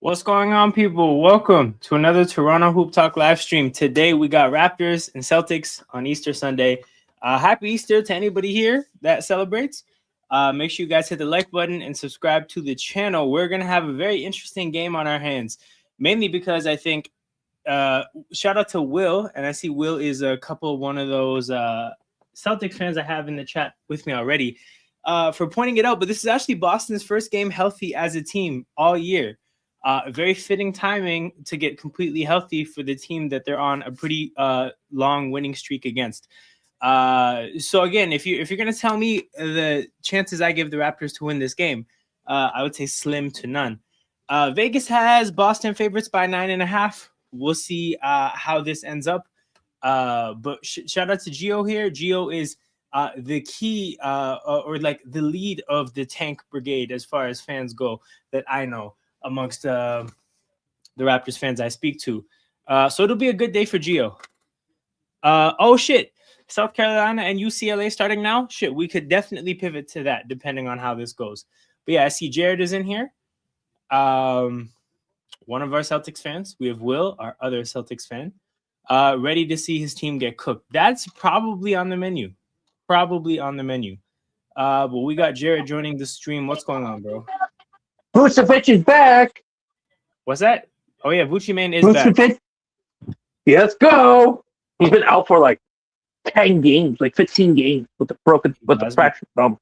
What's going on, people? Welcome to another Toronto Hoop Talk live stream. Today we got Raptors and Celtics on Easter Sunday. Happy Easter to anybody here that celebrates. Make sure you guys hit the like button and subscribe to the channel. We're going to have a very interesting game on our hands, mainly because I think shout out to Will, and I see Will is one of those Celtics fans I have in the chat with me already for pointing it out. But this is actually Boston's first game healthy as a team all year. Very fitting timing to get completely healthy for the team that they're on a pretty long winning streak against. So again, if you're gonna tell me the chances I give the Raptors to win this game, I would say slim to none. Vegas has Boston favorites by 9.5. We'll see how this ends up. But shout out to Gio here. Gio is the key or like the lead of the tank brigade as far as fans go that I know amongst the Raptors fans I speak to. So it'll be a good day for Gio. Oh, shit. South Carolina and UCLA starting now? Shit, we could definitely pivot to that depending on how this goes. But yeah, I see Jared is in here. One of our Celtics fans. We have Will, our other Celtics fan, ready to see his team get cooked. That's probably on the menu. But we got Jared joining the stream. What's going on, bro? Vucevic is back. What's that? Oh yeah, Vucci Man is back. Let's go. He's been out for like 10 games, like 15 games with the fractured thumb.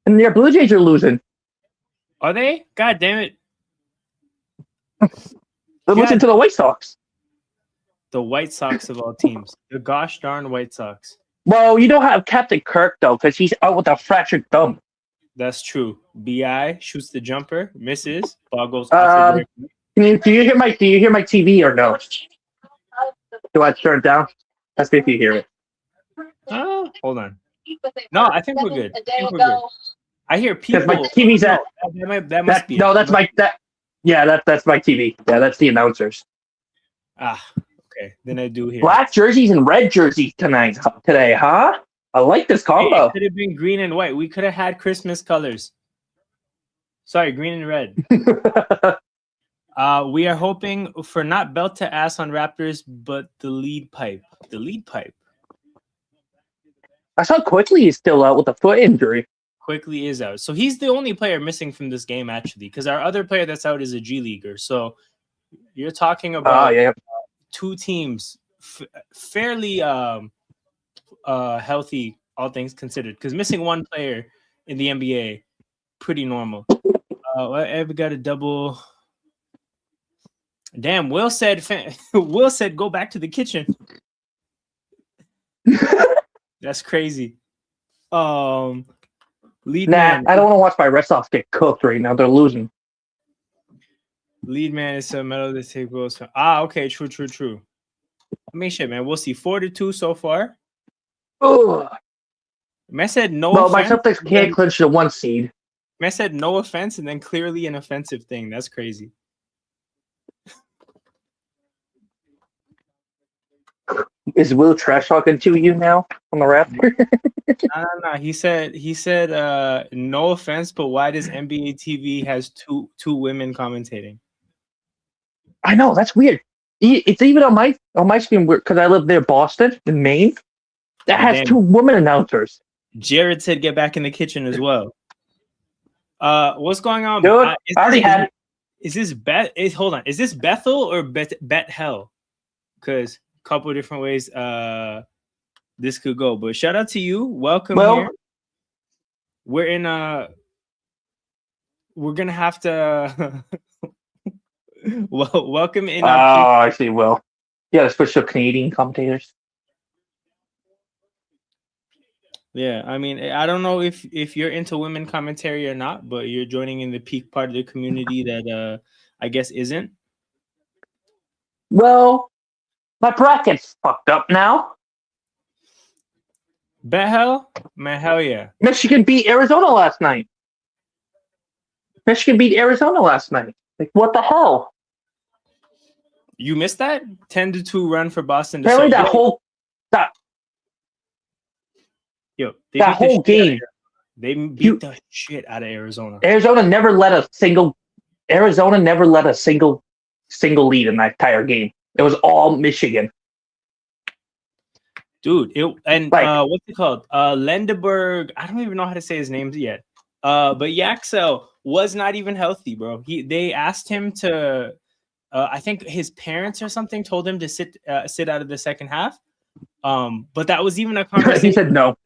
And their Blue Jays are losing. Are they? God damn it. They're losing to the White Sox. The White Sox of all teams. The gosh darn White Sox. Well, you don't have Captain Kirk though, because he's out with a fractured thumb. That's true. BI shoots the jumper, misses, ball goes off. Do you hear my TV or no? Do I turn it down? Let's see if you hear it. Hold on. No, I think we're good. I hear people. My TV's at. That must be. No, that's my that's my TV. Yeah, that's the announcers. Okay. Then I do hear black jerseys and red jerseys today, huh? I like this combo. It could have been green and white. We could have had Christmas colors. Sorry, green and red. We are hoping for not belt to ass on Raptors, but the lead pipe. The lead pipe. I saw Quickly is still out with a foot injury. Quickly is out. So he's the only player missing from this game, actually, because our other player that's out is a G Leaguer. So you're talking about two teams fairly healthy, all things considered, because missing one player in the NBA, pretty normal. We got a double. Damn, Will said go back to the kitchen. That's crazy. Lead man. I don't want to watch my Red Sox get cooked right now. They're losing. Lead man is a medal of the table. Okay, true. I mean, shit, man. We'll see. 4-2 so far. Ugh. Man said no. Well, my Celtics can't clinch the 1 seed. Man said no offense, and then clearly an offensive thing. That's crazy. Is Will trash talking to you now on the Raptors? No. He said no offense, but why does NBA TV has two women commentating? I know, that's weird. It's even on my screen because I live near Boston in Maine. That has 2 women announcers. Jared said get back in the kitchen as well. What's going on? Dude, I already had. Is this hold on. Is this Bethel or Bet Hell? Because a couple of different ways this could go. But shout out to you. Welcome here. We're in we're gonna have to welcome in. I see. Will. Yeah, let's switch to Canadian commentators. Yeah, I mean, I don't know if you're into women commentary or not, but you're joining in the peak part of the community that I guess isn't. Well, my bracket's fucked up now. Bet hell? Man, hell yeah. Michigan beat Arizona last night. Like, what the hell? You missed that? 10-2 run for Boston. Apparently that whole game. They beat the shit out of Arizona. Arizona never let a single single lead in that entire game. It was all Michigan. Dude, what's it called? Lendeberg. I don't even know how to say his name yet. But Yaxel was not even healthy, bro. They asked him to. I think his parents or something told him to sit out of the second half. But that was even a conversation. He said no,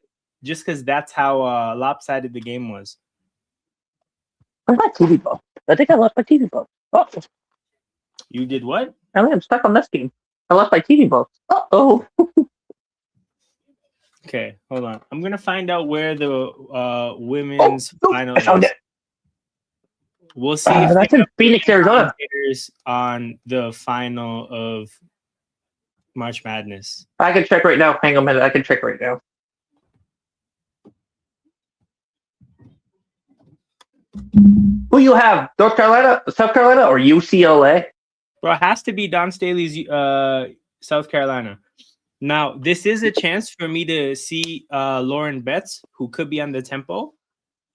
just because that's how lopsided the game was. Where's my TV box? I think I left my TV box. Oh, you did what? I'm stuck on this game. I left my TV box. Uh-oh. Okay, hold on. I'm gonna find out where the women's final is. Found it. We'll see. That's in Phoenix, Arizona. On the final of March Madness. I can check right now. Hang on a minute. I can check right now. Who you have? North Carolina, South Carolina, or UCLA? Bro, it has to be Don Staley's South Carolina. Now, this is a chance for me to see Lauren Betts, who could be on the tempo.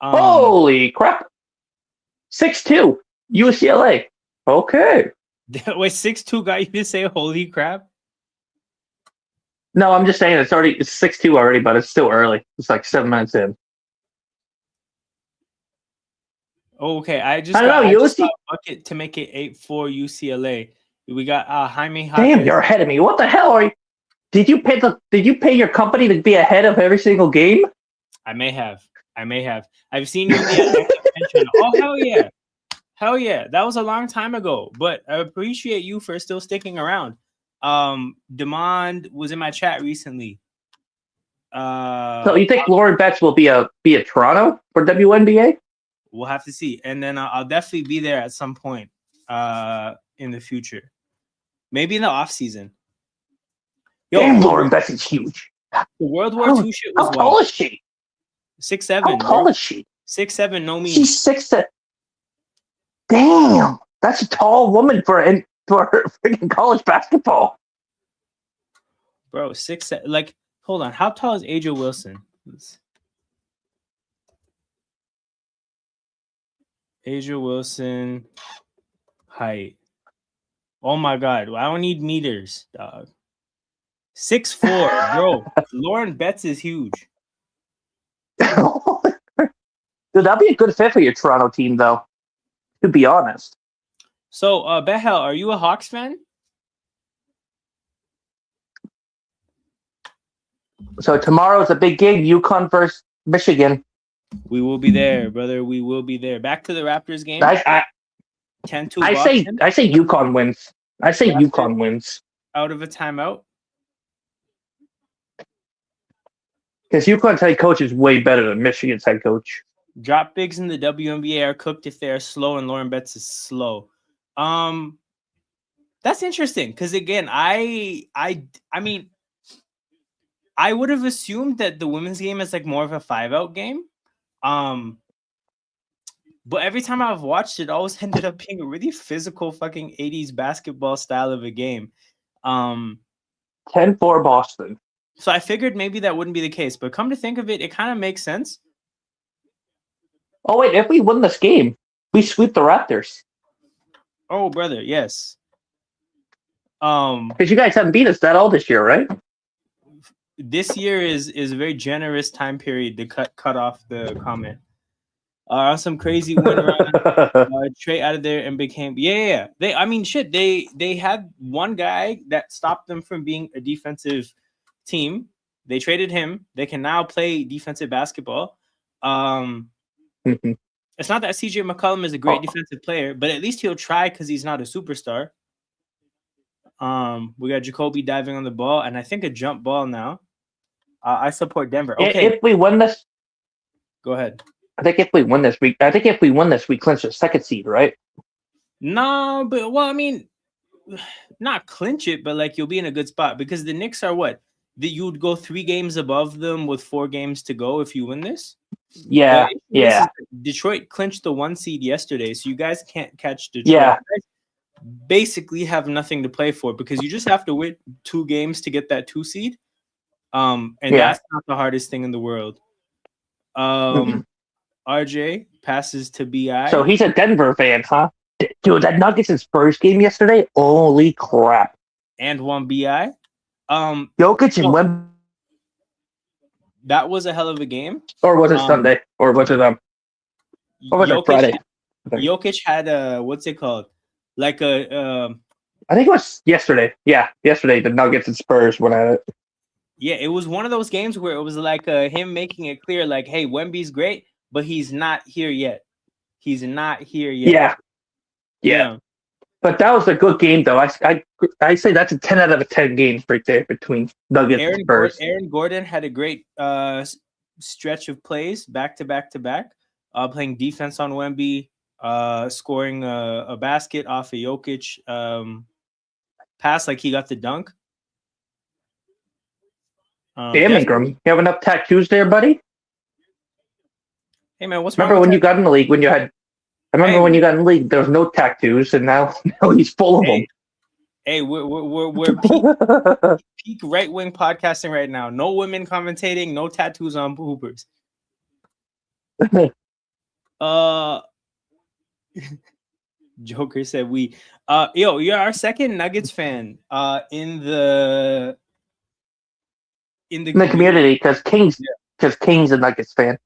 Holy crap. 6'2", UCLA. Okay. Wait, 6'2" got you to say holy crap? No, I'm just saying it's 6'2" already, but it's still early. It's like 7 minutes in. Okay, I just got a bucket to make it 8-4 UCLA. We got Jaime Jaquez. Damn, you're ahead of me. What the hell are you? Did you pay your company to be ahead of every single game? I may have. I've seen you in the Oh, hell yeah. Hell yeah. That was a long time ago, but I appreciate you for still sticking around. Demand was in my chat recently. So you think Lauren Betts will be a Toronto for WNBA? We'll have to see. And then I'll definitely be there at some point in the future. Maybe in the off season. Damn, Lauren Betts is huge. The World War II shit was how tall is she? 6'7". How tall is she? 6'7", no me. She's 6'7". Damn, that's a tall woman for freaking college basketball. Bro, 6'7". Like, hold on. How tall is Aja Wilson? Aja Wilson height. Oh my god, I don't need meters, dog. 6'4", bro. Lauren Betts is huge. Dude, that'd be a good fit for your Toronto team, though. To be honest. So, Behel, are you a Hawks fan? So tomorrow's a big game. UConn versus Michigan. We will be there, brother. We will be there. Back to the Raptors game. 10-2. I say UConn wins. I say Raptors UConn wins. Out of a timeout. Because UConn's head coach is way better than Michigan's head coach. Drop bigs in the WNBA are cooked if they are slow, and Lauren Betts is slow. That's interesting because again, I mean, I would have assumed that the women's game is like more of a 5-out game. But every time I've watched it, always ended up being a really physical fucking 80s basketball style of a game. 10-4 Boston. So I figured maybe that wouldn't be the case, but come to think of it, it kind of makes sense. Oh wait, if we win this game, we sweep the Raptors. Oh, brother, yes. Because you guys haven't beat us that all this year, right? This year is a very generous time period to cut off the comment. Some crazy win around, straight out of there and became yeah. They had one guy that stopped them from being a defensive team. They traded him. They can now play defensive basketball. It's not that CJ McCollum is a great defensive player, but at least he'll try because he's not a superstar. We got Jacoby diving on the ball, and I think a jump ball now. I support Denver. Okay, if we win this, go ahead. I think if we win this, we clinch the second seed, right? No, but well, I mean, not clinch it, but like you'll be in a good spot because the Knicks are what? You would go 3 games above them with 4 games to go if you win this. Yeah. Detroit clinched the 1 seed yesterday, so you guys can't catch Detroit. Yeah. You guys basically have nothing to play for because you just have to win 2 games to get that 2 seed. That's not the hardest thing in the world. RJ passes to BI. So he's a Denver fan, huh? Dude, that Nuggets and Spurs game yesterday, holy crap. And one BI. Jokic and Wemby. That was a hell of a game. Or was it Sunday? Or was it Or was it Friday? Jokic had a what's it called? Like a I think it was yesterday. Yeah, yesterday the Nuggets and Spurs went at it. Yeah, it was one of those games where it was like him making it clear, like, hey, Wemby's great, but he's not here yet. He's not here yet. Yeah. But that was a good game, though. I say that's a 10 out of 10 game right there between Nuggets and Spurs. Aaron Gordon had a great stretch of plays back to back to back, playing defense on Wemby, scoring a basket off a Jokic pass, like he got the dunk. Damn, Ingram, you have enough tattoos there, buddy? Hey man, what's remember when you got in the league? When you had, I remember when you got in the league, there was no tattoos, and now he's full of them. Hey, we're peak right wing podcasting right now. No women commentating, no tattoos on hoopers. Joker said we. Yo, you're our second Nuggets fan. In the community, because King's a Nuggets fan.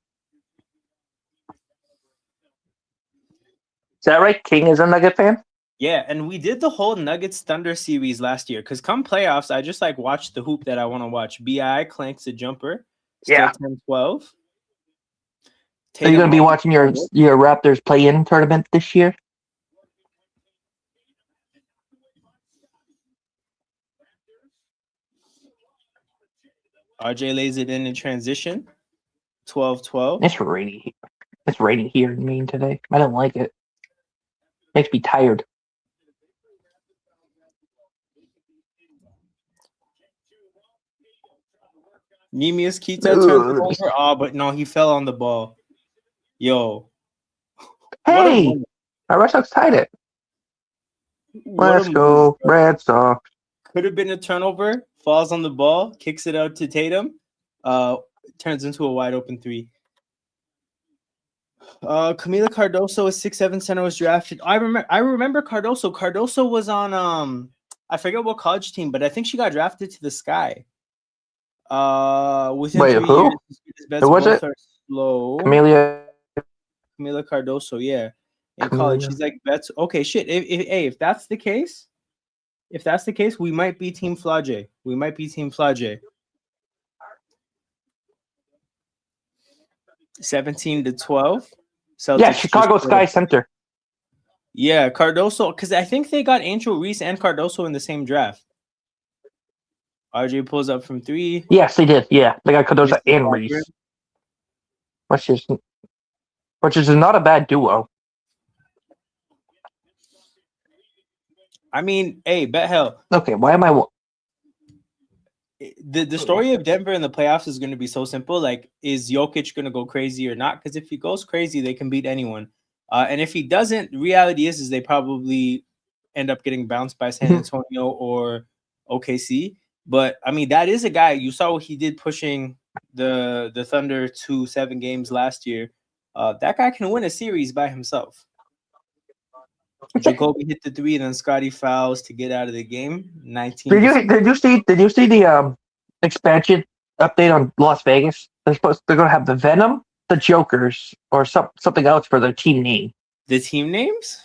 Is that right? King is a Nugget fan? Yeah, and we did the whole Nuggets Thunder series last year. Because come playoffs, I just like watch the hoop that I want to watch. BI clanks a jumper. Still 10-12. Are you going to be watching your Raptors play-in tournament this year? RJ lays it in transition. 12-12. It's rainy. It's raining here in Maine today. I don't like it. Makes me tired. Nemius Kita turned it over. Oh, but no, he fell on the ball. Yo. Hey! Our Red Sox tied it. Let's go, Red Sox. Could have been a turnover. Falls on the ball. Kicks it out to Tatum. Turns into a wide open three. Camila Cardoso, a 6'7" center, was drafted. I remember Cardoso. Cardoso was on I forget what college team, but I think she got drafted to the Sky. Within 3 who? years, who was it? Slow. Camila Cardoso, yeah. In college, she's like that's okay. Shit. If that's the case, we might be Team Flage. 17-12. Yeah, Chicago Sky Center. Yeah, Cardoso, because I think they got Angel Reese and Cardoso in the same draft. RJ pulls up from 3. Yes, they did. Yeah, they got Cardoso and Reese, which is not a bad duo. I mean, hey, bet hell. Okay, why am I? The story of Denver in the playoffs is going to be so simple. Like, is Jokic going to go crazy or not? Because if he goes crazy, they can beat anyone. And if he doesn't, reality is they probably end up getting bounced by San Antonio or OKC. But I mean, that is a guy. You saw what he did pushing the Thunder to 7 games last year. That guy can win a series by himself. Jacoby hit the 3, and then Scotty fouls to get out of the game. 19. Did you see the expansion update on Las Vegas? They're going to have the Venom, the Jokers, or something else for their team name. The team names?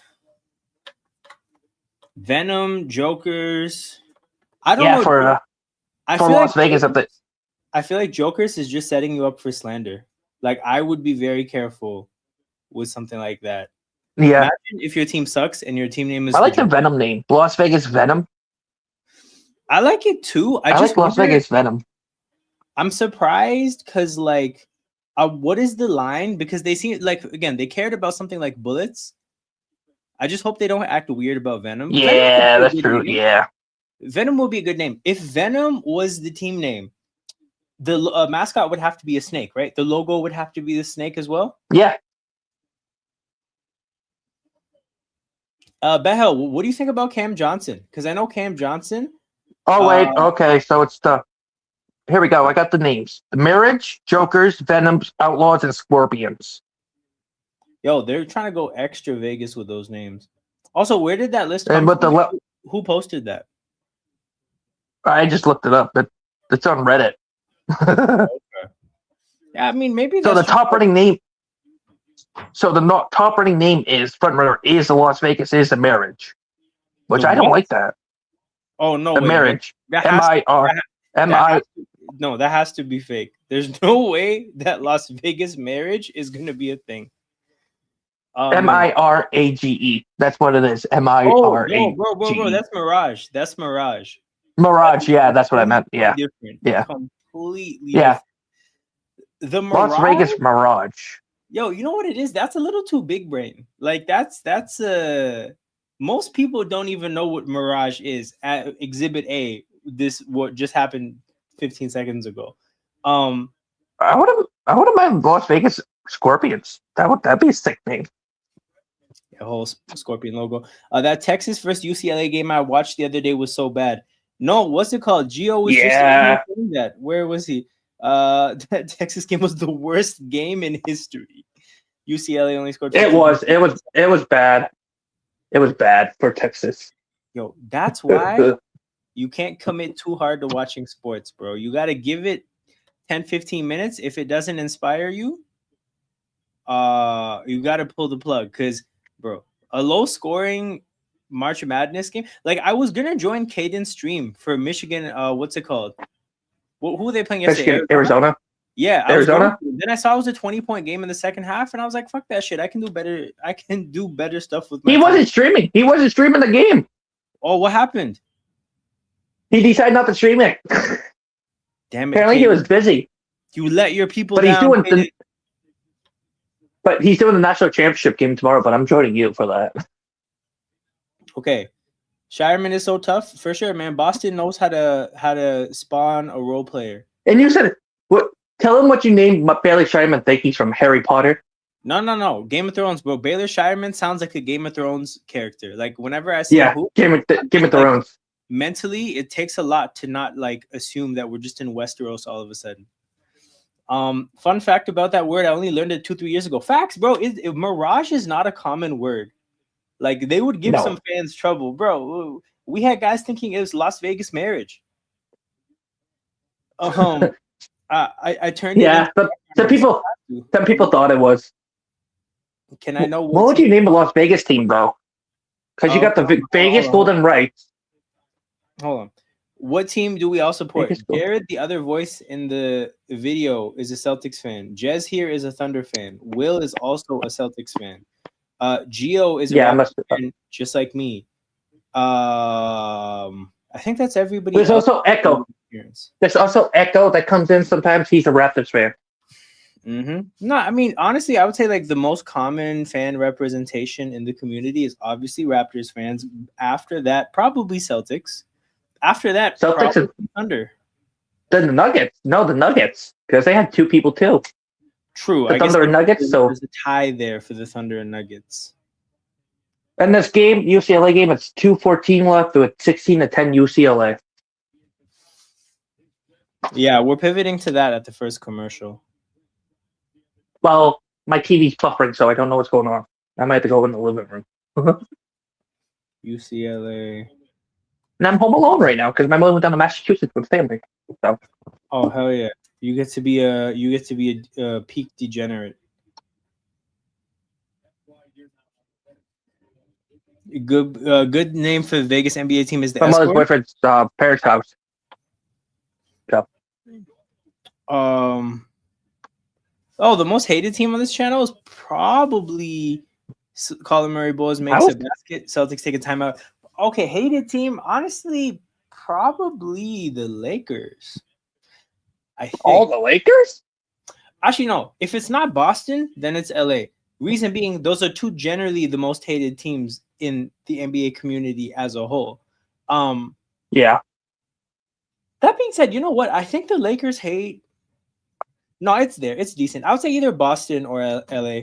Venom, Jokers. I don't know. For Las Vegas update. I feel like Jokers is just setting you up for slander. Like, I would be very careful with something like that. Yeah. Imagine if your team sucks and your team name is. I like the Venom name. Las Vegas Venom. I like it too. I like Las Vegas Venom. I'm surprised because, like, what is the line? Because they seem like, again, they cared about something like bullets. I just hope they don't act weird about Venom. Yeah, that's true. Name. Yeah. Venom will be a good name. If Venom was the team name, the mascot would have to be a snake, right? The logo would have to be the snake as well. Yeah. Behel, what do you think about Cam Johnson? Because I know Cam Johnson. Oh wait, okay, so it's the Here we go. I got the names: the Marriage, Jokers, Venoms, Outlaws, and Scorpions. Yo, they're trying to go extra Vegas with those names. Also, where did that list And come with from? the Who posted that? I just looked it up. It's on Reddit. Okay. Yeah, I mean, maybe So that's the top running name. So the top running name is frontrunner is the Las Vegas is the Marriage, which The I don't what? like that. Oh no, The wait, Marriage. that M has I R M that I. has to, no, that has to be fake. There's no way that Las Vegas Marriage is gonna be a thing. Mirage. That's what it is. Oh no, Mirage. bro, that's Mirage. That's Mirage. Mirage. Yeah, That's that's what I meant. completely Yeah, different. yeah, Completely yeah. different. The Las Mirage. Vegas Mirage. Yo, you know what it is? That's a little too big brain. Like that's most people don't even know what Mirage is. At Exhibit A, this what just happened 15 seconds ago. I would have mind Las Vegas Scorpions. That'd be a sick name. A whole Scorpion logo. That Texas versus UCLA game I watched the other day was so bad. No, what's it called? Gio was just saying that. Where was he? That Texas game was the worst game in history. UCLA only scored. It was bad. It was bad for Texas. Yo, that's why you can't commit too hard to watching sports, bro. You got to give it 10, 15 minutes. If it doesn't inspire you, you got to pull the plug because, bro, a low scoring March Madness game. Like, I was going to join Caden's stream for Michigan. What's it called? Who are they playing yesterday? Michigan, Arizona. Yeah, Arizona. Then I saw it was a 20-point game in the second half, and I was like, "Fuck that shit! I can do better. I can do better stuff with my." He wasn't streaming. He wasn't streaming the game. Oh, what happened? He decided not to stream it. Damn it! Apparently, he was busy. You let your people but down. He's doing the national championship game tomorrow. But I'm joining you for that. Okay, Shireman is so tough for sure, man. Boston knows how to spawn a role player. And you said what? Tell him what you named Bailey Shireman. Think he's from Harry Potter. No. Game of Thrones, bro. Baylor Shireman sounds like a Game of Thrones character. Like whenever I see Game of Thrones. Mentally, it takes a lot to not like assume that we're just in Westeros all of a sudden. Fun fact about that word, I only learned it 2-3 years ago. Facts, bro. Mirage is not a common word. Like they would give some fans trouble, bro. We had guys thinking it was Las Vegas Marriage. I turned it. But some people thought it was. Can I know what would you name a Las Vegas team, bro? Because you got the Vegas Golden Knights. Hold on. What team do we all support? Jared, the other voice in the video, is a Celtics fan. Jez here is a Thunder fan. Will is also a Celtics fan. Gio is a Raptors fan, just like me. I think that's everybody. There's also Echo. There's also Echo that comes in sometimes. He's a Raptors fan. No, I mean, honestly, I would say like the most common fan representation in the community is obviously Raptors fans. After that, probably Celtics. After that, Celtics and Thunder. Then the Nuggets. No, the Nuggets. Because they had two people too. True. The Thunder and Nuggets. So there's a tie there for the Thunder and Nuggets. And this game, UCLA game, it's 2:14 left with 16-10 UCLA. Yeah, we're pivoting to that at the first commercial. Well, my TV's buffering, so I don't know what's going on. I might have to go in the living room. UCLA. And I'm home alone right now because my mother went down to Massachusetts with family. So. Oh hell yeah! You get to be a peak degenerate. Good name for the Vegas NBA team is the my mother's boyfriend's parents' house. So. Oh, the most hated team on this channel is probably Colin Murray Bulls makes a basket. Celtics take a timeout. Okay, hated team. Honestly, probably the Lakers. I think. All the Lakers? Actually, no. If it's not Boston, then it's LA. Reason being, those are two generally the most hated teams in the NBA community as a whole. Yeah. That being said, you know what? I think the Lakers hate. No, it's there. It's decent. I would say either Boston or LA.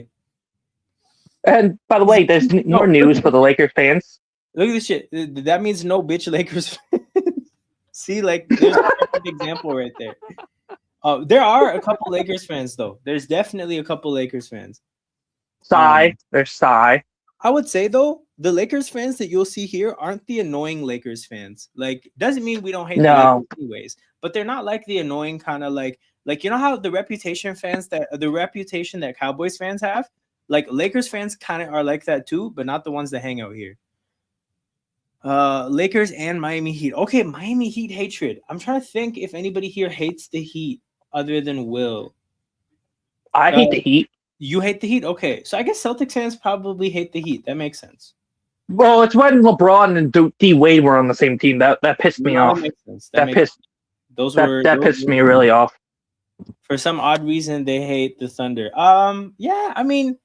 And by the way, there's more news for the Lakers fans. Look at this shit. That means no bitch Lakers fans. See, like there's a perfect example right there. There are a couple Lakers fans though. There's definitely a couple Lakers fans. Sigh. There's sigh. I would say though, the Lakers fans that you'll see here aren't the annoying Lakers fans. Like, doesn't mean we don't hate the No. Lakers anyways, but they're not like the annoying kind of like you know how the reputation that Cowboys fans have, like Lakers fans kind of are like that too, but not the ones that hang out here. Lakers and Miami Heat. Okay, Miami Heat hatred. I'm trying to think if anybody here hates the Heat other than Will. I hate the Heat. You hate the Heat? Okay. So I guess Celtics fans probably hate the Heat. That makes sense. Well, it's when LeBron and D Wade were on the same team that pissed me off. That makes sense. That pissed me really off. For some odd reason, they hate the Thunder. Yeah, I mean,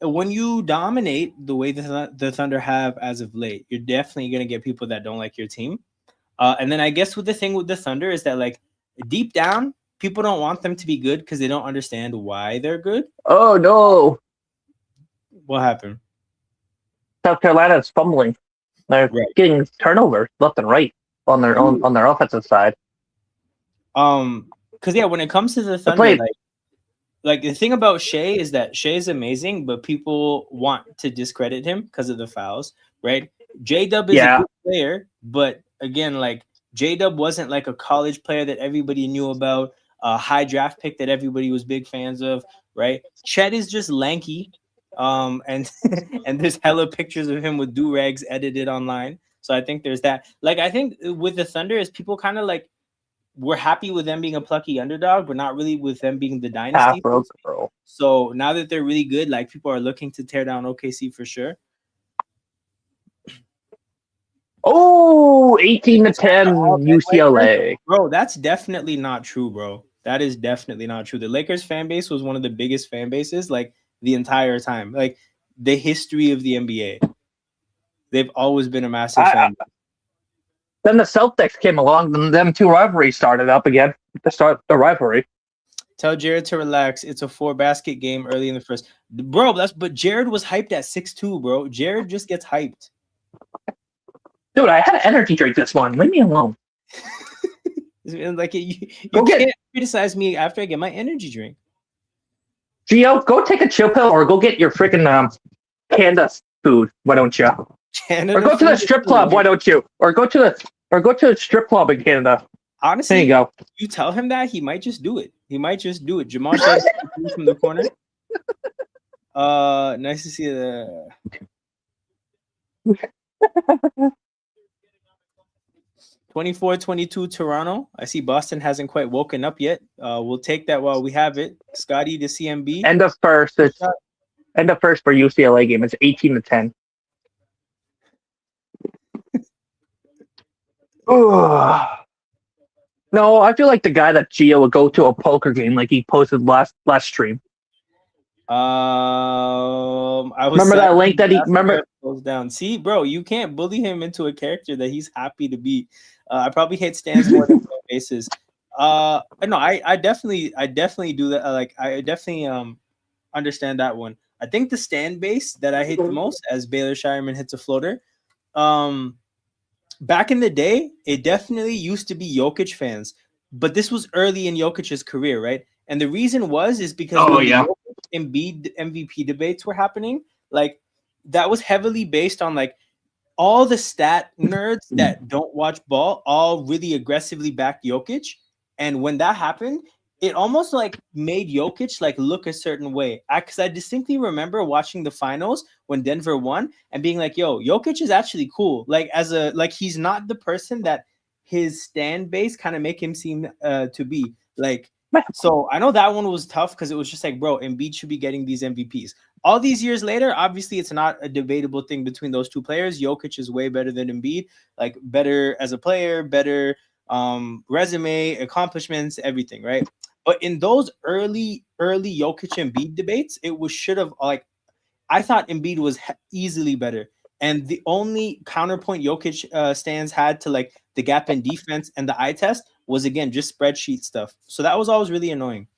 when you dominate the way the Thunder have as of late, you're definitely gonna get people that don't like your team. And then I guess with the thing with the Thunder is that like deep down, people don't want them to be good because they don't understand why they're good. Oh no! What happened? South Carolina is fumbling. They're getting turnovers left and right on their offensive side. Because yeah, when it comes to the Thunder, like the thing about Shea is that Shea is amazing, but people want to discredit him because of the fouls, right? J-Dub is a good player, but again, like J-Dub wasn't like a college player that everybody knew about, a high draft pick that everybody was big fans of, right? Chet is just lanky, and and there's hella pictures of him with do-rags edited online. So I think there's that. Like I think with the Thunder is people kind of like we're happy with them being a plucky underdog, but not really with them being the dynasty. So now that they're really good, like people are looking to tear down OKC for sure. Oh, 18-10 UCLA. Bro, that's definitely not true, bro. That is definitely not true. The Lakers fan base was one of the biggest fan bases like the entire time. Like the history of the NBA. They've always been a massive fan base. Then the Celtics came along, and them two rivalries started up again to start the rivalry. Tell Jared to relax. It's a 4-basket game early in the first. Bro, but Jared was hyped at 6'2", bro. Jared just gets hyped. Dude, I had an energy drink this morning. Leave me alone. Like you can't criticize me after I get my energy drink. Gio, go take a chill pill or go get your freaking Canada food. Why don't you? Canada or go to the strip club. Why don't you? Or go to the strip club in Canada. Honestly, there you go. You tell him that he might just do it. Jamal said from the corner. Nice to see the. 24-22 Toronto. I see Boston hasn't quite woken up yet. We'll take that while we have it. Scotty to CMB. End of first for UCLA game. It's 18-10. No, I feel like the guy that Gio would go to a poker game like he posted last stream. I was remember that link that he remember goes down. See, bro, you can't bully him into a character that he's happy to be. I probably hate stands more than bases. No, I definitely do that. Like I definitely understand that one. I think the stand base that I hate the most, as Baylor Shireman hits a floater. Back in the day, it definitely used to be Jokic fans, but this was early in Jokic's career, right? And the reason is because the Embiid MVP debates were happening, like that was heavily based on like all the stat nerds that don't watch ball all really aggressively backed Jokic. And when that happened, it almost like made Jokic like look a certain way. Because I distinctly remember watching the finals when Denver won and being like, yo, Jokic is actually cool. Like he's not the person that his stand base kind of make him seem to be. Like, so I know that one was tough because it was just like, bro, Embiid should be getting these MVPs. All these years later, obviously it's not a debatable thing between those two players. Jokic is way better than Embiid, like better as a player, better resume, accomplishments, everything, right? But in those early Jokic and Embiid debates, should have like I thought Embiid was easily better. And the only counterpoint Jokic stands had to like the gap in defense and the eye test was again just spreadsheet stuff. So that was always really annoying.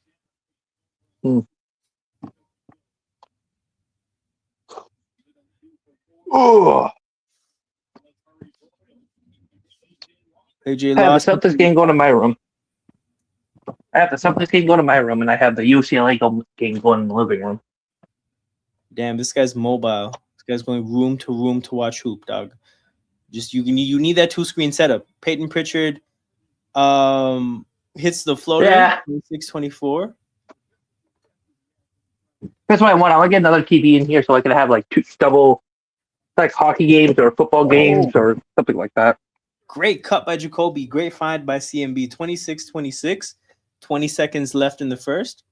Oh. AJ I have the lost. Celtics game going to my room. I have the Celtics game going to my room, and I have the UCLA game going in the living room. Damn, this guy's mobile. This guy's going room to watch hoop, dog. Just you need that 2-screen setup. Peyton Pritchard hits the floater. Yeah. 26-24. That's what I want. I want to get another TV in here so I can have like two double, like hockey games or football games or something like that. Great cut by Jacoby. Great find by CMB. 26-26. 20 seconds left in the first.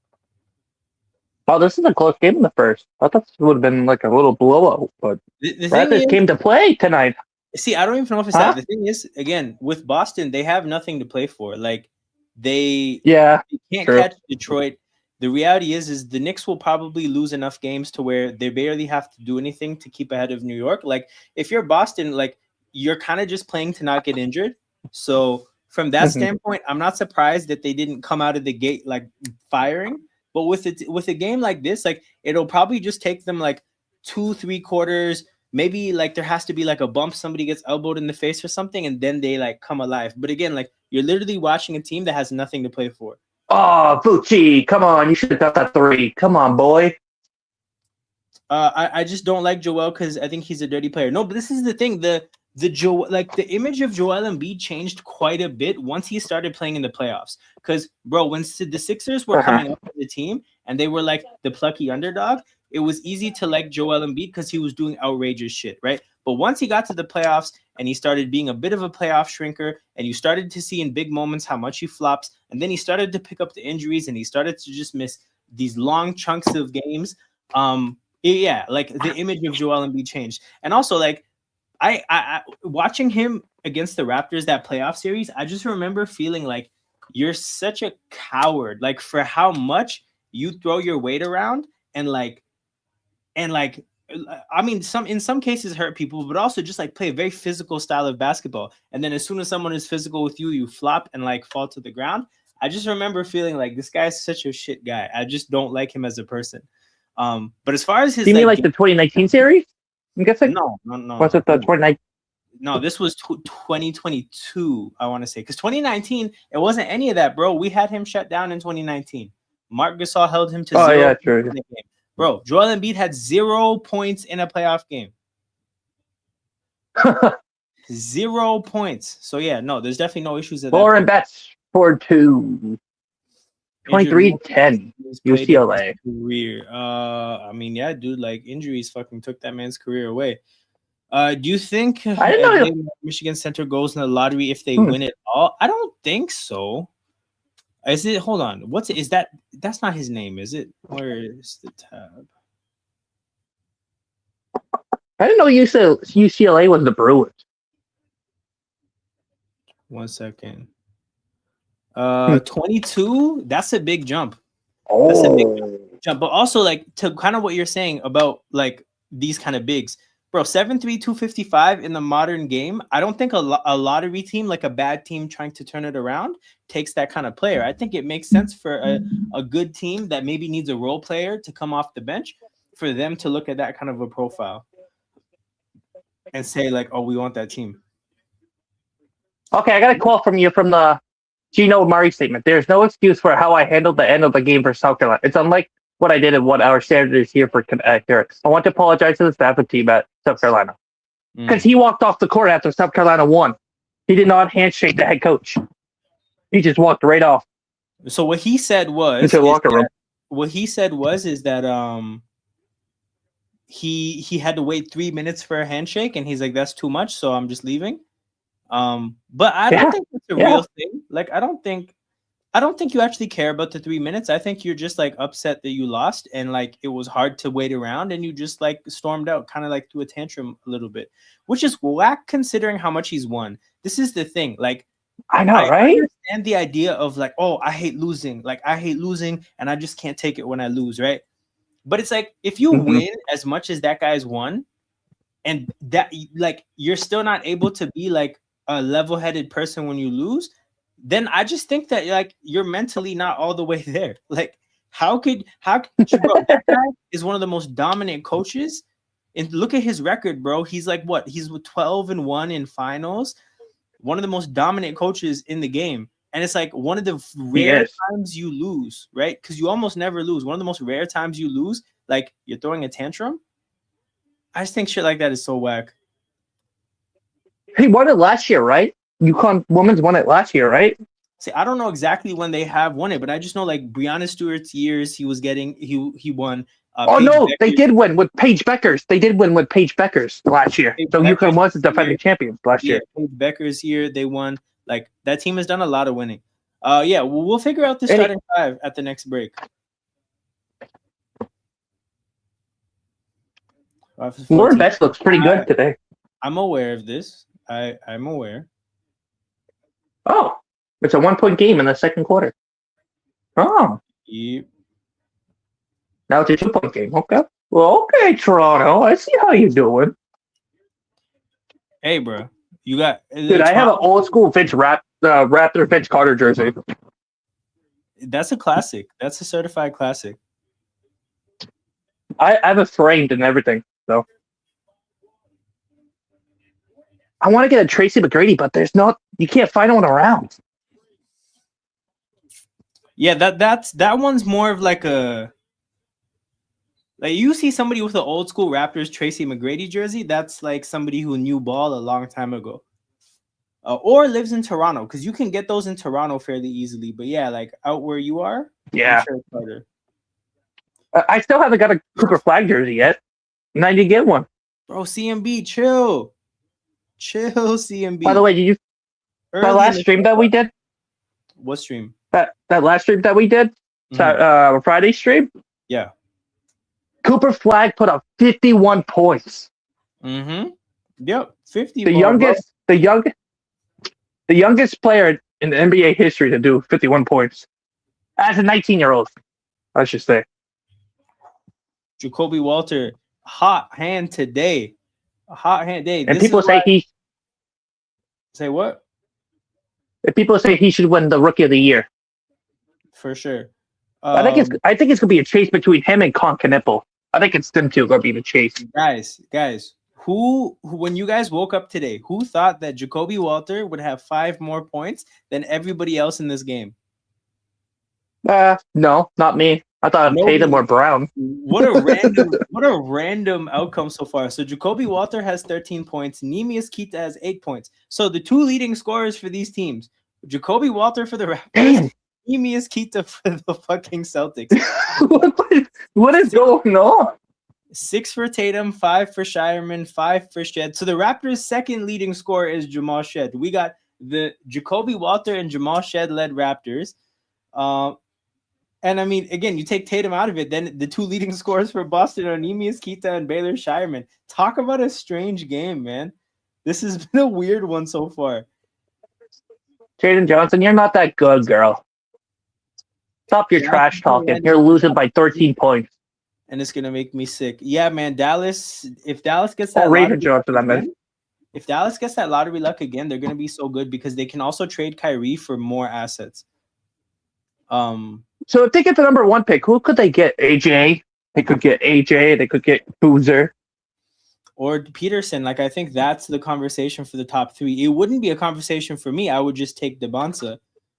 Oh, this is a close game in the first. I thought this would have been like a little blowout, but The thing Raptors is, came to play tonight. see, I don't even know if it's that. The thing is, again, with Boston, they have nothing to play for. Like they can't catch Detroit. The reality is the Knicks will probably lose enough games to where they barely have to do anything to keep ahead of New York. Like if you're Boston, like you're kind of just playing to not get injured. So from that standpoint, I'm not surprised that they didn't come out of the gate like firing. But with a game like this, like it'll probably just take them like 2-3 quarters. Maybe like there has to be like a bump, somebody gets elbowed in the face or something, and then they like come alive. But again, like you're literally watching a team that has nothing to play for. Oh, Bucci, come on. You should have got that 3. Come on, boy. I just don't like Joel because I think he's a dirty player. No, but this is the thing. The image of Joel Embiid changed quite a bit once he started playing in the playoffs. Because, bro, when the Sixers were coming up with the team and they were like the plucky underdog, it was easy to like Joel Embiid because he was doing outrageous shit, right? But once he got to the playoffs and he started being a bit of a playoff shrinker, and you started to see in big moments how much he flops, and then he started to pick up the injuries and he started to just miss these long chunks of games. Yeah, like the image of Joel Embiid changed. And also, like, I watching him against the Raptors that playoff series, I just remember feeling like you're such a coward, like for how much you throw your weight around and I mean, in some cases hurt people, but also just like play a very physical style of basketball. And then as soon as someone is physical with you, you flop and like fall to the ground. I just remember feeling like this guy is such a shit guy. I just don't like him as a person. But as far as his, you mean like the 2019 series? I'm guessing. No. Was it the 2019? No, this was 2022. I want to say because 2019, it wasn't any of that, bro. We had him shut down in 2019. Marc Gasol held him to 0 yeah, true. in the game. Bro, Joel Embiid had 0 points in a playoff game. 0 points. So yeah, no, there's definitely no issues at that. Lauren Betts for 2. 23-10 UCLA career. I mean, yeah, dude, like injuries fucking took that man's career away. Do you think I didn't know Michigan Center goes in the lottery if they win it all? I don't think so. Is it? Hold on. Is that? That's not his name, is it? Where is the tab? I didn't know UCLA was the Bruins. 1 second. 22. That's a big jump. That's a big jump. But also, like, to kind of what you're saying about like these kind of bigs, bro. 7'3", 255 in the modern game. I don't think a lottery team, like a bad team trying to turn it around, takes that kind of player. I think it makes sense for a good team that maybe needs a role player to come off the bench for them to look at that kind of a profile and say like, oh, we want that team. Okay, I got a call from you from the Gino Murray statement. There's no excuse for how I handled the end of the game for South Carolina. It's unlike what I did and what our standard is here for Connecticut. I want to apologize to the staff and team at South Carolina. Because he walked off the court after South Carolina won. He did not handshake the head coach. He just walked right off. So what he said was into the locker room. What he said was that he had to wait 3 minutes for a handshake, and he's like, that's too much, so I'm just leaving. But I don't think that's a real thing. Like, I don't think you actually care about the 3 minutes. I think you're just like upset that you lost and like it was hard to wait around and you just like stormed out, kind of like threw a tantrum a little bit, which is whack considering how much he's won. This is the thing. Like, I know, right? I understand the idea of like, oh, I hate losing. Like, I hate losing and I just can't take it when I lose, right? But it's like, if you win as much as that guy's won and that like you're still not able to be like a level-headed person when you lose, then I just think that like you're mentally not all the way there. Like, how could you, bro? That guy is one of the most dominant coaches. And look at his record, bro. He's like what? He's with 12-1 in finals. one of the most dominant coaches in the game. And it's like one of the rare times you lose, right? Because you almost never lose. One of the most rare times you lose, like you're throwing a tantrum. I just think shit like that is so whack. He won it last year, right? UConn women's won it last year, right? See, I don't know exactly when they have won it, but I just know like Breonna Stewart's years, he won. They did win with Paige Beckers. They did win with Paige Beckers last year. So UConn was the defending champions last year. Paige Beckers year, they won. Like that team has done a lot of winning. We'll figure out the starting five at the next break. Lauren Betts looks pretty good today. I'm aware of this. I'm aware. Oh, it's a 1-point game in the second quarter. Oh. Yep. Now it's a 2-point game. Okay. Well, okay, Toronto. I see how you're doing. Hey, bro. You got... Dude, I have an old school Raptor Vince Carter jersey. That's a classic. That's a certified classic. I have it framed and everything, so... I want to get a Tracy McGrady, but you can't find one around. Yeah, that one's more of like a you see somebody with an old school Raptors Tracy McGrady jersey, that's like somebody who knew ball a long time ago. Or lives in Toronto, because you can get those in Toronto fairly easily. But yeah, like out where you are, yeah. I'm sure it's harder. I still haven't got a Cooper Flag jersey yet, and I need to get one. Bro, CMB, chill. Chill, CMB. By the way, did you that last stream that we did? What stream? That last stream that we did? Friday stream? Yeah. Cooper Flag put up 51 points. Mm-hmm. Yep. 50. The youngest player in the NBA history to do 51 points. As a 19-year-old, I should say. Jacoby Walter, hot hand today. A hot hand day. And people say Say what? And people say he should win the Rookie of the Year. For sure. I think it's gonna be a chase between him and Con Knipple. I think it's them two gonna be the chase. Guys, who when you guys woke up today, who thought that Jacoby Walter would have 5 more points than everybody else in this game? No, not me. I thought Tatum or Brown. What a random outcome so far. So Jacoby Walter has 13 points. Neemias Queta has 8 points. So the two leading scorers for these teams, Jacoby Walter for the Raptors, Neemias Queta for the fucking Celtics. What is going on? 6 for Tatum, 5 for Shireman, 5 for Shed. So the Raptors' second leading scorer is Jamal Shed. We got the Jacoby Walter and Jamal Shed led Raptors. And I mean, again, you take Tatum out of it, then the two leading scorers for Boston are Neemias Queta and Baylor Shireman. Talk about a strange game, man. This has been a weird one so far. Jaden Johnson, you're not that good, girl. Stop your trash talking. You're losing by 13 points. And it's gonna make me sick. Yeah, man. Dallas. If Dallas gets that, if Dallas gets that lottery luck again, they're gonna be so good because they can also trade Kyrie for more assets. So if they get the number 1 pick, who could they get? AJ. They could get AJ. They could get Boozer. Or Peterson. Like I think that's the conversation for the top 3. It wouldn't be a conversation for me. I would just take DeBonsa.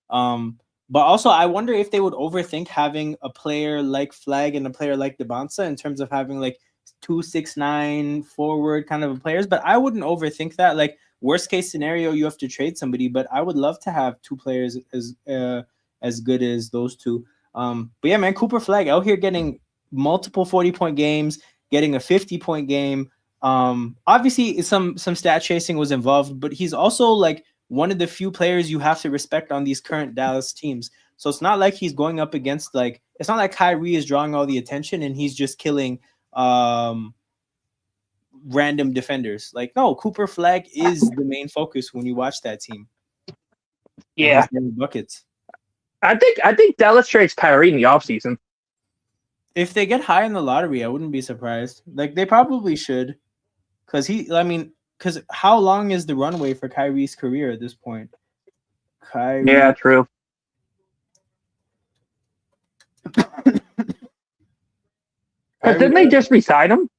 But also, I wonder if they would overthink having a player like Flag and a player like DeBonsa in terms of having like 2-6-9 forward kind of players. But I wouldn't overthink that. Like worst case scenario, you have to trade somebody. But I would love to have 2 players as good as those two. But yeah, man, Cooper Flag out here getting multiple 40-point games, getting a 50-point game. Obviously, some stat chasing was involved, but he's also like one of the few players you have to respect on these current Dallas teams. So it's not like he's going up against it's not like Kyrie is drawing all the attention and he's just killing random defenders. Like, no, Cooper Flag is the main focus when you watch that team. Yeah. Buckets. I think Dallas trades Kyrie in the offseason. If they get high in the lottery, I wouldn't be surprised. Like, they probably should. Because how long is the runway for Kyrie's career at this point? Yeah, true. Didn't they just resign him?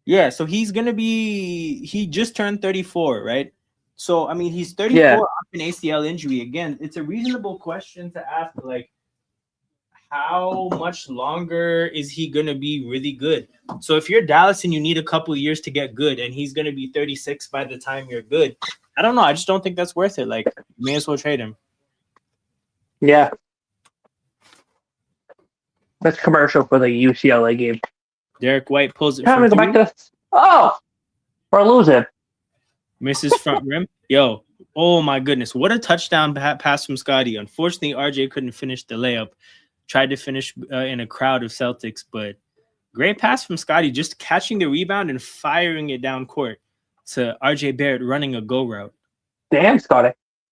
Yeah, so he's going to be – he just turned 34, right? So I mean, he's 34 off an ACL injury. Again, it's a reasonable question to ask. Like, how much longer is he gonna be really good? So if you're Dallas and you need a couple of years to get good, and he's gonna be 36 by the time you're good, I don't know. I just don't think that's worth it. Like, you may as well trade him. Yeah. That's commercial for the UCLA game. Derek White pulls it Time from to go back three. to we're losing. Misses front rim. Yo, oh my goodness. What a touchdown pass from Scotty. Unfortunately, RJ couldn't finish the layup. Tried to finish in a crowd of Celtics, but great pass from Scotty, just catching the rebound and firing it down court to RJ Barrett running a go route. Damn, Scotty.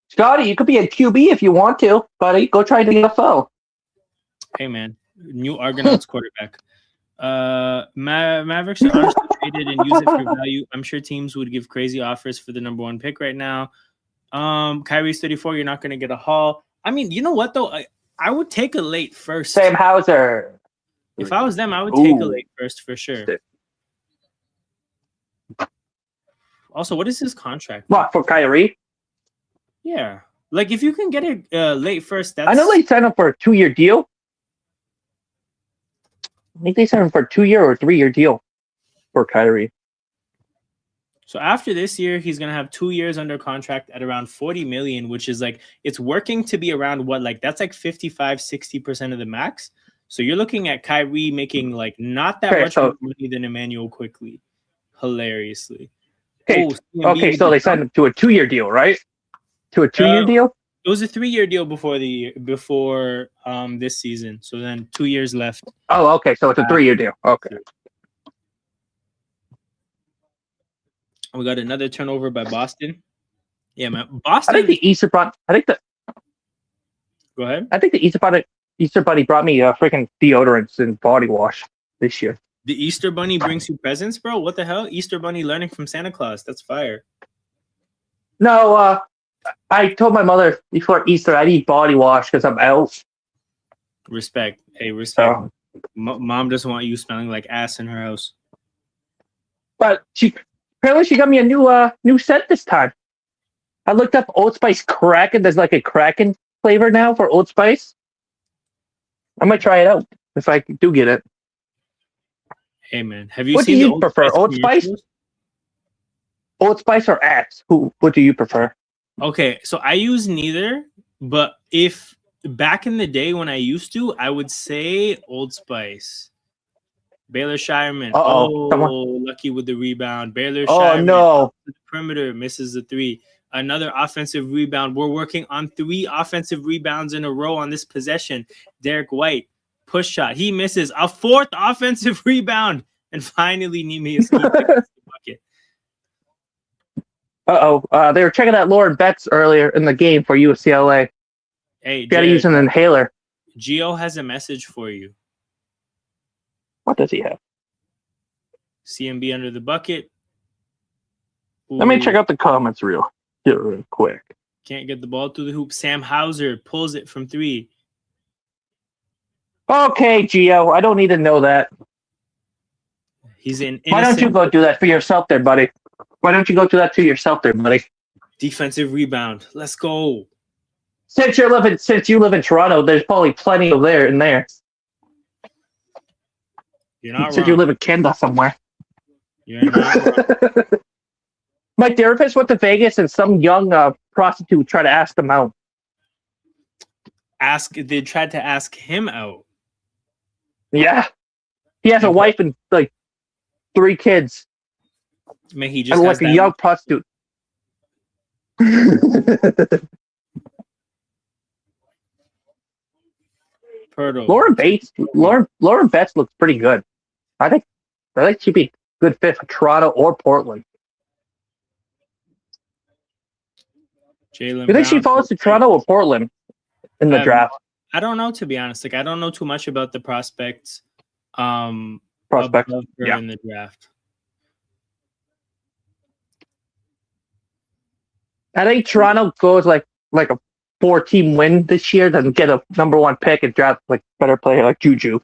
Scotty, you could be a QB if you want to, buddy. Go try the NFL. Hey, man. New Argonauts quarterback. Mavericks are honestly traded and use it for value. I'm sure teams would give crazy offers for the number one pick right now. Kyrie's 34. You're not going to get a haul. I mean, you know what, though? I would take a late first. Sam Hauser. If I was them, I would take a late first for sure. Also, what is his contract? What, for Kyrie? Yeah. Like, if you can get a late first, that's... I know they signed up for a 2-year deal. I think they signed him for a 2-year or 3-year deal for Kyrie. So after this year, he's going to have 2 years under contract at around $40 million, which is like, it's working to be around what, like, that's like 55-60% of the max. So you're looking at Kyrie making like not that much more money than Emmanuel Quickly. Hilariously. Okay, so they signed him to a 2-year deal, right? To a 2-year deal? It was a 3-year deal before this season. So then 2 years left. Oh, okay. So it's a 3-year deal. Okay. We got another turnover by Boston. Yeah, man. Boston. I think the Easter Bunny. Go ahead. I think the Easter Bunny brought me freaking deodorants and body wash this year. The Easter Bunny brings you presents, bro? What the hell? Easter Bunny learning from Santa Claus. That's fire. No, I told my mother before Easter I need body wash because I'm out. Respect. Hey, respect. Oh. Mom doesn't want you smelling like ass in her house. But apparently she got me a new scent this time. I looked up Old Spice Kraken. There's like a Kraken flavor now for Old Spice. I might try it out if I do get it. Hey, man. Have you what seen do you the Old prefer? Spice Old Spice? Old Spice or Axe? What do you prefer? Okay, so I use neither, but if back in the day when I used to, I would say Old Spice. Baylor Shireman. Lucky with the rebound. Baylor Shireman. No. The perimeter misses the 3. Another offensive rebound. We're working on 3 offensive rebounds in a row on this possession. Derek White, push shot. He misses a 4th offensive rebound. And finally, Nimi picks the bucket. They were checking out Lauren Betts earlier in the game for UCLA. Hey, you gotta use an inhaler. Gio has a message for you. What does he have? CMB under the bucket. Ooh. Let me check out the comments real quick. Can't get the ball through the hoop. Sam Hauser pulls it from 3. Okay, Gio. I don't need to know that. He's an innocent... Why don't you go do that for yourself there, buddy? Why don't you go do that to yourself there, buddy? Defensive rebound. Let's go. Since you live in Toronto, there's probably plenty of there in there. You're not Since wrong. You live in Canada somewhere. You're not wrong. My therapist went to Vegas and some young prostitute tried to ask him out. They tried to ask him out. Yeah. He has a wife and like 3 kids. Man, he just and like a young prostitute. Lauren Betts looks pretty good. I think she'd be a good fit for Toronto or Portland. Jaylen You think she falls to Toronto or Portland in the draft? I don't know, to be honest. Like, I don't know too much about the prospects. In the draft. I think Toronto goes like a 4-team win this year, then get a number 1 pick and draft like better player like Juju.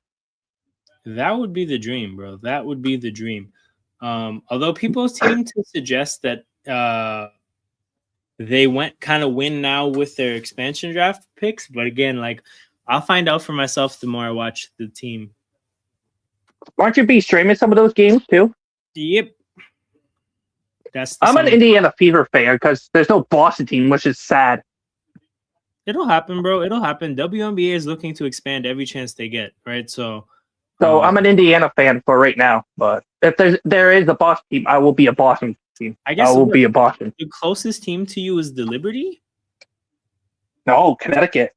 That would be the dream, bro. That would be the dream. Although people seem to suggest that they went kind of win now with their expansion draft picks. But again, like I'll find out for myself the more I watch the team. Aren't you be streaming some of those games too? Yep. I'm an Indiana Fever fan because there's no Boston team, which is sad. It'll happen, bro. It'll happen. WNBA is looking to expand every chance they get, right? So I'm an Indiana fan for right now. But if there is a Boston team, I will be a Boston team. I guess I will be a Boston. The closest team to you is the Liberty? No, Connecticut.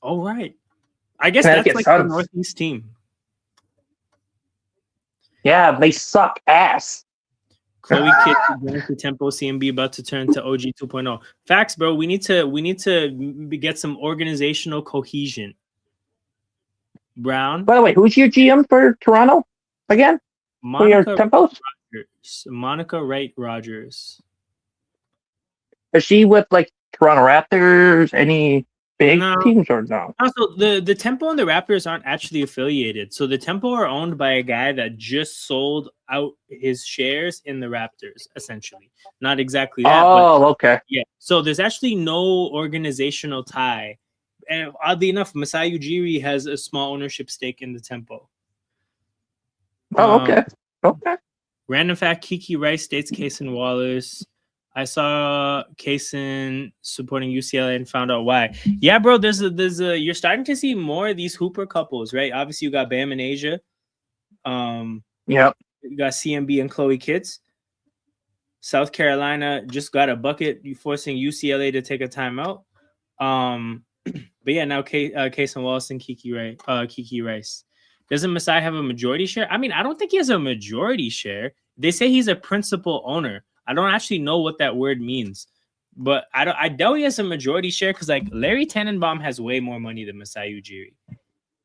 Oh, right. I guess that's like the Northeast team. Yeah, they suck ass. Chloe Kidd going to Tempo CMB about to turn to OG 2.0. Facts, bro. We need to get some organizational cohesion. Brown. By the way, who's your GM for Toronto again? Monica Tempos? Rogers. Monica Wright Rogers. Is she with like Toronto Raptors? Any big teams or no? Also, the Tempo and the Raptors aren't actually affiliated. So the Tempo are owned by a guy that just sold out his shares in the Raptors, essentially. Not exactly that. Oh, okay. Yeah. So there's actually no organizational tie. And oddly enough, Masai Ujiri has a small ownership stake in the Tempo. Oh, okay. Okay. Random fact, Kiki Rice dates Kaysen Wallace. I saw Kaysen supporting UCLA and found out why. Yeah, bro, there's a you're starting to see more of these Hooper couples, right? Obviously, you got Bam and Asia. Yep. You got CMB and Chloe Kitts. South Carolina just got a bucket, forcing UCLA to take a timeout. But yeah, now Kaysen Wallace and Kiki Rice. Doesn't Masai have a majority share? I mean, I don't think he has a majority share. They say he's a principal owner. I don't actually know what that word means, but I doubt he has a majority share because like Larry Tannenbaum has way more money than Masai Ujiri.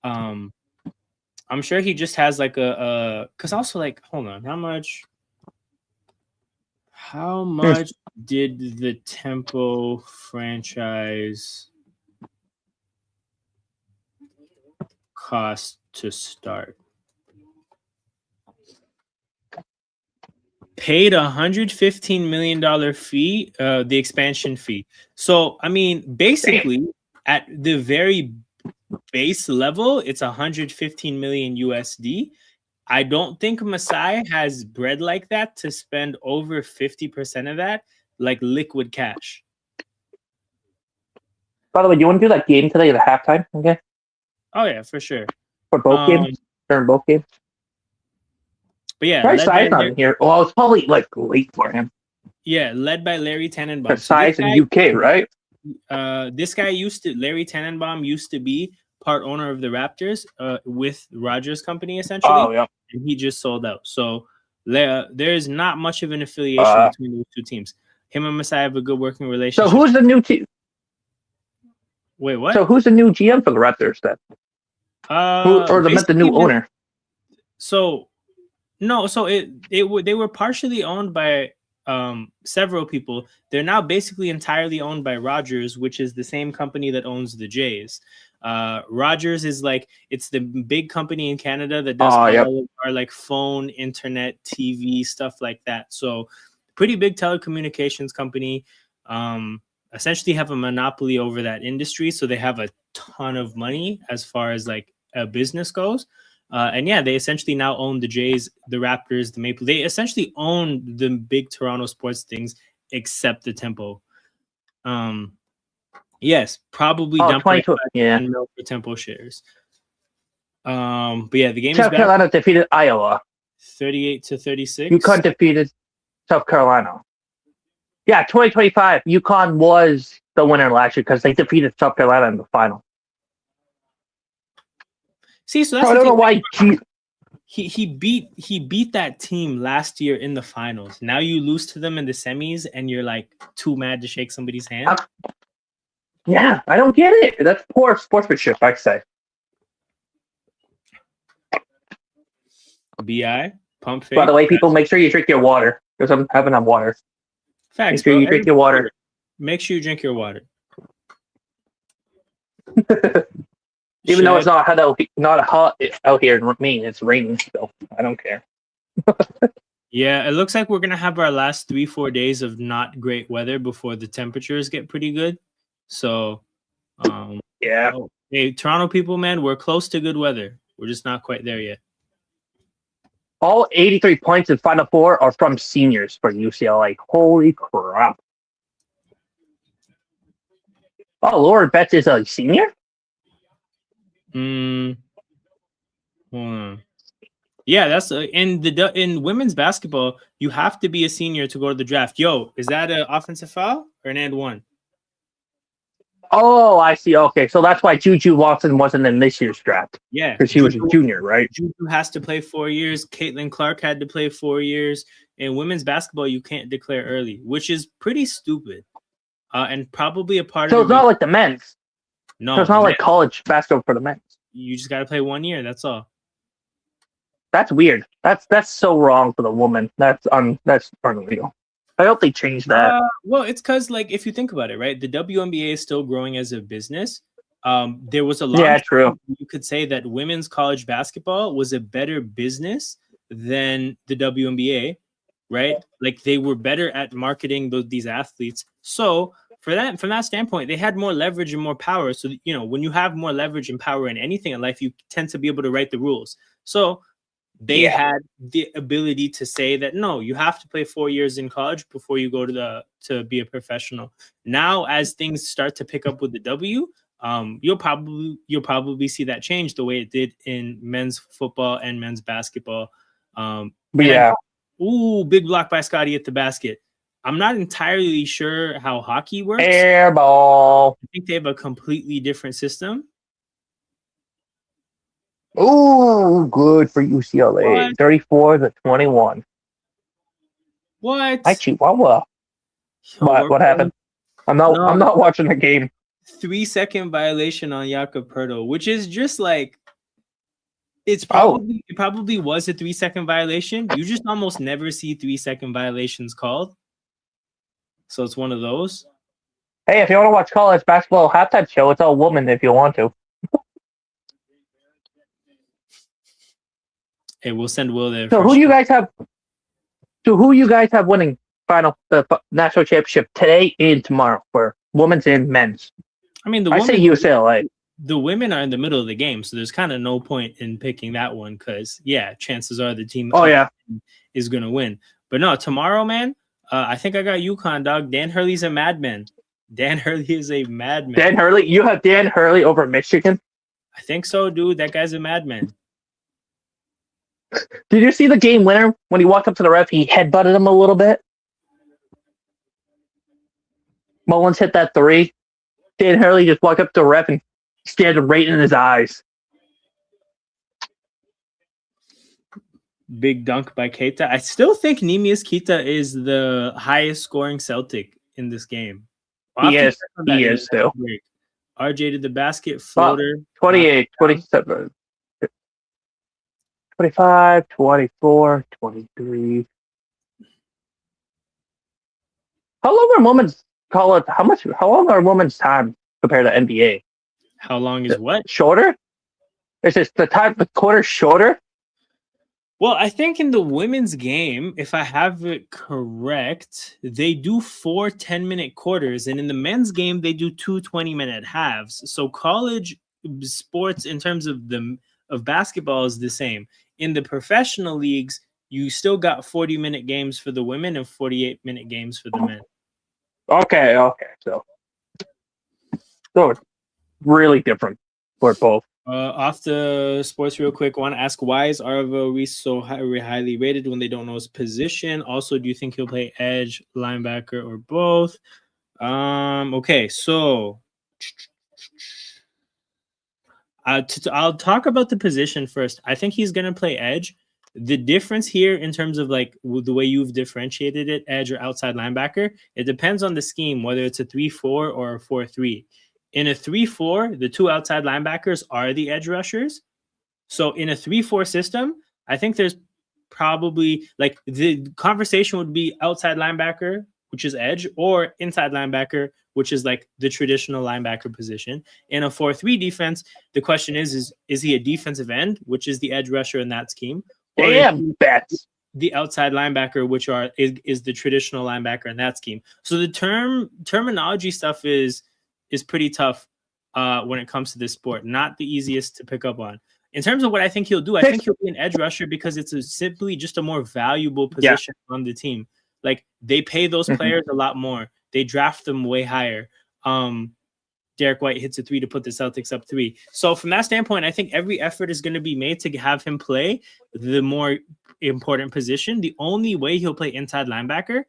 I'm sure he just has like because also like hold on, how much did the Tempo franchise cost to start? Paid $115 million fee, the expansion fee. So, I mean, basically, at the very base level, it's 115 million USD. I don't think Masai has bread like that to spend over 50% of that, like liquid cash. By the way, do you want to do that game today at halftime? Okay. Oh yeah, for sure. For both games, during both games. But yeah, Size not in here. Well, it's probably like late for him. Yeah, led by Larry Tannenbaum. Size in UK, right? This guy Larry Tannenbaum used to be part owner of the Raptors with Rogers Company, essentially. Oh, yeah. And he just sold out. So there's not much of an affiliation between those two teams. Him and Masai have a good working relationship. So who's the new team? Wait, what? So who's the new GM for the Raptors then? The new owner? So no, so they were partially owned by several people. They're now basically entirely owned by Rogers, which is the same company that owns the Jays. Rogers is like it's the big company in Canada that does all of our like phone, internet, TV stuff like that. So pretty big telecommunications company. Essentially have a monopoly over that industry, so they have a ton of money as far as like a business goes. And yeah, they essentially now own the Jays, the Raptors, the Maple. They essentially own the big Toronto sports things, except the Tempo. Yes, probably dumping $10 million for Tempo shares. But yeah, the game South Carolina defeated Iowa 38-36. UConn defeated South Carolina. Yeah, 2025. UConn was the winner last year because they defeated South Carolina in the final. See, so that's I don't know why he beat that team last year in the finals. Now you lose to them in the semis, and you're like too mad to shake somebody's hand. Yeah, I don't get it. That's poor sportsmanship, I say. Bi pump fake. By the way, people, make sure you drink your water because I'm having enough water. Facts, make sure you drink your water. Make sure you drink your water. Even though it's not hot out here in Maine, it's raining still. I don't care. Yeah, it looks like we're gonna have our last 3-4 days of not great weather before the temperatures get pretty good. So, Yeah. hey, Toronto people, man, we're close to good weather. We're just not quite there yet. All 83 points in Final Four are from seniors for UCLA. Holy crap. Oh, Lauren Betts is a senior? Hold on. Yeah, that's in women's basketball, you have to be a senior to go to the draft. Yo, is that an offensive foul or an and one? Oh, I see. Okay, so that's why Juju Watson wasn't in this year's draft. Yeah, Because she was a junior, right? Juju has to play 4 years. Caitlin Clark had to play 4 years. In women's basketball, you can't declare early, which is pretty stupid. And probably a part So of it's not like the men's. No, so it's not like college basketball for the men's. You just got to play 1 year. That's all. That's weird. That's so wrong for the woman. That's unreal. I hope they change that. Well, it's because, like, if you think about it, right, the WNBA is still growing as a business. There was a lot. True. You could say that women's college basketball was a better business than the WNBA, right? Like, they were better at marketing these athletes. So from that standpoint, they had more leverage and more power. So, when you have more leverage and power in anything in life, you tend to be able to write the rules. So they had the ability to say that, no, you have to play 4 years in college before you go to be a professional. Now, as things start to pick up with the W, you'll probably see that change the way it did in men's football and men's basketball. Big block by Scotty at the basket. I'm not entirely sure how hockey works. Air ball. I think they have a completely different system. Ooh, good for UCLA. 34-21. What? Hi, Chihuahua. What happened? I'm not watching the game. 3-second violation on Jakob Pertl, which is just like, it probably was a 3-second violation. You just almost never see 3-second violations called. So it's one of those. Hey, if you want to watch college basketball halftime show, it's all women if you want to. Hey, we'll send Will there. So who do you guys have? So who you guys have winning the national championship today and tomorrow for women's and men's? I mean, I say UCLA. The women are in the middle of the game, so there's kind of no point in picking that one because, chances are the team is going to win. But no, tomorrow, man, I think I got UConn, dog. Dan Hurley's a madman. Dan Hurley is a madman. Dan Hurley? You have Dan Hurley over Michigan? I think so, dude. That guy's a madman. Did you see the game winner when he walked up to the ref? He headbutted him a little bit. Mullins hit that 3. Dan Hurley just walked up to the ref and stared right in his eyes. Big dunk by Keita. I still think Neemias Keita is the highest scoring Celtic in this game. He is still. RJ to the basket, floater. 28, 27. 25, 24, 23. How long are women's college? How long are women's time compared to NBA? How long is what? Shorter? Is this the quarter shorter? Well, I think in the women's game, if I have it correct, they do 4 10-minute quarters, and in the men's game, they do 2 20-minute halves. So college sports in terms of basketball is the same. In the professional leagues, you still got 40-minute games for the women and 48-minute games for the men. Okay. So it's really different for both. Off the sports real quick, I want to ask, why is Arvo Reese so highly rated when they don't know his position? Also, do you think he'll play edge, linebacker, or both? Okay, so I'll talk about the position first. I think he's going to play edge. The difference here in terms of like the way you've differentiated it, edge or outside linebacker, it depends on the scheme, whether it's a 3-4 or a 4-3. In a 3-4, the 2 outside linebackers are the edge rushers. So in a 3-4 system, I think there's probably like the conversation would be outside linebacker, which is edge, or inside linebacker, which is like the traditional linebacker position. In a 4-3 defense, the question is he a defensive end, which is the edge rusher in that scheme? Damn, bets. the outside linebacker, which is the traditional linebacker in that scheme. So the terminology stuff is pretty tough when it comes to this sport. Not the easiest to pick up on. In terms of what I think he'll do, I think he'll be an edge rusher because it's simply just a more valuable position on the team. Like they pay those players a lot more. They draft them way higher. Derek White hits a 3 to put the Celtics up 3. So from that standpoint, I think every effort is going to be made to have him play the more important position. The only way he'll play inside linebacker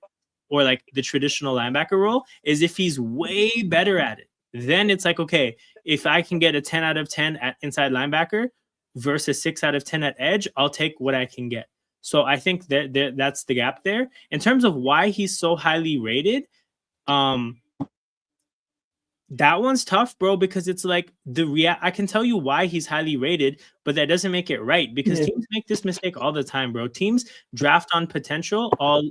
or like the traditional linebacker role is if he's way better at it. Then it's like, okay, if I can get a 10 out of 10 at inside linebacker versus 6 out of 10 at edge, I'll take what I can get. So I think that's the gap there. In terms of why he's so highly rated, that one's tough, bro, because it's like I can tell you why he's highly rated, but that doesn't make it right because teams make this mistake all the time, bro. Teams draft on potential all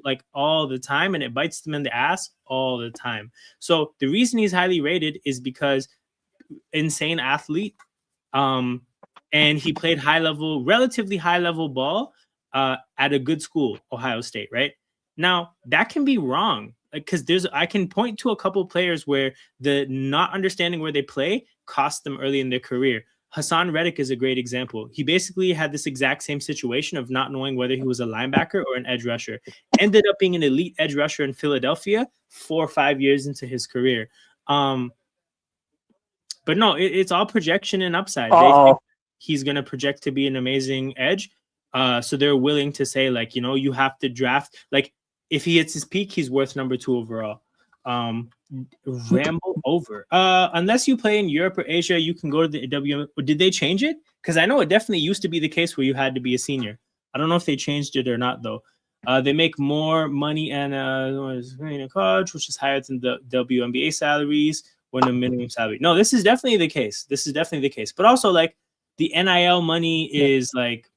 the time, and it bites them in the ass all the time. So the reason he's highly rated is because insane athlete, and he played relatively high level ball at a good school, Ohio State, right? Now that can be wrong. Because I can point to a couple players where the not understanding where they play cost them early in their career. Hassan Reddick is a great example. He basically had this exact same situation of not knowing whether he was a linebacker or an edge rusher. Ended up being an elite edge rusher in Philadelphia 4 or 5 years into his career. But no, it's all projection and upside. They think he's going to project to be an amazing edge. So they're willing to say, like, you have to draft, like, if he hits his peak, he's worth number 2 overall. Ramble over. Unless you play in Europe or Asia, you can go to the WM. Did they change it? Because I know it definitely used to be the case where you had to be a senior. I don't know if they changed it or not, though. They make more money and college, which is higher than the WNBA salaries when the minimum salary. No, this is definitely the case. But also, like, the NIL money is like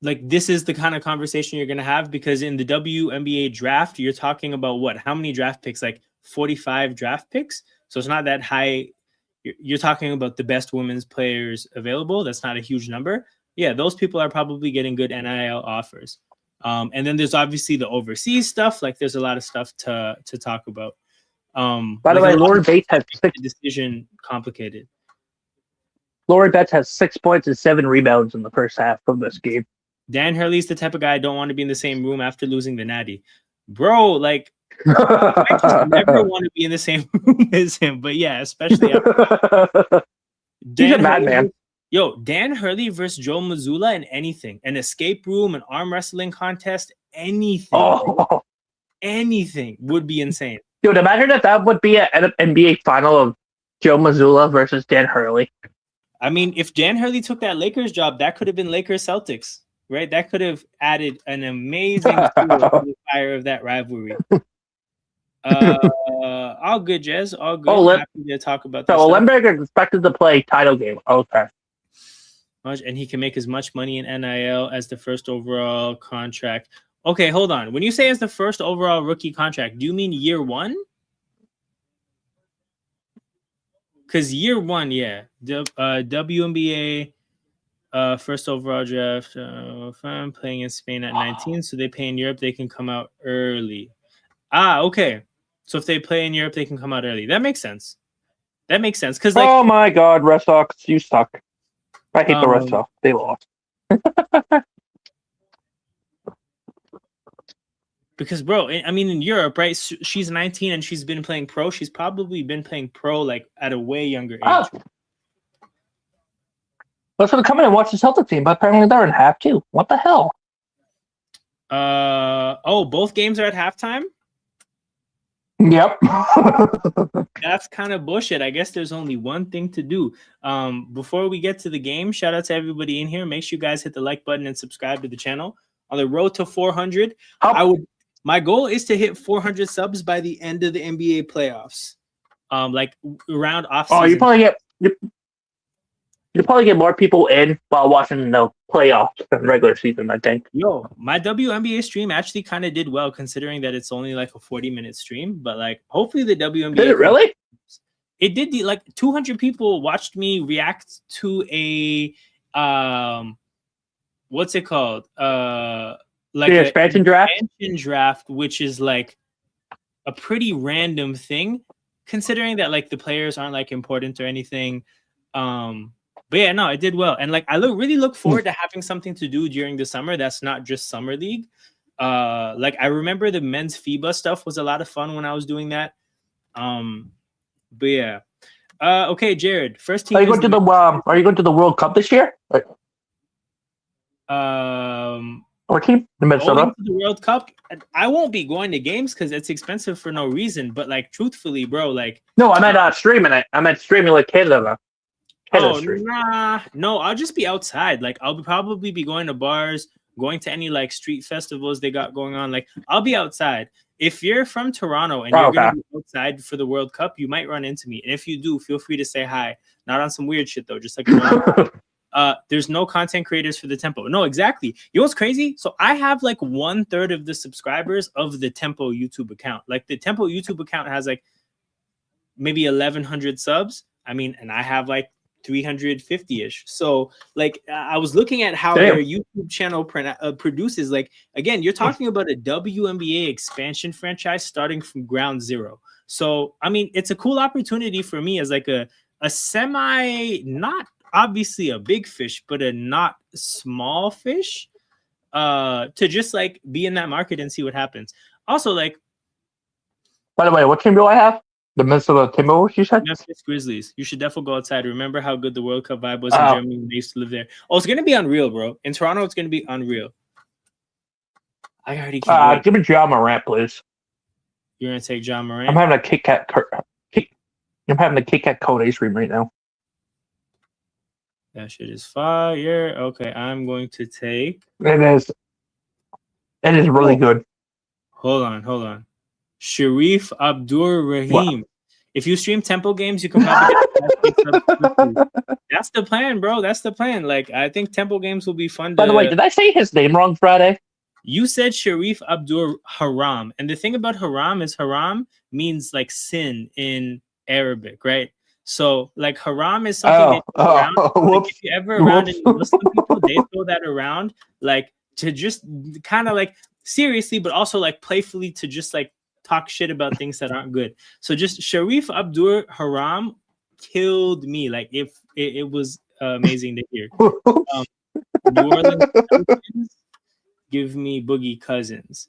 this is the kind of conversation you're going to have because in the WNBA draft, you're talking about what? How many draft picks? Like 45 draft picks. So it's not that high. You're talking about the best women's players available. That's not a huge number. Yeah, those people are probably getting good NIL offers. And then there's obviously the overseas stuff. Like there's a lot of stuff to talk about. By the way, Lauren Bates has decision complicated. Lauren Bates has 6 points and 7 rebounds in the first half of this game. Dan Hurley's the type of guy I don't want to be in the same room after losing the Natty. Bro, like, I just never want to be in the same room as him. But yeah, especially after he's a madman. Yo, Dan Hurley versus Joe Mazzulla in anything. An escape room, an arm wrestling contest, anything. Anything would be insane. Dude, imagine if that would be an NBA final of Joe Mazzulla versus Dan Hurley. I mean, if Dan Hurley took that Lakers job, that could have been Lakers Celtics, right? That could have added an amazing fuel to the fire of that rivalry. All good, Jez. All good. Happy to talk about this. So Lemberg is expected to play title game. Okay. And he can make as much money in NIL as the first overall contract. Okay, hold on. When you say as the first overall rookie contract, do you mean year 1? Because year 1, yeah. WNBA first overall draft, playing in Spain at 19, so they play in Europe, they can come out early. Okay. So if they play in Europe, they can come out early. That makes sense. Because, like, oh my God, Red Sox, you suck. I hate the Red Sox. They lost. Because, bro, I mean, in Europe, right? She's 19 and she's been playing pro. She's probably been playing pro like at a way younger age. I was going to come in and watch the Celtics team, but apparently they're in half too. What the hell? Both games are at halftime? Yep. That's kind of bullshit. I guess there's only one thing to do. Before we get to the game, shout out to everybody in here. Make sure you guys hit the like button and subscribe to the channel. On the road to 400, my goal is to hit 400 subs by the end of the NBA playoffs. Like around off season. You probably get more people in while watching the playoffs than regular season, I think. Yo, my WNBA stream actually kind of did well considering that it's only like a 40-minute stream, but like hopefully the WNBA Did it really? It did. Like 200 people watched me react to a what's it called? Like The an expansion draft? expansion draft, which is like a pretty random thing, considering that like the players aren't like important or anything. But yeah, no, it did well, and like I really look forward to having something to do during the summer that's not just summer league. Like I remember the men's FIBA stuff was a lot of fun when I was doing that. But yeah. Okay, Jared. First team Are you is going to the Are you going to the World Cup this year? Or team in Minnesota? Going to the World Cup. I won't be going to games because it's expensive for no reason. But like, truthfully, bro, like. No, I meant streaming it. I meant streaming like Canada. Nah, no, I'll just be outside. Like, I'll probably be going to bars, going to any like street festivals they got going on. Like, I'll be outside. If you're from Toronto and you're gonna be outside for the World Cup, you might run into me. And if you do, feel free to say hi. Not on some weird shit though, just like there's no content creators for the Tempo. No, exactly. You know what's crazy? So I have like 1/3 of the subscribers of the Tempo YouTube account. Like the Tempo YouTube account has like maybe 1,100 subs. I mean, and I have like 350-ish. So like I was looking at how their YouTube channel produces. Like again, you're talking about a WNBA expansion franchise starting from ground zero. So I mean, it's a cool opportunity for me as like a semi, not obviously a big fish, but a not small fish, to just like be in that market and see what happens. Also, like, by the way, what team do I have? The Minnesota Timberwolves, you said? Memphis Grizzlies. You should definitely go outside. Remember how good the World Cup vibe was in Germany when they used to live there. Oh, it's going to be unreal, bro. In Toronto, it's going to be unreal. I already can't give me Ja Morant, please. You're going to take Ja Morant? I'm having a Kit Kat Code ice cream right now. That shit is fire. Okay, I'm going to take... It is really good. Hold on. Sharif Abdur-Rahim. What? If you stream Tempo games, you can probably get That's the plan, bro. That's the plan. Like, I think Tempo games will be fun. By the way, did I say his name wrong Friday? You said Sharif Abdur-Haram. And the thing about haram is haram means like sin in Arabic, right? So, like, haram is something around. Like, if you're ever around any Muslim people, they throw that around, like, to just kind of like seriously, but also like playfully to just like talk shit about things that aren't good. So just Sharif Abdur-Haram killed me. Like if it was amazing to hear. New Orleans Pelicans, give me Boogie Cousins.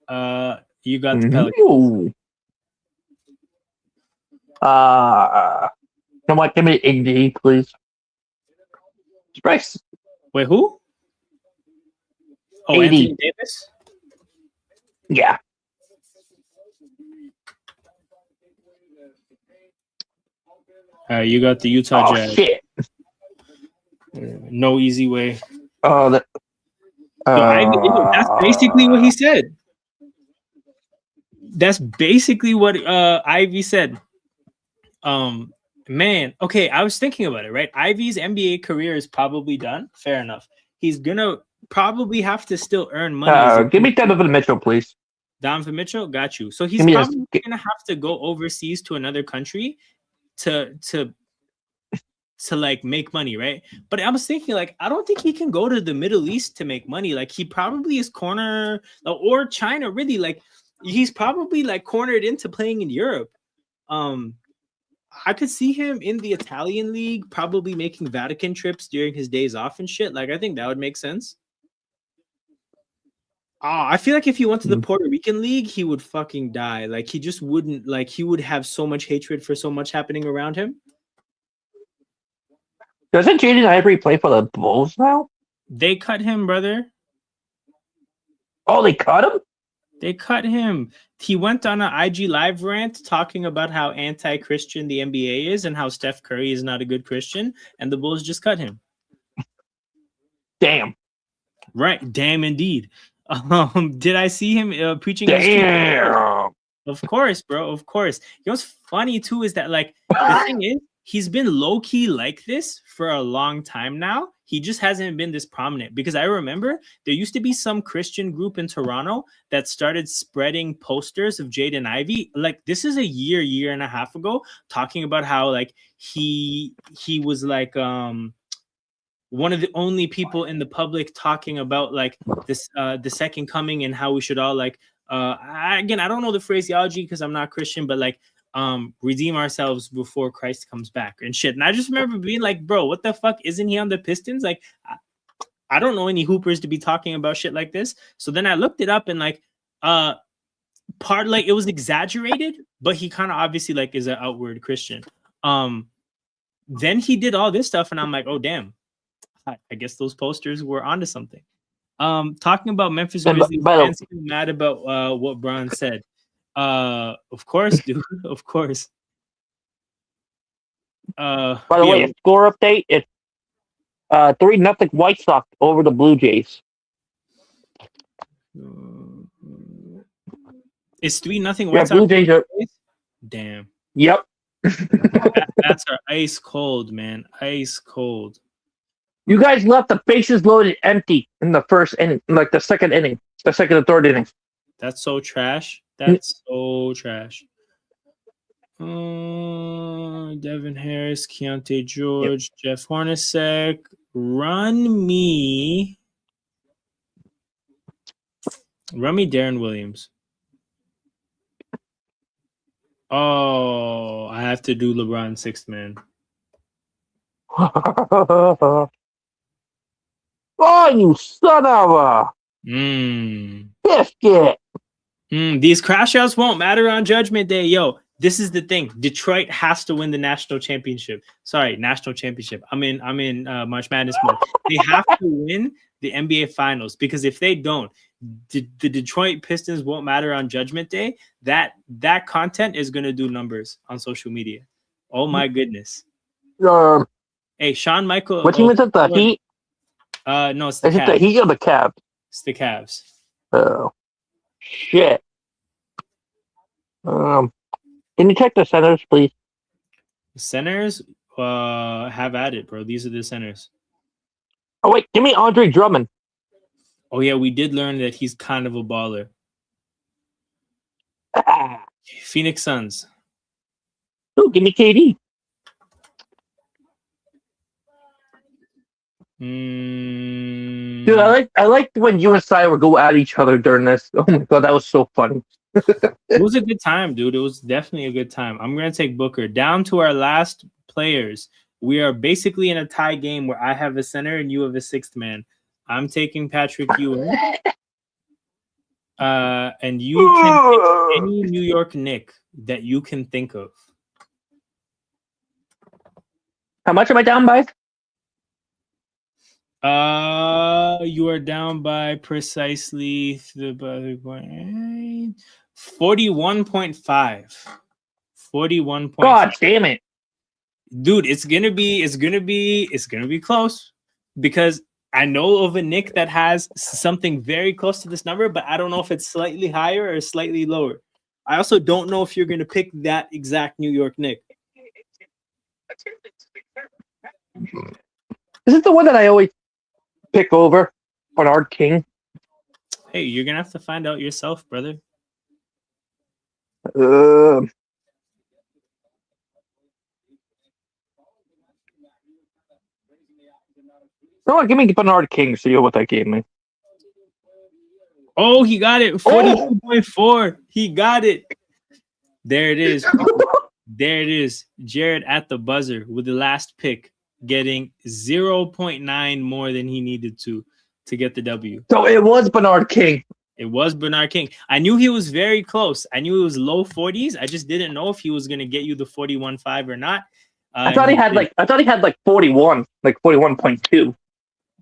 You got the Pelicans. Come on, give me AD, please. Bryce. Wait, who? Oh, AD. Anthony Davis? Yeah. You got the Utah Jazz. Shit. No easy way. That's basically what he said. That's basically what Ivy said. Man, okay, I was thinking about it, right? Ivy's NBA career is probably done. Fair enough. He's gonna probably have to still earn money. Give me Donovan Mitchell, please. Donovan Mitchell, got you. So he's probably gonna have to go overseas to another country to like make money, right? But I was thinking, like, I don't think he can go to the Middle East to make money. Like, he probably is corner or China, really. Like, he's probably like cornered into playing in Europe. I could see him in the Italian league, probably making Vatican trips during his days off and shit. Like, I think that would make sense. I feel like if he went to the Puerto Rican league, he would fucking die. Like, he just wouldn't, like, he would have so much hatred for so much happening around him. Doesn't Jaden Ivory play for the Bulls now? They cut him, brother. Oh, they cut him? They cut him. He went on an IG live rant talking about how anti-Christian the NBA is and how Steph Curry is not a good Christian, and the Bulls just cut him. Damn. Right. Damn indeed. Did I see him preaching? Damn. Of course, bro. Of course. You know what's funny too is that, like, the thing is, he's been low-key like this for a long time now. He just hasn't been this prominent, because I remember there used to be some Christian group in Toronto that started spreading posters of Jaden Ivey. Like, this is a year and a half ago, talking about how, like, he was like, one of the only people in the public talking about like this the second coming and how we should all like I don't know the phraseology because I'm not Christian, but like redeem ourselves before Christ comes back and shit. And I just remember being like, bro, what the fuck, isn't he on the Pistons? Like I don't know any hoopers to be talking about shit like this. So then I looked it up and like part like it was exaggerated, but he kind of obviously like is an outward Christian. Then he did all this stuff and I'm like, oh damn, I guess those posters were onto something. Talking about Memphis Grizzlies fans mad about what Bron said. Of course, dude. Of course. By the way, a score update. It's 3-0 White Sox over the Blue Jays. It's 3-0 White Sox. Blue Jays are. Damn. Yep. That's our ice cold, man. Ice cold. You guys left the bases loaded empty in the first inning, like the second inning, the second and third inning. That's so trash. That's so trash. Devin Harris, Keontae George, Jeff Hornacek. Run me Darren Williams. Oh, I have to do LeBron sixth man. Oh, you son of a biscuit. These crash outs won't matter on Judgment Day. Yo, this is the thing. Detroit has to win the national championship. Sorry, national championship. I'm in March Madness mode. They have to win the NBA Finals because if they don't, the Detroit Pistons won't matter on Judgment Day. That content is gonna do numbers on social media. Oh my goodness. Hey, Shawn Michael. What team is it? The Heat? No, it's the Cavs. Is it the Heat or the Cavs? It's the Cavs. Oh, shit. Can you check the centers, please? The centers, have at it, bro. These are the centers. Oh wait, give me Andre Drummond. Oh yeah, we did learn that he's kind of a baller. Phoenix Suns. Oh, give me KD. Dude, I liked when you and Cy would go at each other during this. Oh my god, that was so funny. It was a good time, dude. It was definitely a good time. I'm gonna take Booker. Down to our last players. We are basically in a tie game where I have a center and you have a sixth man. I'm taking Patrick Ewing. And you can pick any New York Knick that you can think of. How much am I down by? You are down by precisely 41.5. 41. God damn it. Dude, it's gonna be close because I know of a Knick that has something very close to this number, but I don't know if it's slightly higher or slightly lower. I also don't know if you're gonna pick that exact New York Knick. Is it the one that I always pick over? Bernard King? Hey, you're gonna have to find out yourself, brother. No, give me Bernard King. See what that gave me. Oh, he got it. 42.4. He got it. There it is. There it is. Jared at the buzzer with the last pick, getting 0.9 more than he needed to get the W. So it was Bernard King. It was Bernard King. I knew he was very close. I knew it was low 40s. I just didn't know if he was gonna get you the 41.5 or not. I thought he had like 41, like 41.2.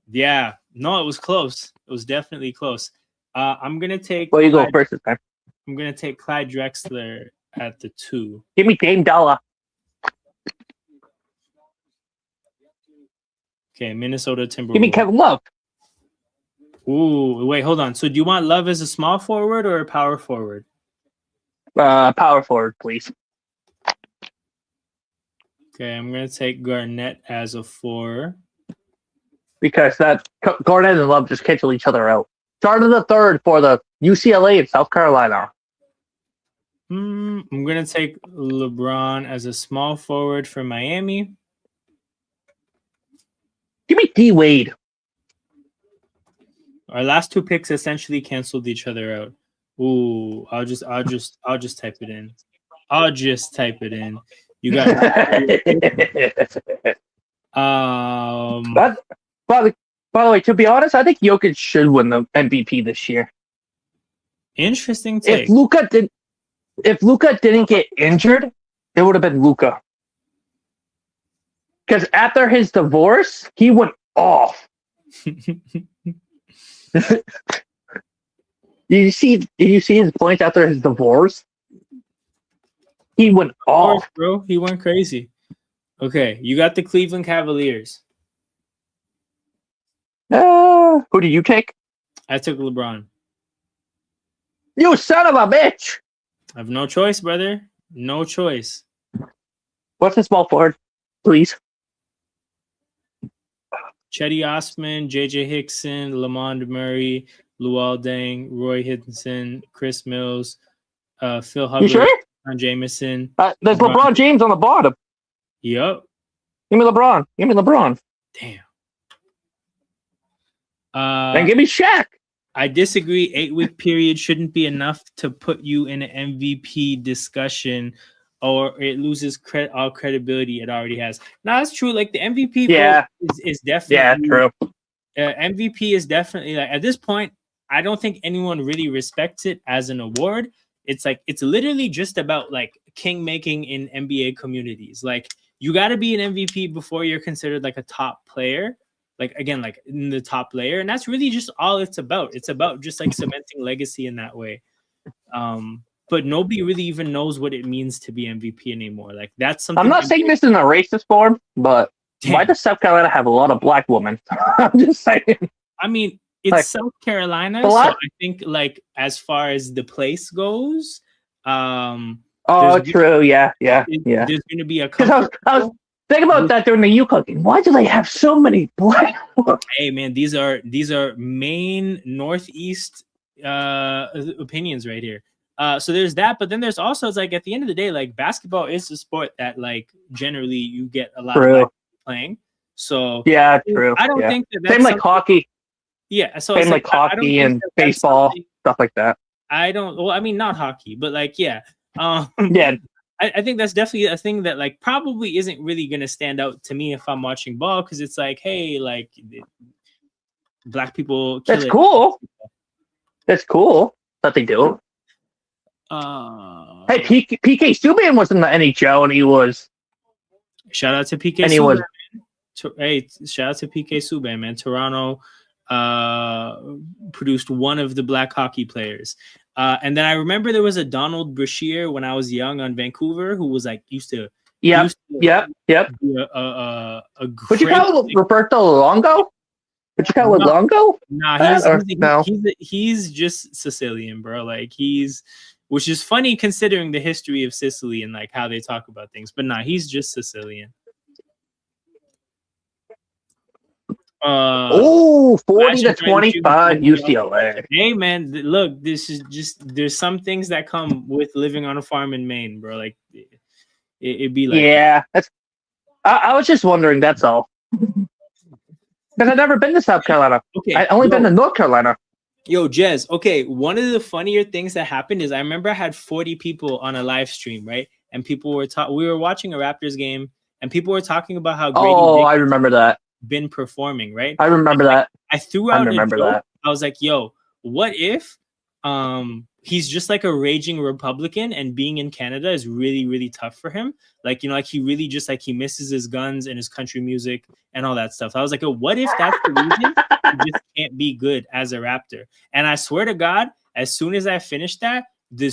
Yeah, no, it was close. It was definitely close. I'm gonna take. Well, you go first this time. I'm gonna take Clyde Drexler at the 2. Give me Dame Dollar. Okay, Minnesota Timberwolves. Give me Kevin Love. Ooh, wait, hold on. So, do you want Love as a small forward or a power forward? Power forward, please. Okay, I'm gonna take Garnett as a 4. Because that Garnett and Love just cancel each other out. Start of the third for the UCLA and South Carolina. I'm gonna take LeBron as a small forward for Miami. Give me D Wade. Our last two picks essentially canceled each other out. Ooh, I'll just type it in. I'll just type it in. You got But, by the way, to be honest, I think Jokic should win the MVP this year. Interesting take. If Luka didn't get injured, it would have been Luka. Because after his divorce, he went off. Did you see his points after his divorce? He went off, bro. He went crazy. Okay, you got the Cleveland Cavaliers. Who did you take? I took LeBron. You son of a bitch! I have no choice, brother. No choice. What's the small forward, please? Chetty Osman, J.J. Hickson, Lamond Murray, Luol Deng, Roy Hinton, Chris Mills, Phil Hubbard, You sure? John Jameson. There's LeBron James on the bottom. Yep. Give me LeBron. Damn. Then give me Shaq. I disagree. 8-week period shouldn't be enough to put you in an MVP discussion, or it loses all credibility it already has. Now that's true. Like the MVP vote is definitely true. MVP is definitely like at this point. I don't think anyone really respects it as an award. It's like it's literally just about like king making in NBA communities. Like you got to be an MVP before you're considered like a top player. Like again, like in the top layer, and that's really just all it's about. It's about just like cementing legacy in that way. But nobody really even knows what it means to be MVP anymore. Like that's something. I'm not saying this in a racist form, but why does South Carolina have a lot of black women? I'm just saying. I mean, it's like, South Carolina, so I think like as far as the place goes, true, yeah. There's going to be a. I was think about that during the UConn game. Why do they have so many black women? Hey man, these are main Northeast opinions right here. So there's that, but then there's also it's like at the end of the day, like basketball is a sport that like generally you get a lot of black playing. So yeah, true. I don't think that's same like hockey. Yeah, so same like hockey and baseball, stuff like that. I don't. Well, I mean, not hockey, but like yeah. Yeah. I think that's definitely a thing that like probably isn't really going to stand out to me if I'm watching ball because it's like, hey, like black people. That's cool. That's cool that they do. Hey, PK Subban was in the NHL and he was. Shout out to PK Subban. Hey, shout out to PK Subban, man. Toronto produced one of the black hockey players. And then I remember there was a Donald Brashear when I was young on Vancouver who was like used to. Yep. Be a Would you call it Roberto Longo? Would you call it Longo? Nah, he's just Sicilian, bro. Like which is funny considering the history of Sicily and like how they talk about things. But nah, he's just Sicilian. 40-25 UCLA. Hey man, look, this is just there's some things that come with living on a farm in Maine, bro. Like it'd be like I was just wondering, that's all. Because I've never been to South Carolina. Okay, I've only been to North Carolina. Yo, Jez, okay, one of the funnier things that happened is I remember I had 40 people on a live stream, right? And people were we were watching a Raptors game and people were talking about how great I remember that. Been performing, right? I remember that. I threw out a joke. I was like, yo, what if he's just like a raging Republican and being in Canada is really, really tough for him? Like, you know, like he really just like he misses his guns and his country music and all that stuff. I was like, oh, what if that's the reason he just can't be good as a Raptor? And I swear to God, as soon as I finished that, the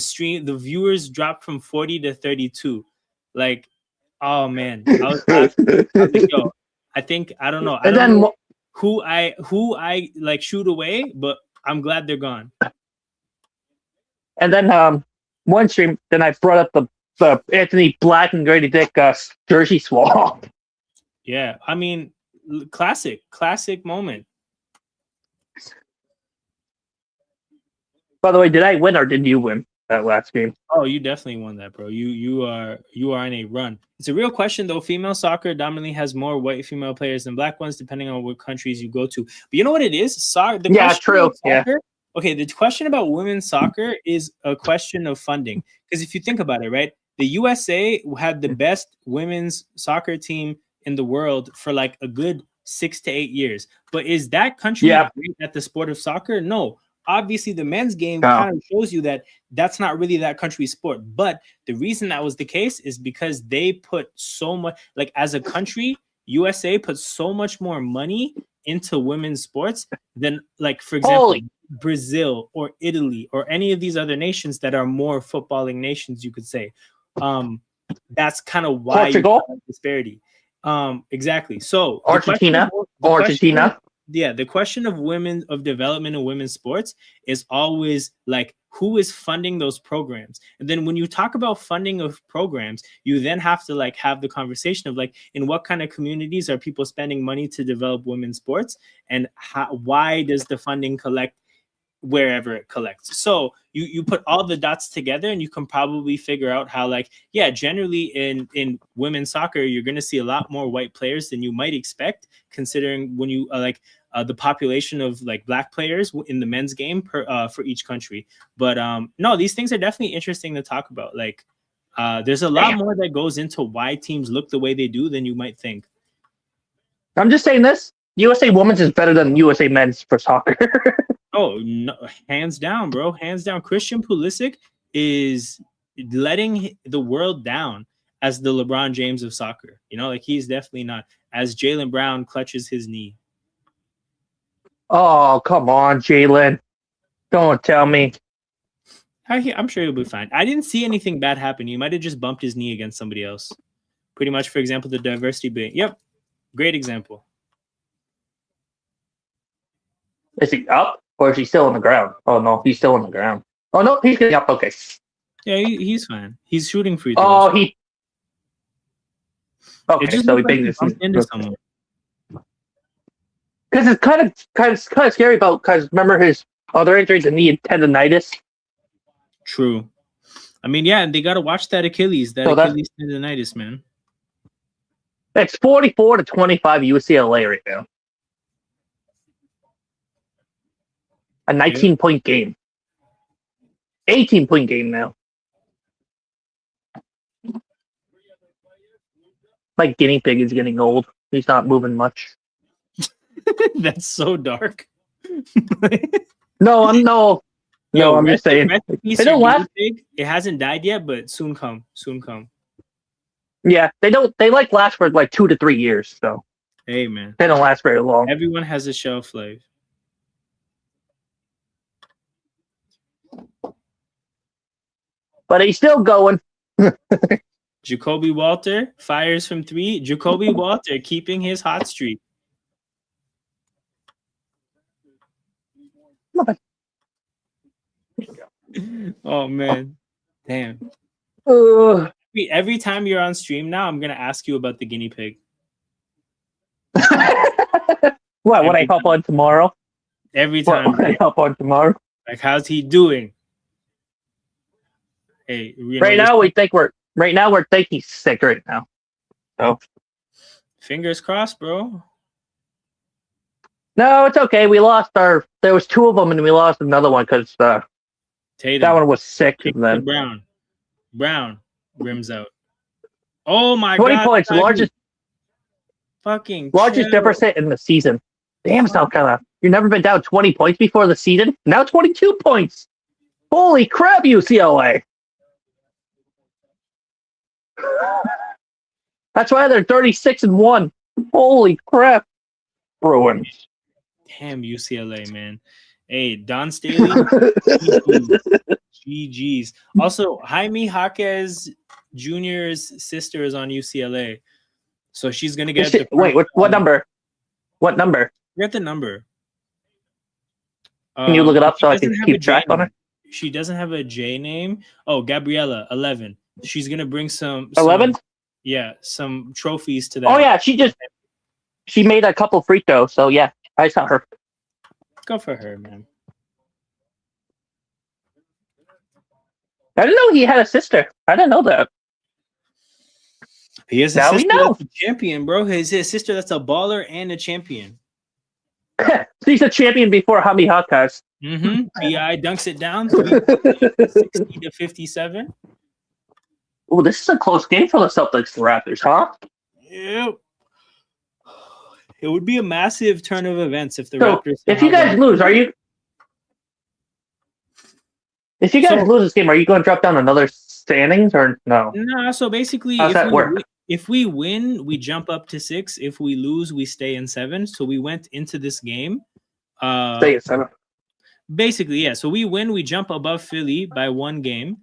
viewers dropped from 40 to 32. Like, oh man. I was like, yo, I don't know. I don't know who I like shoot away, but I'm glad they're gone. And then one stream, then I brought up the Anthony Black and Grady Dick jersey swap. Yeah, I mean, classic moment. By the way, did I win or did you win? that last game. Oh, you definitely won that, bro. You are in a run. It's a real question though. Female soccer dominantly has more white female players than black ones, depending on what countries you go to. But you know what it is? The Yeah, question true. about soccer, okay, the question about women's soccer is a question of funding. Because if you think about it, right, the USA had the best women's soccer team in the world for like a good 6 to 8 years. But is that country great at the sport of soccer? No. Obviously, the men's game kind of shows you that that's not really that country's sport. But the reason that was the case is because they put so much, like as a country, USA put so much more money into women's sports than, like, for example, Brazil or Italy or any of these other nations that are more footballing nations, you could say. That's kind of why Portugal, you have disparity. Exactly. So Argentina. The question of development in women's sports is always like, who is funding those programs? And then when you talk about funding of programs, you then have to like have the conversation of like, in what kind of communities are people spending money to develop women's sports, and why does the funding collect wherever it collects? So you put all the dots together and you can probably figure out how, like, yeah, generally in women's soccer, you're going to see a lot more white players than you might expect, considering when you the population of like black players in the men's game for each country. But no, these things are definitely interesting to talk about. Like there's a lot more that goes into why teams look the way they do than you might think. I'm just saying this. USA women's is better than USA men's for soccer. Oh, no, hands down, bro. Hands down. Christian Pulisic is letting the world down as the LeBron James of soccer. You know, like he's definitely not. As Jaylen Brown clutches his knee. Oh, come on, Jaylen. Don't tell me. I'm sure he'll be fine. I didn't see anything bad happen. He might have just bumped his knee against somebody else. Pretty much, for example, the diversity bit. Yep. Great example. Is he up? Or is he still on the ground? Oh, no, he's still on the ground. Oh, no, he's getting up. Okay. Yeah, he's fine. He's shooting free throws. Oh, okay, so he banged this into someone. Because it's kind of scary because remember his other injuries, the knee tendonitis? True. I mean, yeah, they got to watch that Achilles tendonitis, man. It's 44-25 UCLA right now. A 19-point game. 18-point game now. My guinea pig is getting old. He's not moving much. That's so dark. No, I'm just saying. They don't laugh. It hasn't died yet, but soon come. Yeah, they last for like 2 to 3 years, so. Hey, man. They don't last very long. Everyone has a shelf life. But he's still going. Jacoby Walter fires from 3. Jacoby Walter keeping his hot streak. Oh, man. Damn. Every time you're on stream now, I'm going to ask you about the guinea pig. What, when I hop on tomorrow? Every time. When I hop on tomorrow? Like, how's he doing? Hey, right now we're thinking he's sick right now. So fingers crossed, bro. No, it's okay. There was 2 of them and we lost another one because that one was sick. And then Brown rims out. Oh my 20 god. 20 points, largest deficit in the season. Damn, South Carolina. You've never been down 20 points before the season? Now 22 points. Holy crap, UCLA. That's why they're 36-1. Holy crap. Bruins. Damn, UCLA, man. Hey, Don Staley. GG's. Also, Jaime Jaquez Jr.'s sister is on UCLA. So she's going to get Wait, what number? What number? Get the number. Can you look it up so I can keep track on it? She doesn't have a J name. Oh, Gabriella, 11. She's going to bring some 11? Yeah, some trophies to that. Oh, yeah, she made a couple free throws, so yeah, I saw her. Go for her, man. I didn't know he had a sister. I didn't know that. He has a Now we sister know. that's a champion, bro. His sister that's a baller and a champion. He's a champion before Hami Hakas. Mm-hmm. Bi dunks it down 60 to 57. Oh, this is a close game for the Celtics Raptors, huh? Yep. It would be a massive turn of events if the So Raptors. if you guys lose, are you? If you guys lose this game, are you going to drop down another standings or no? No. So basically, How's that work? If we win, we jump up to 6. If we lose, we stay in 7. So we went into this game. Stay at 7. Basically, yeah. So we win, we jump above Philly by 1 game,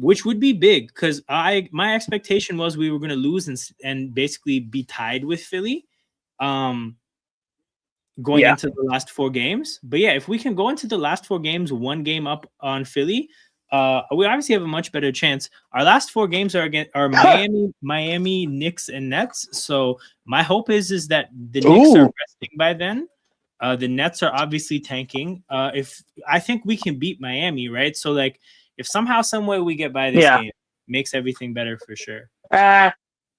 which would be big because my expectation was we were going to lose and basically be tied with Philly, going into the last 4 games. But yeah, if we can go into the last 4 games, 1 game up on Philly, we obviously have a much better chance. Our last 4 games are Miami, Knicks, and Nets. So my hope is that the Knicks are resting by then. The Nets are obviously tanking. If I think we can beat Miami, right? So like, if somehow, some way we get by this game, makes everything better for sure.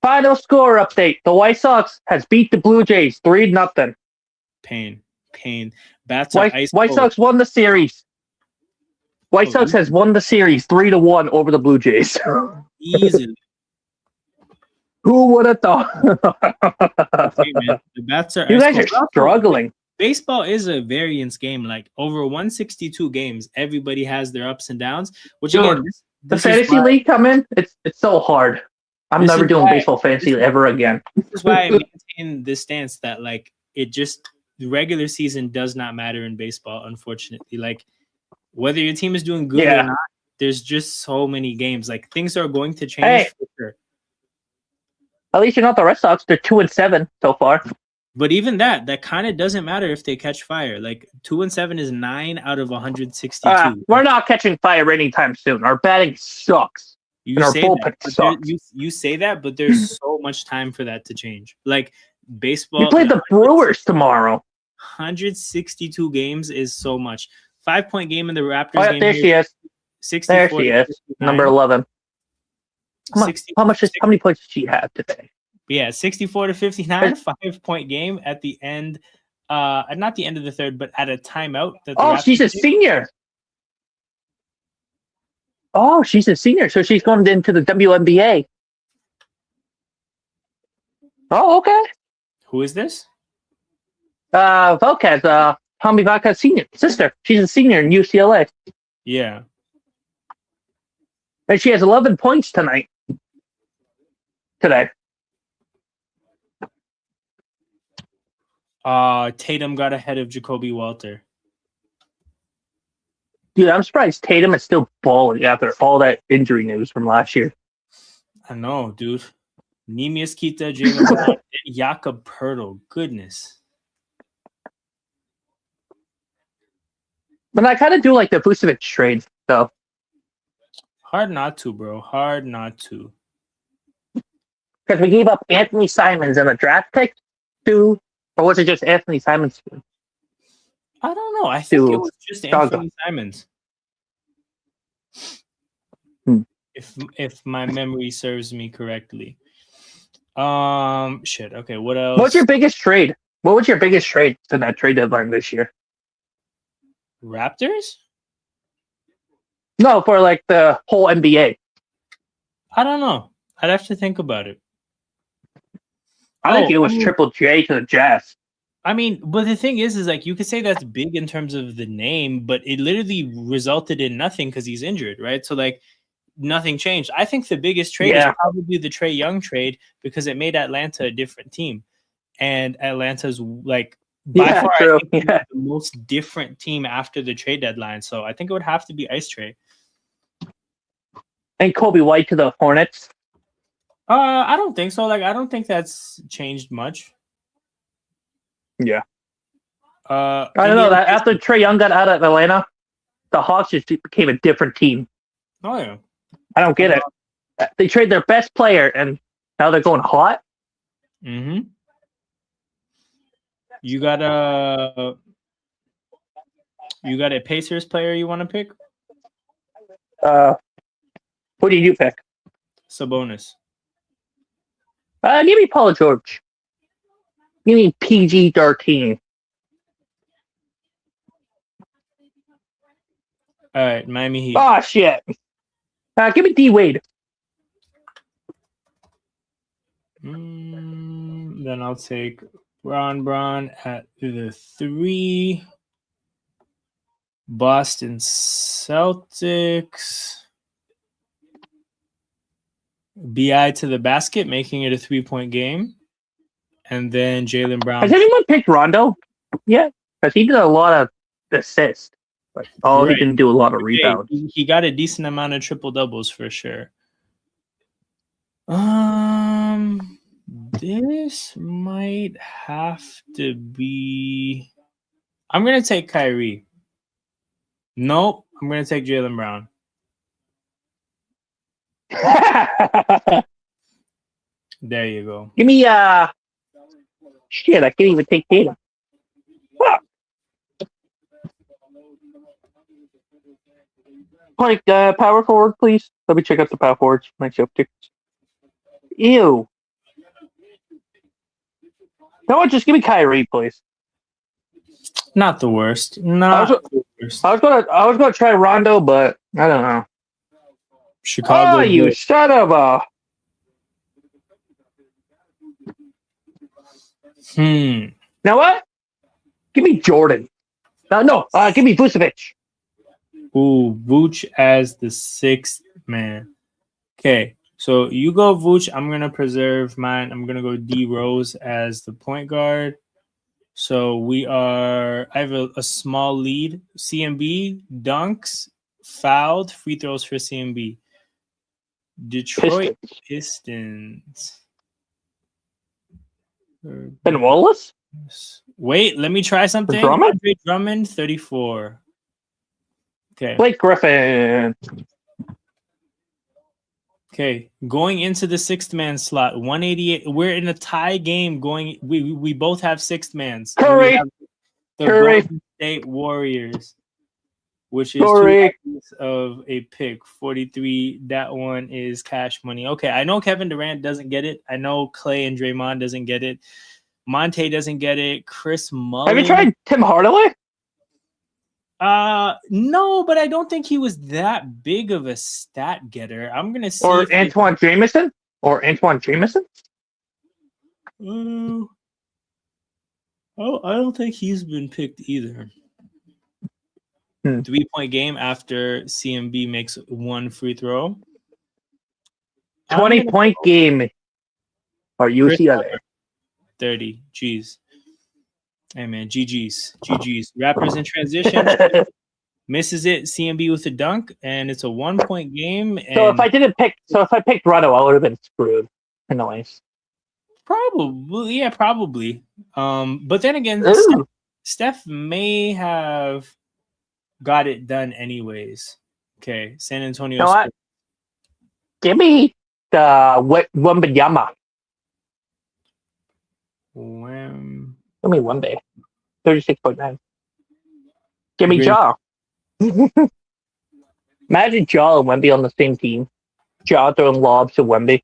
Final score update: the White Sox has beat the Blue Jays 3-0. Pain. Bats are ice White cold. Sox won the series. White Sox has won the series 3-1 over the Blue Jays. Easily. Who would have thought? Hey, man, the bats are. You guys are struggling. Baseball is a variance game. Like over 162 games, everybody has their ups and downs. Which again, the fantasy league come in. It's so hard. I'm never doing baseball fantasy ever again. This is why I maintain this stance that like the regular season does not matter in baseball. Unfortunately, like whether your team is doing good or not, there's just so many games. Like things are going to change for sure. At least you're not the Red Sox. They're 2-7 so far. But even that kind of doesn't matter if they catch fire. Like 2-7 is 9 out of 162. We're not catching fire anytime soon. Our batting sucks. You say that, you say that, but there's so much time for that to change. Like baseball, you play the Brewers tomorrow. 162 games is so much. 5-point game in the Raptors game. There she is. 64 there she is. Number 11. How many points did she have today? Yeah, 64 to 59, 5-point game at the end. Not the end of the third, but at a timeout. She's a senior. Oh, she's a senior, so she's going into the WNBA. Oh, okay. Who is this? Volquez, Tommy Volquez's senior sister. She's a senior in UCLA. Yeah. And she has 11 points today. Tatum got ahead of Jacoby Walter. Dude, I'm surprised Tatum is still balling after all that injury news from last year. I know, dude. Nemius Kita, Jalen Brown, and Jakob Poeltl. Goodness. But I kind of do like the Vucevic trade, though. Hard not to, bro. Hard not to. Because we gave up Anthony Simons and a draft pick to, or was it just Anthony Simons? I don't know. I think it was just Anthony Simons. If my memory serves me correctly. Shit. Okay, what else? What's your biggest trade? What was your biggest trade to that trade deadline this year? Raptors? No, for like the whole NBA. I don't know. I'd have to think about it. I think it was Triple J to the Jazz. I mean, but the thing is like you could say that's big in terms of the name, but it literally resulted in nothing because he's injured, right? So like nothing changed. I think the biggest trade is probably the Trae Young trade because it made Atlanta a different team, and Atlanta's like by far I think the most different team after the trade deadline. So I think it would have to be Ice Trae. And Kobe White to the Hornets. I don't think so. Like I don't think that's changed much. Yeah. I don't know that after Trae Young got out of Atlanta, the Hawks just became a different team. Oh yeah. I don't get it. They trade their best player and now they're going hot. Mm-hmm. You got a Pacers player you want to pick? Who did you pick? Sabonis. Give me Paul George. Give me PG-13. All right, Miami Heat. Oh, shit. Give me D-Wade. Then I'll take Bron at the 3. Boston Celtics. BI to the basket, making it a 3-point game. And then Jaylen Brown. Has anyone picked Rondo yet? Because he did a lot of assists. But he didn't do a lot of rebounds. He got a decent amount of triple doubles for sure. This might have to be. I'm gonna take Kyrie. Nope, I'm gonna take Jaylen Brown. There you go. Give me shit, I can't even take Tatum. Fuck. Like power forward, please. Let me check out the power forwards. My tickets. Ew. No, just give me Kyrie, please. Not the worst. Not the worst. I was gonna try Rondo, but I don't know. Chicago. Oh, you son of a. Now what? Give me Jordan. No. Give me Vucevic. Ooh, Vooch as the 6th man. Okay, so you go Vooch. I'm gonna preserve mine. I'm gonna go D Rose as the point guard. So I have a small lead. CMB dunks, fouled, free throws for CMB. Detroit Pistons. Ben Wallace? Wait, let me try something. Drummond, 34. Okay. Blake Griffin. Okay, going into the 6th man slot, 188. We're in a tie game. We both have 6th mans. Curry. The Golden State Warriors, which is 2 of a pick, 43. That one is cash money. Okay, I know Kevin Durant doesn't get it. I know Clay and Draymond doesn't get it. Monte doesn't get it. Chris Mullin. Have you tried Tim Hardaway? No, but I don't think he was that big of a stat getter. I'm gonna see. Or Antoine Jameson? I don't think he's been picked either. 3-point game after CMB makes 1 free throw. 20-point game. Or UCLA. 30. Jeez. Hey man, GG's. Raptors in transition. Misses it. CMB with a dunk, and it's a 1-point game. And so if I picked Rondo, I would have been screwed. Anyways. Probably. But then again, Steph may have got it done anyways. Okay, San Antonio. You know what? Give me the Wembanyama. Give me one day. 36.9. Give me Ja. Imagine Ja and Wemby on the same team. Ja throwing lobs to Wemby.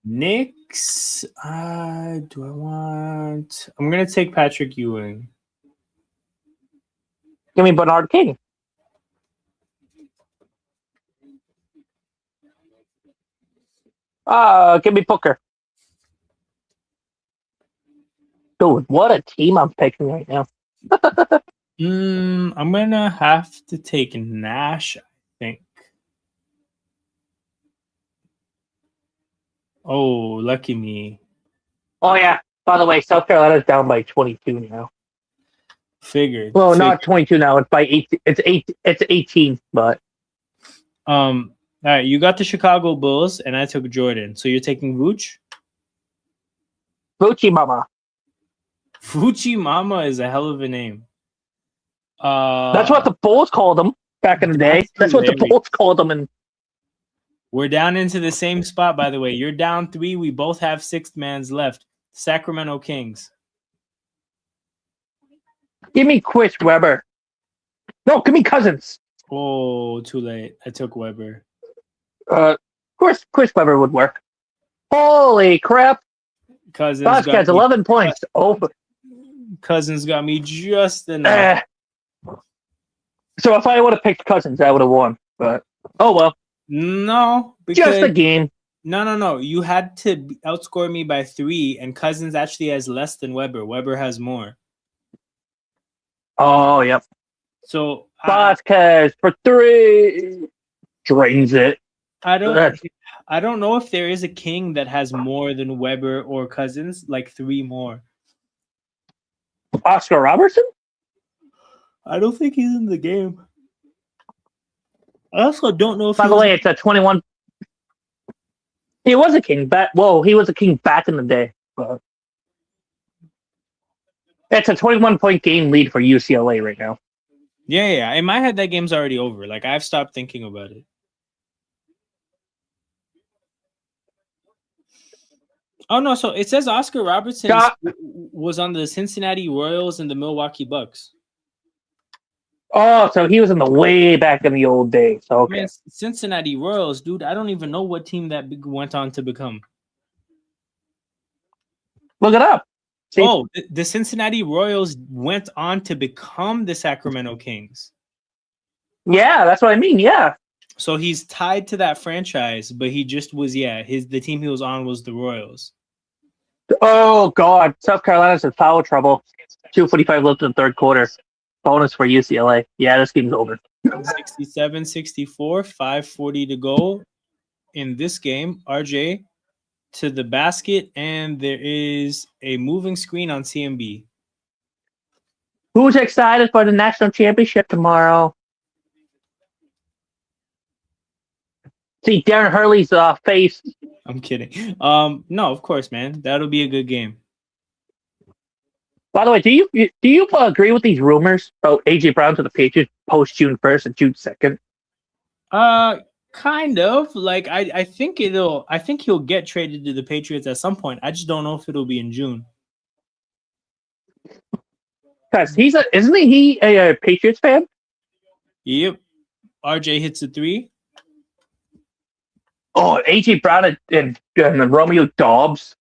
Knicks. I'm gonna take Patrick Ewing. Give me Bernard King. Give me Booker. Dude, what a team I'm picking right now. I'm gonna have to take Nash, I think. Oh, lucky me. Oh yeah. By the way, South Carolina's down by 22 now. Figured. Well, not 22 now. It's by 18. It's 18, but all right, you got the Chicago Bulls, and I took Jordan. So you're taking Vooch? Vucci Mama. Vucci Mama is a hell of a name. That's what the Bulls called him back in the day. That's what the Bulls called him. And we're down into the same spot, by the way. You're down 3. We both have 6th mans left. Sacramento Kings. Give me Chris Webber. No, give me Cousins. Oh, too late. I took Weber. Chris Webber would work. Holy crap! Cousins got Vasquez, me. 11 points. Over. Cousins got me just enough. So if I would have picked Cousins, I would have won. But oh well. No, Just a game. No. You had to outscore me by 3, and Cousins actually has less than Weber. Weber has more. Oh, yep. So Vasquez for 3 drains it. I don't know if there is a king that has more than Weber or Cousins, like 3 more. Oscar Robertson? I don't think he's in the game. I also don't know if. By the way, it's a 21. He was a king back. Well, he was a king back in the day. But it's a 21-point game lead for UCLA right now. Yeah. In my head, that game's already over. Like, I've stopped thinking about it. Oh, no. So it says Oscar Robertson was on the Cincinnati Royals and the Milwaukee Bucks. Oh, so he was in the way back in the old days. Okay. Man, Cincinnati Royals, dude. I don't even know what team that went on to become. Look it up. See? Oh, the Cincinnati Royals went on to become the Sacramento Kings. Yeah, that's what I mean. Yeah. So he's tied to that franchise, but he just was, the team he was on was the Royals. Oh, God. South Carolina's in foul trouble. 2:45 left in the third quarter. Bonus for UCLA. Yeah, this game's over. 67-64, 5:40 to go in this game. RJ to the basket, and there is a moving screen on CMB. Who's excited for the national championship tomorrow? See Darren Hurley's face. I'm kidding. No, of course, man. That'll be a good game. By the way, do you agree with these rumors about AJ Brown to the Patriots post June 1st and June 2nd? Kind of. Like I think he'll get traded to the Patriots at some point. I just don't know if it'll be in June. Because isn't he a Patriots fan? Yep. RJ hits a 3. Oh, AJ Brown and Romeo Dobbs.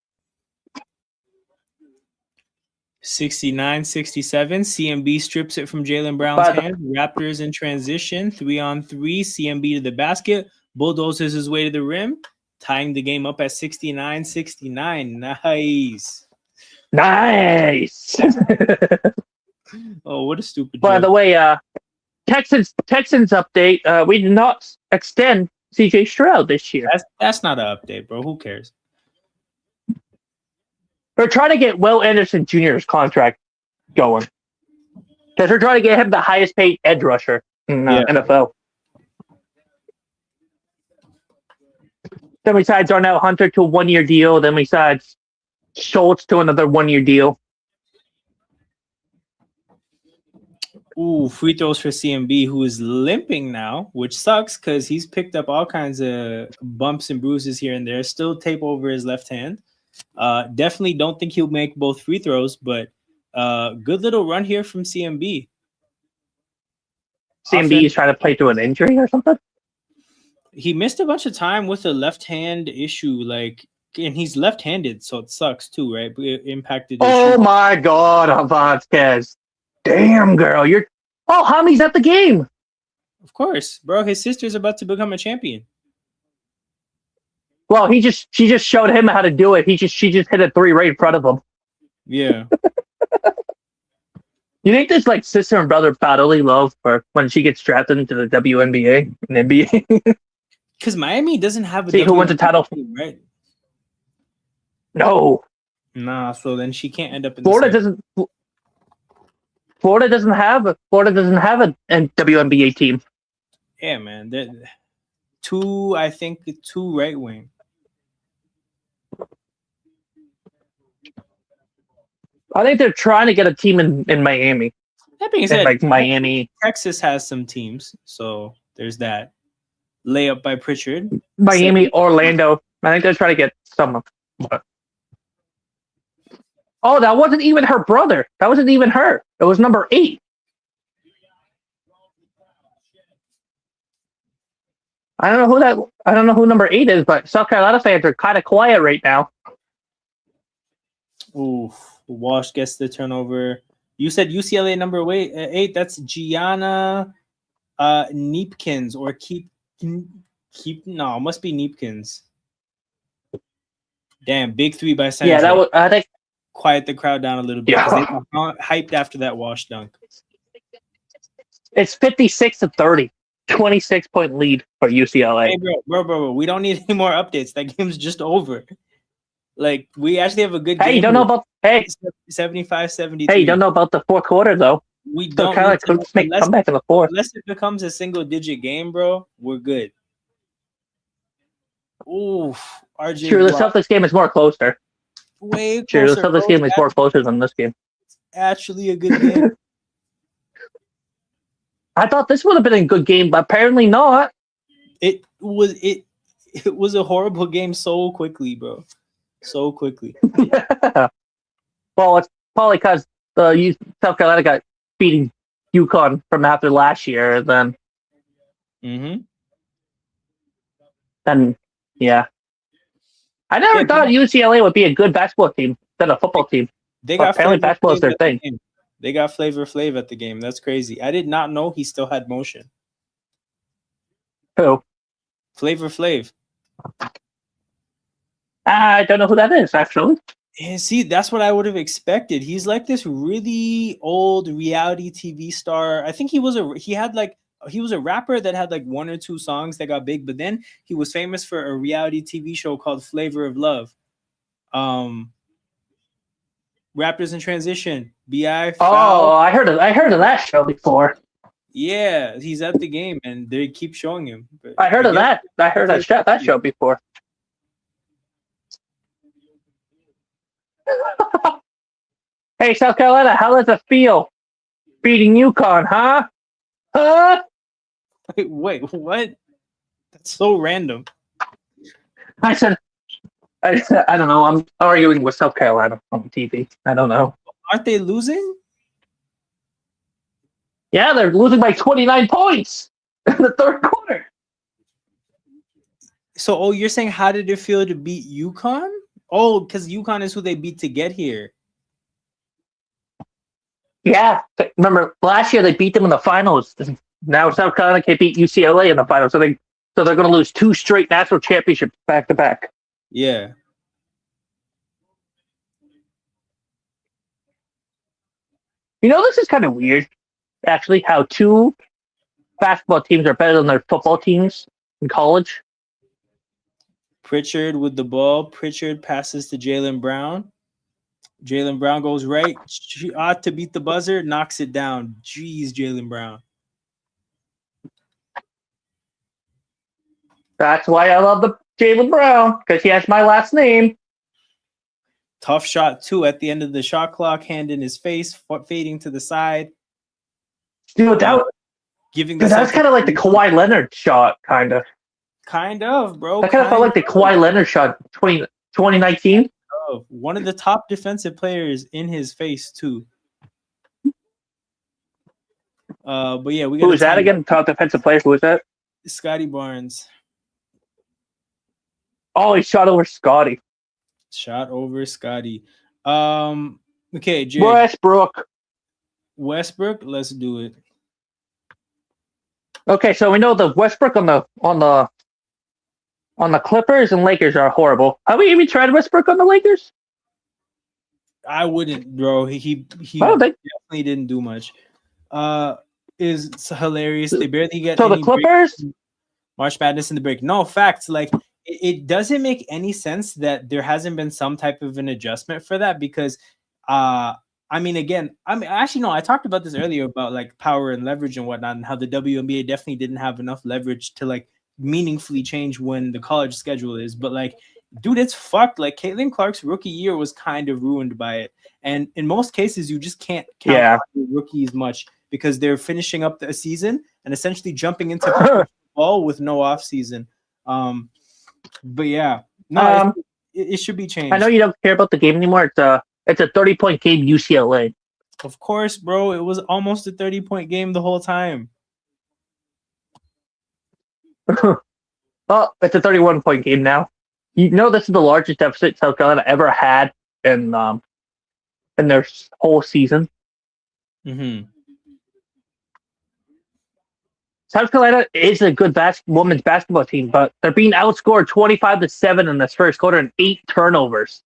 69-67. CMB strips it from Jaylen Brown's hand. Raptors in transition. 3-on-3. CMB to the basket. Bulldozes his way to the rim. Tying the game up at 69-69. Nice. Oh, what a stupid By joke. the way, Texans update. We did not extend CJ Stroud this year. That's not an update, bro. Who cares? We're trying to get Will Anderson Jr.'s contract going. Because we're trying to get him the highest paid edge rusher in NFL. Then we signed Darnell Hunter to a 1-year deal. Then we signed Schultz to another 1-year deal. Ooh, free throws for CMB, who is limping now, which sucks because he's picked up all kinds of bumps and bruises here and there. Still tape over his left hand. Definitely don't think he'll make both free throws, but good little run here from CMB. CMB is trying to play through an injury or something? He missed a bunch of time with a left hand issue, and he's left-handed, so it sucks too, right? It impacted. Oh my God, Vasquez! Damn, girl, Hami's at the game. Of course, bro. His sister's about to become a champion. Well, she just showed him how to do it. She just hit a 3 right in front of him. Yeah. You think this sister and brother brotherly love for when she gets drafted into the WNBA and NBA? Because Miami doesn't have a who wins the title, team, right? No. Nah, so then she can't end up in Florida doesn't have a WNBA team. Yeah, man. Two right wing. I think they're trying to get a team in Miami. That being said, Miami. Texas has some teams, so there's that. Layup by Pritchard. Miami, Orlando. I think they're trying to get some. Oh, that wasn't even her brother. That wasn't even her. It was number 8. I don't know who that. I don't know who number 8 is, but South Carolina fans are kind of quiet right now. Ooh, Walsh gets the turnover. You said UCLA number 8. That's Gianna Neepkins or keep. No, it must be Neepkins. Damn, big 3 by Sandra. Yeah, that was. I think. Quiet the crowd down a little bit because they were hyped after that Walsh dunk. It's 56-30, 26-point lead for UCLA. Hey, bro, we don't need any more updates. That game's just over. Like, we actually have a good game. Hey, you don't know about 75-73. Hey, you don't know about the fourth quarter though. We So don't kind of make a comeback in the fourth. unless it becomes a single-digit game, bro. We're good. Ooh, RJ. Sure, the Celtics game is more closer. Way closer. Sure, the Celtics game is more closer than this game. Actually, a good game. I thought this would have been a good game, but apparently not. It was a horrible game so quickly, bro. So quickly. Yeah. Well, it's probably because South Carolina got beating UConn from after last year. Then yeah. I never thought UCLA would be a good basketball team than a football team. They got apparently basketball is their thing. They got Flavor Flav at the game. That's crazy. I did not know he still had motion. Who? Flavor Flav. I don't know who that is, actually. And see, that's what I would have expected. He's like this really old reality TV star. I think he was a rapper that had like 1 or 2 songs that got big, but then he was famous for a reality TV show called Flavor of Love. Raptors in Transition. B.I. Oh, I heard of that show before. Yeah, he's at the game and they keep showing him. But I heard of that. I heard that show before. Hey, South Carolina, how does it feel beating UConn, huh? Huh? Wait, what? That's so random. I don't know. I'm arguing with South Carolina on TV. I don't know. Aren't they losing? Yeah, they're losing by 29 points in the third quarter. So, you're saying how did it feel to beat UConn? Oh, because UConn is who they beat to get here. Yeah. Remember, last year they beat them in the finals. Now South Carolina can't beat UCLA in the finals. So they're going to lose 2 straight national championships back to back. Yeah. You know, this is kind of weird, actually, how 2 basketball teams are better than their football teams in college. Pritchard with the ball. Pritchard passes to Jaylen Brown. Jaylen Brown goes right. She ought to beat the buzzer. Knocks it down. Jeez, Jaylen Brown. That's why I love the Jaylen Brown, because he has my last name. Tough shot, too, at the end of the shot clock. Hand in his face, fading to the side. Dude, that's kind of like the Kawhi Leonard shot, kind of. Kind of, bro. That kind of felt like the Kawhi Leonard shot 2019. Oh, one of the top defensive players in his face, too. But yeah, we got. Who was that again? Top defensive player? Who was that? Scotty Barnes. Oh, he shot over Scotty. Shot over Scotty. Okay, Jay. Westbrook, let's do it. Okay, so we know the Westbrook on the Clippers and Lakers are horrible. Have we even tried Westbrook on the Lakers? I wouldn't, bro. He definitely didn't do much. Is hilarious. They barely get. So the Clippers, March Madness in the break. No facts. Like it doesn't make any sense that there hasn't been some type of an adjustment for that because, I talked about this earlier about like power and leverage and whatnot, and how the WNBA definitely didn't have enough leverage to like meaningfully change when the college schedule is. But like, dude, it's fucked. Like Caitlin Clark's rookie year was kind of ruined by it, and in most cases, you just can't count on rookies much because they're finishing up the season and essentially jumping into ball with no off season. But yeah, no, it should be changed. I know you don't care about the game anymore. It's It's a 30-point game, UCLA. Of course, bro. It was almost a 30-point game the whole time. Oh, it's a 31-point game now. You know, this is the largest deficit South Carolina ever had in their whole season. Mm-hmm. South Carolina is a good women's basketball team, but they're being outscored 25-7 in this first quarter and 8 turnovers.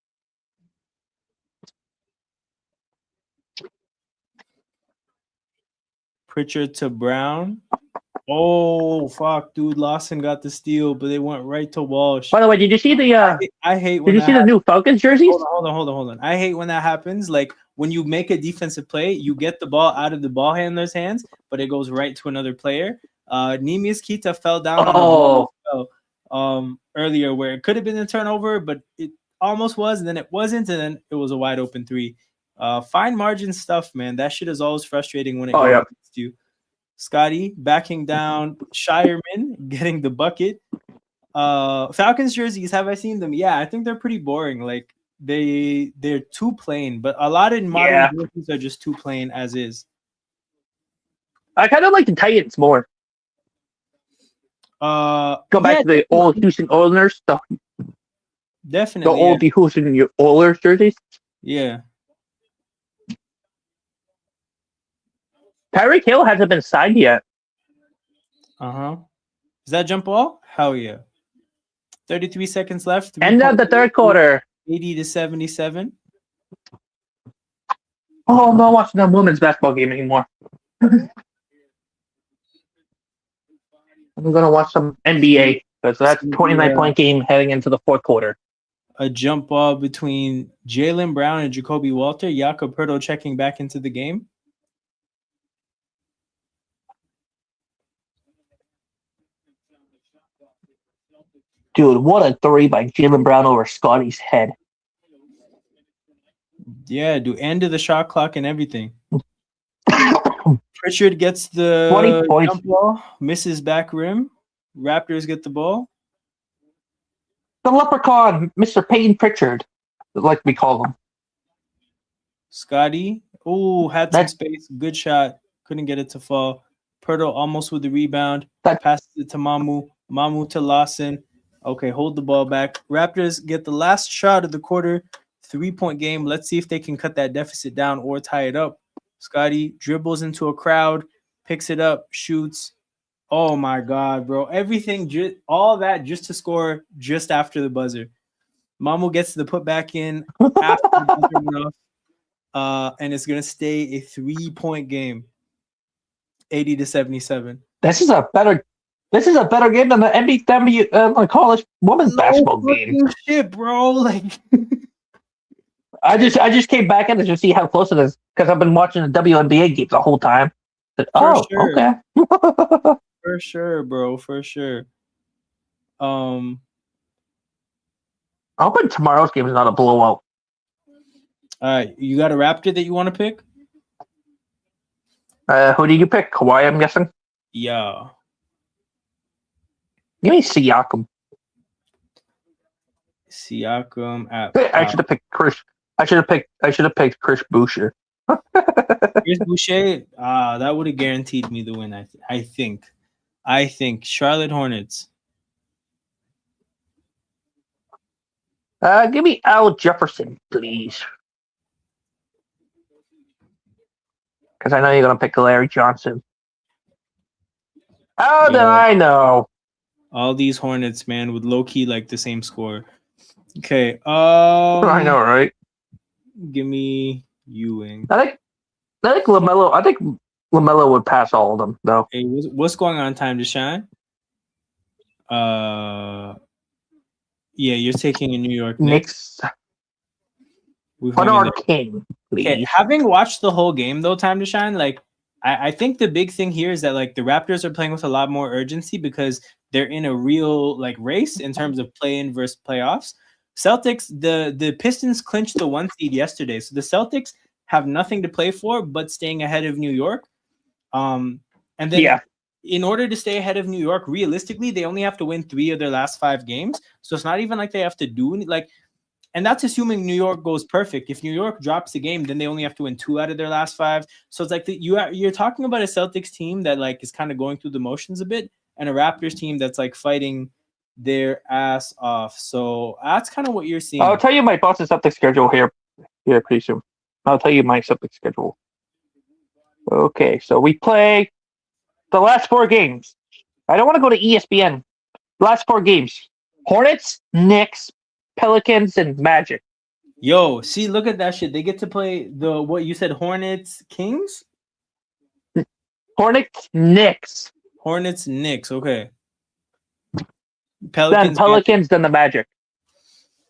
Pritchard to Brown. Oh, fuck, dude. Lawson got the steal, but they went right to Walsh. By the way, did you see the I hate when did you see the new Falcons jerseys? Hold on. I hate when that happens. Like, when you make a defensive play, you get the ball out of the ball handler's hands, but it goes right to another player. Nemius Kita fell down on the ball earlier where it could have been a turnover, but it almost was, and then it wasn't, and then it was a wide open three. Fine margin stuff, man. That shit is always frustrating when it goes against you. Scotty backing down, Shireman getting the bucket. Falcons jerseys, have I seen them? Yeah, I think they're pretty boring. Like, they're too plain, but a lot of modern jerseys are just too plain as is. I kind of like the Titans more. Go back to the old Houston Oilers stuff. Definitely. The old Houston Oilers jerseys. Yeah. Tyreek Hill hasn't been signed yet. Is that jump ball? Hell yeah. 33 seconds left. End of the third quarter. 80-77. Oh, I'm not watching that women's basketball game anymore. I'm gonna watch some NBA because that's a 29-point game heading into the fourth quarter. A jump ball between Jaylen Brown and Jacoby Walter. Jakob Pertl checking back into the game. Dude, what a three by Jaylen Brown over Scotty's head. Yeah, dude, end of the shot clock and everything. Pritchard gets the 20 points. jump ball, misses back rim. Raptors get the ball. The leprechaun, Mr. Peyton Pritchard, like we call him. Scotty, had some space. Good shot. Couldn't get it to fall. Pertl almost with the rebound. Passes it to Mamu. Mamu to Lawson. Okay, hold the ball back. Raptors get the last shot of the quarter. 3-point game. Let's see if they can cut that deficit down or tie it up. Scotty dribbles into a crowd, picks it up, shoots. Oh, my God, bro. Everything, all that just to score just after the buzzer. Mamu gets the putback in after the buzzer went off, and it's going to stay a 3-point game, 80-77. This is a better game than the NBA college women's basketball game. Shit, bro. Like, I just came back in to see how close it is because I've been watching the WNBA games the whole time. Sure. Okay. For sure, bro. For sure. I hope tomorrow's game is not a blowout. All right, you got a Raptor that you want to pick? Who did you pick? Kawhi, I'm guessing. Yeah. Give me Siakam. Siakam at. I should have picked Chris. I should have picked Chris Boucher. Chris Boucher. That would have guaranteed me the win. I think Charlotte Hornets. Give me Al Jefferson, please. Because I know you're gonna pick Larry Johnson. How did I know? All these Hornets, man, with low key like the same score. Okay. I know, right? Give me Ewing. I think LaMelo. I think LaMelo would pass all of them, though. Hey, what's going on? Time to shine. Yeah, you're taking a New York Knicks. Put our king, please. Okay, having watched the whole game though, time to shine. Like, I think the big thing here is that like the Raptors are playing with a lot more urgency because they're in a real like race in terms of play-in versus playoffs. Celtics, the Pistons clinched the 1 seed yesterday, so the Celtics have nothing to play for but staying ahead of New York. And then in order to stay ahead of New York, realistically, they only have to win 3 of their last 5 games. So it's not even like they have to do like And that's assuming New York goes perfect. If New York drops the game, then they only have to win 2 out of their last 5. So it's like you're talking about a Celtics team that like is kind of going through the motions a bit, and a Raptors team that's like fighting their ass off. So that's kind of what you're seeing. I'll tell you my Boston Celtics schedule here pretty soon. I'll tell you my Celtics schedule. Okay, so we play the last 4 games. I don't want to go to ESPN. Last 4 games: Hornets, Knicks, Pelicans, and Magic. Yo, see, look at that shit. They get to play the what you said, Hornets, Kings, Hornets, Knicks, Hornets, Knicks. Okay. then Pelicans, Pelicans, then the Magic.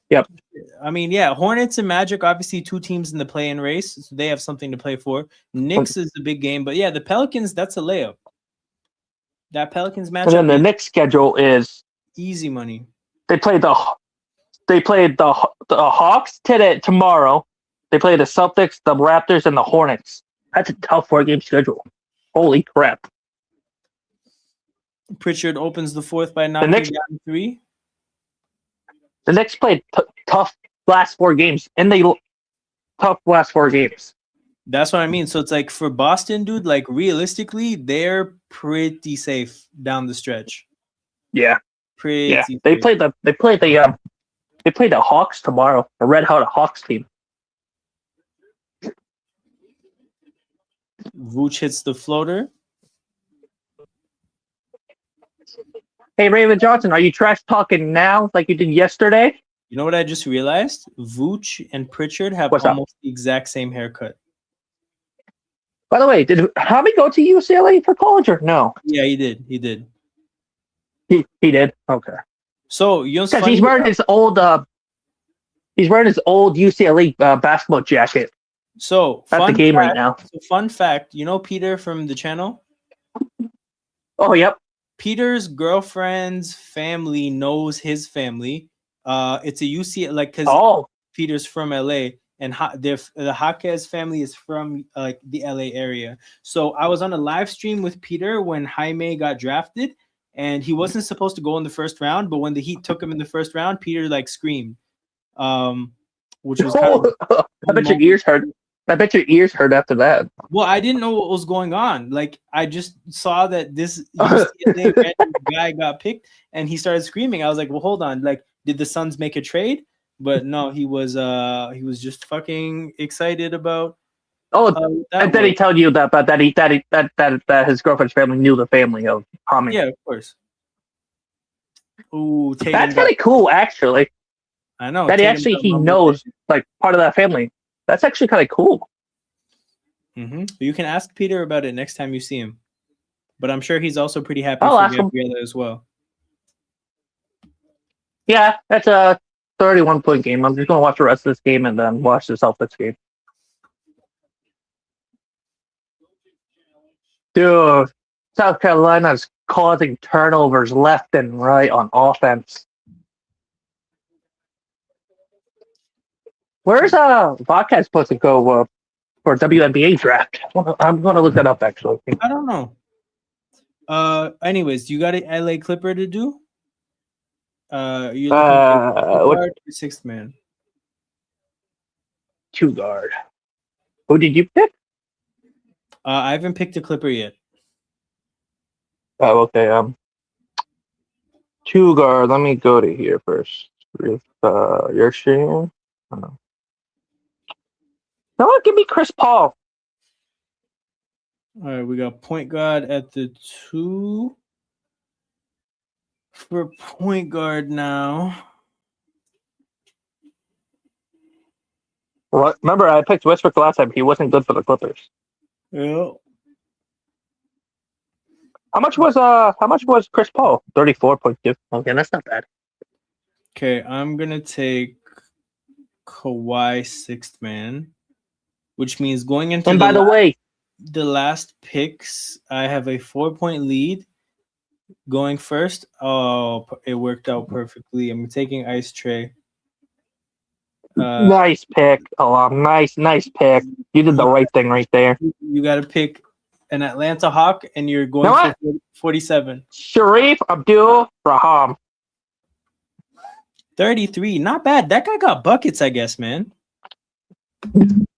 Yep. I mean, yeah, Hornets and Magic, obviously 2 teams in the play-in race, so they have something to play for. Knicks is a big game, but yeah, the Pelicans, that's a layup. That Pelicans matchup. And then the Knicks schedule is easy money. They played the Hawks today tomorrow. They play the Celtics, the Raptors, and the Hornets. That's a tough 4-game schedule. Holy crap! Pritchard opens the 4th by knocking down 3. The Knicks played tough last 4 games, and they tough last 4 games. That's what I mean. So it's like for Boston, dude, like realistically, they're pretty safe down the stretch. Yeah. Pretty safe. They play the Hawks tomorrow, the Red Hot Hawks team. Vooch hits the floater. Hey, Raven Johnson, are you trash talking now like you did yesterday? You know what I just realized? Vooch and Pritchard have almost the exact same haircut. By the way, did Hobby go to UCLA for college or no? Yeah, he did. He did. He did. Okay. So because he's wearing his old UCLA basketball jacket. So at the game right now. So fun fact, you know Peter from the channel? Oh, yep. Peter's girlfriend's family knows his family. It's a UCLA, like, because Peter's from LA, and the Jaquez family is from like the LA area. So I was on a live stream with Peter when Jaime got drafted, and he wasn't supposed to go in the first round, but when the Heat took him in the first round, Peter like screamed, which was kind of I bet your ears hurt. I bet your ears hurt after that. Well, I didn't know what was going on. Like, I just saw that this UCLA random guy got picked, and he started screaming. I was like, well, hold on. Like, did the Suns make a trade? But no, he was just fucking excited about. And then he told you that his girlfriend's family knew the family of Tommy. Yeah, of course. Ooh, that's kind of cool, actually. I know that he knows like part of that family. That's actually kind of cool. Mm-hmm. You can ask Peter about it next time you see him. But I'm sure he's also pretty happy for Gabriella as well. Yeah, that's a 31-point game. I'm just going to watch the rest of this game and then watch the Celtics game. Dude, South Carolina's causing turnovers left and right on offense. Where's Vodka supposed to go for WNBA draft? I'm going to look that up, actually. I don't know. Anyways, you got an LA Clipper to do? You're looking for guard or 6th man? 2 guard. Who did you pick? I haven't picked a Clipper yet. Oh, okay. 2 guard. Let me go to here first. With your stream. No, give me Chris Paul. All right, we got point guard at the 2. For point guard now. What? Remember, I picked Westbrook last time. He wasn't good for the Clippers. Yeah. How much was Chris Paul? 34.2. Okay, that's not bad. Okay, I'm gonna take Kawhi 6th man, which means going into the last picks, I have a 4-point lead. Going first, oh, it worked out perfectly. I'm taking Ice Tray. Nice pick. Nice pick. You did the right thing right there. You got to pick an Atlanta Hawk, and you're going for 47. Sharif Abdul-Rahman. 33. Not bad. That guy got buckets, I guess, man.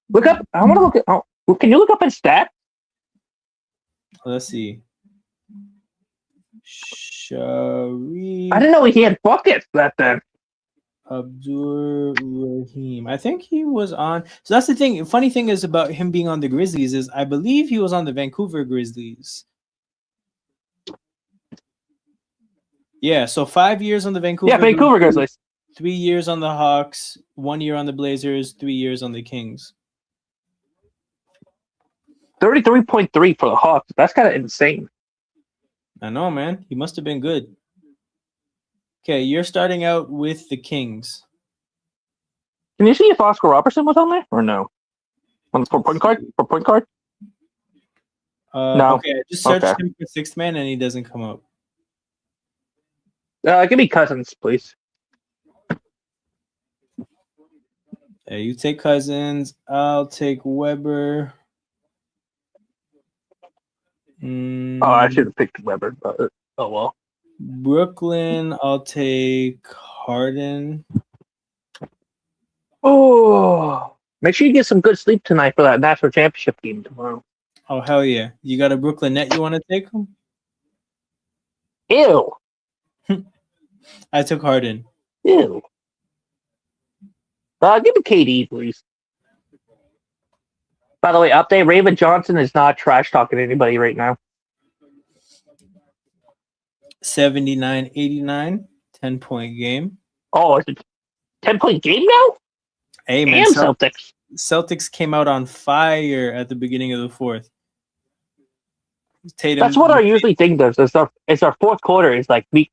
Look up. I want to look at. Oh, can you look up his stats? Let's see. Sharif I didn't know he had buckets that then. Abdur Rahim. I think he was on. So that's the thing. Funny thing is about him being on the Grizzlies is I believe he was on the Vancouver Grizzlies. Yeah, so 5 years on the Vancouver. Yeah, Vancouver Grizzlies. 3 years on the Hawks, 1 year on the Blazers, 3 years on the Kings. 33.3 for the Hawks. That's kind of insane. I know, man. He must have been good. Okay, you're starting out with the Kings. Can you see if Oscar Robertson was on there or no? On the point card? For point guard? No. Okay, I just searched him for sixth man and he doesn't come up. Give me Cousins, please. Yeah, you take Cousins. I'll take Weber. Oh, I should have picked Weber, but oh well. Brooklyn, I'll take Harden. Oh, make sure you get some good sleep tonight for that national championship game tomorrow. Oh, hell yeah. You got a Brooklyn net you want to take him? Ew. I took Harden. Ew. Give me KD, please. By the way, update, Raven Johnson is not trash talking to anybody right now. 79-89, 10-point game. Oh, is it 10-point game now? Hey, man. Damn, Celtics. Celtics came out on fire at the beginning of the fourth. Tatum, that's what our usually thing does. Is our fourth quarter is like we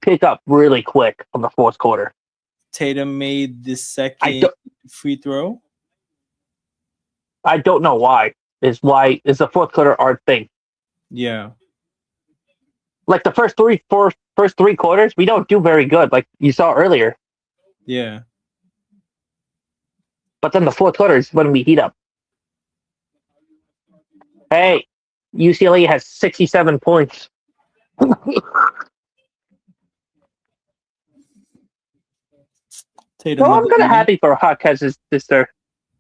pick up really quick on the fourth quarter. Tatum made the second free throw. I don't know why. Is the fourth quarter our thing? Yeah. Like the first three quarters, we don't do very good, like you saw earlier. Yeah. But then the fourth quarter is when we heat up. Hey, UCLA has 67 points. Tatum, well, I'm kind of happy for Hawkes' sister.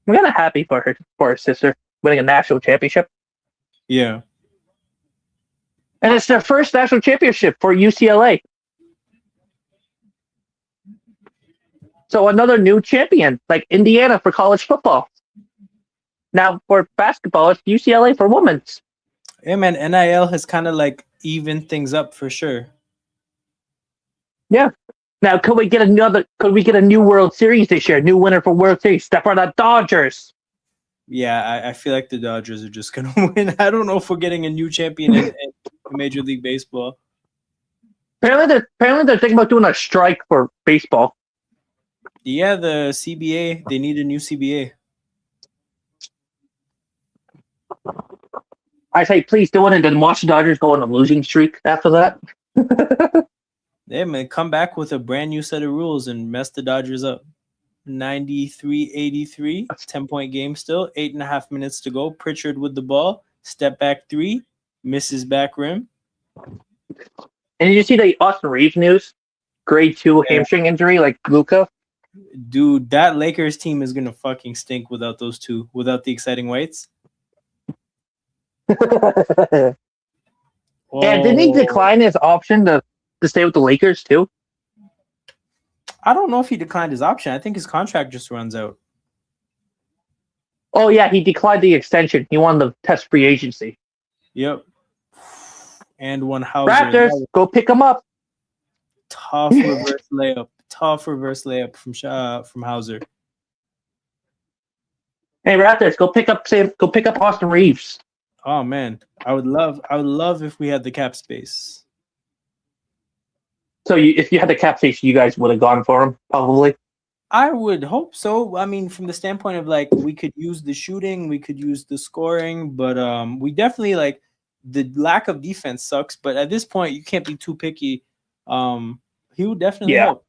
I'm kind of happy for her sister winning a national championship. Yeah. And it's their first national championship for UCLA. So another new champion, like Indiana for college football. Now for basketball, it's UCLA for women's. Yeah, man. NIL has kind of like evened things up for sure. Yeah. Now, could we get a new World Series this year? New winner for World Series. Step on the Dodgers. Yeah, I feel like the Dodgers are just gonna win. I don't know if we're getting a new champion in Major League Baseball. Apparently they're thinking about doing a strike for baseball. Yeah, the CBA. They need a new CBA. I say, please do it, and then watch the Dodgers go on a losing streak after that. Yeah, man, come back with a brand new set of rules and mess the Dodgers up. 93-83, 10-point game still, 8.5 minutes to go. Pritchard with the ball, step back three, misses back rim. And did you see the Austin Reeves news? Grade 2 hamstring injury, like Luka. Dude, that Lakers team is gonna fucking stink without those two, without the exciting whites. And didn't he decline his option to stay with the Lakers too? I don't know if he declined his option. I think his contract just runs out. Oh yeah, he declined the extension. He wanted to test free agency. Yep. And one Hauser. Raptors, go pick him up. Tough reverse layup. Tough reverse layup from Hauser. Hey Raptors, go pick up Austin Reeves. Oh man, I would love if we had the cap space. So if you had the cap space, you guys would have gone for him, probably. I would hope so. I mean, from the standpoint of like we could use the shooting, we could use the scoring, but we definitely like the lack of defense sucks. But at this point, you can't be too picky. He would definitely help.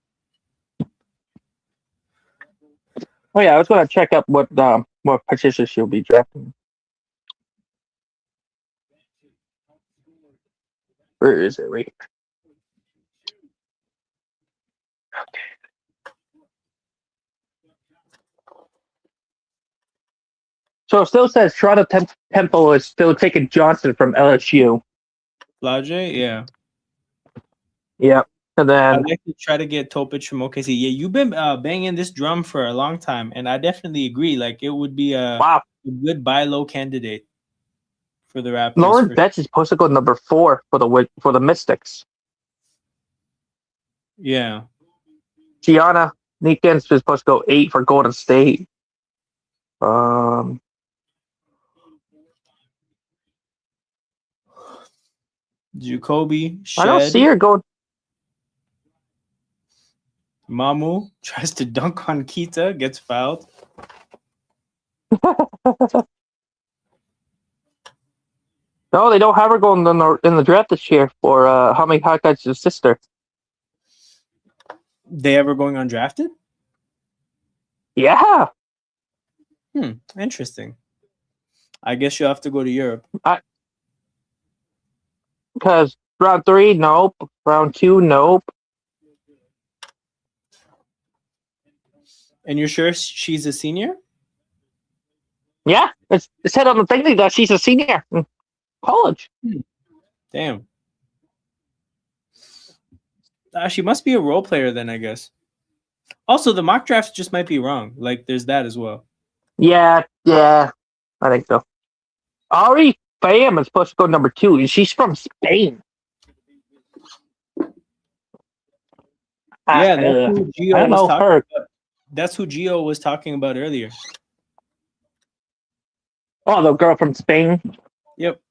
Oh yeah, I was gonna check up what position she'll be drafting. Where is it? Right here. Okay. So it still says Toronto Temple is still taking Johnson from LSU. Flau'jae, yeah. Yep. And I'd then like to try to get Topic from OKC. Yeah, you've been banging this drum for a long time, and I definitely agree. Like, it would be a good buy low candidate for the Raptors. Lauren Betts is supposed to go number 4 for the Mystics. Yeah. Gianna Neekins is supposed to go 8 for Golden State. Jacoby, I don't see her going. Mamu tries to dunk on Kita, gets fouled. No, they don't have her going in the draft this year for Hami Hakai's sister. They ever going undrafted? Yeah. Interesting. I guess you'll have to go to Europe. Because round 3, nope. Round 2, nope. And you're sure she's a senior? Yeah, it said on the thing that she's a senior in college. Damn. She must be a role player then, I guess. Also, the mock drafts just might be wrong. Like, there's that as well. Yeah, I think so. Ari Fayem is supposed to go number 2, and she's from Spain. Yeah, that's who Gio I don't know her. That's who Gio was talking about earlier. Oh, the girl from Spain? Yep.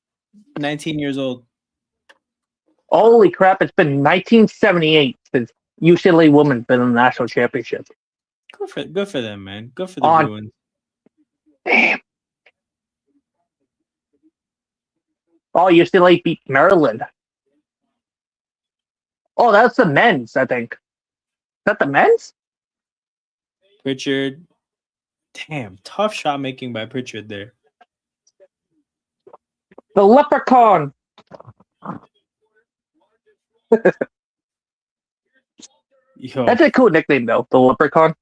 19 years old. Holy crap, it's been 1978 since UCLA women's been in the national championship. Good for them, man. Good for the Bruins. Damn. Oh, UCLA beat Maryland. Oh, that's the men's, I think. Is that the men's? Pritchard. Damn, tough shot making by Pritchard there. The Leprechaun. Yo, that's a cool nickname, though. The Leprechaun.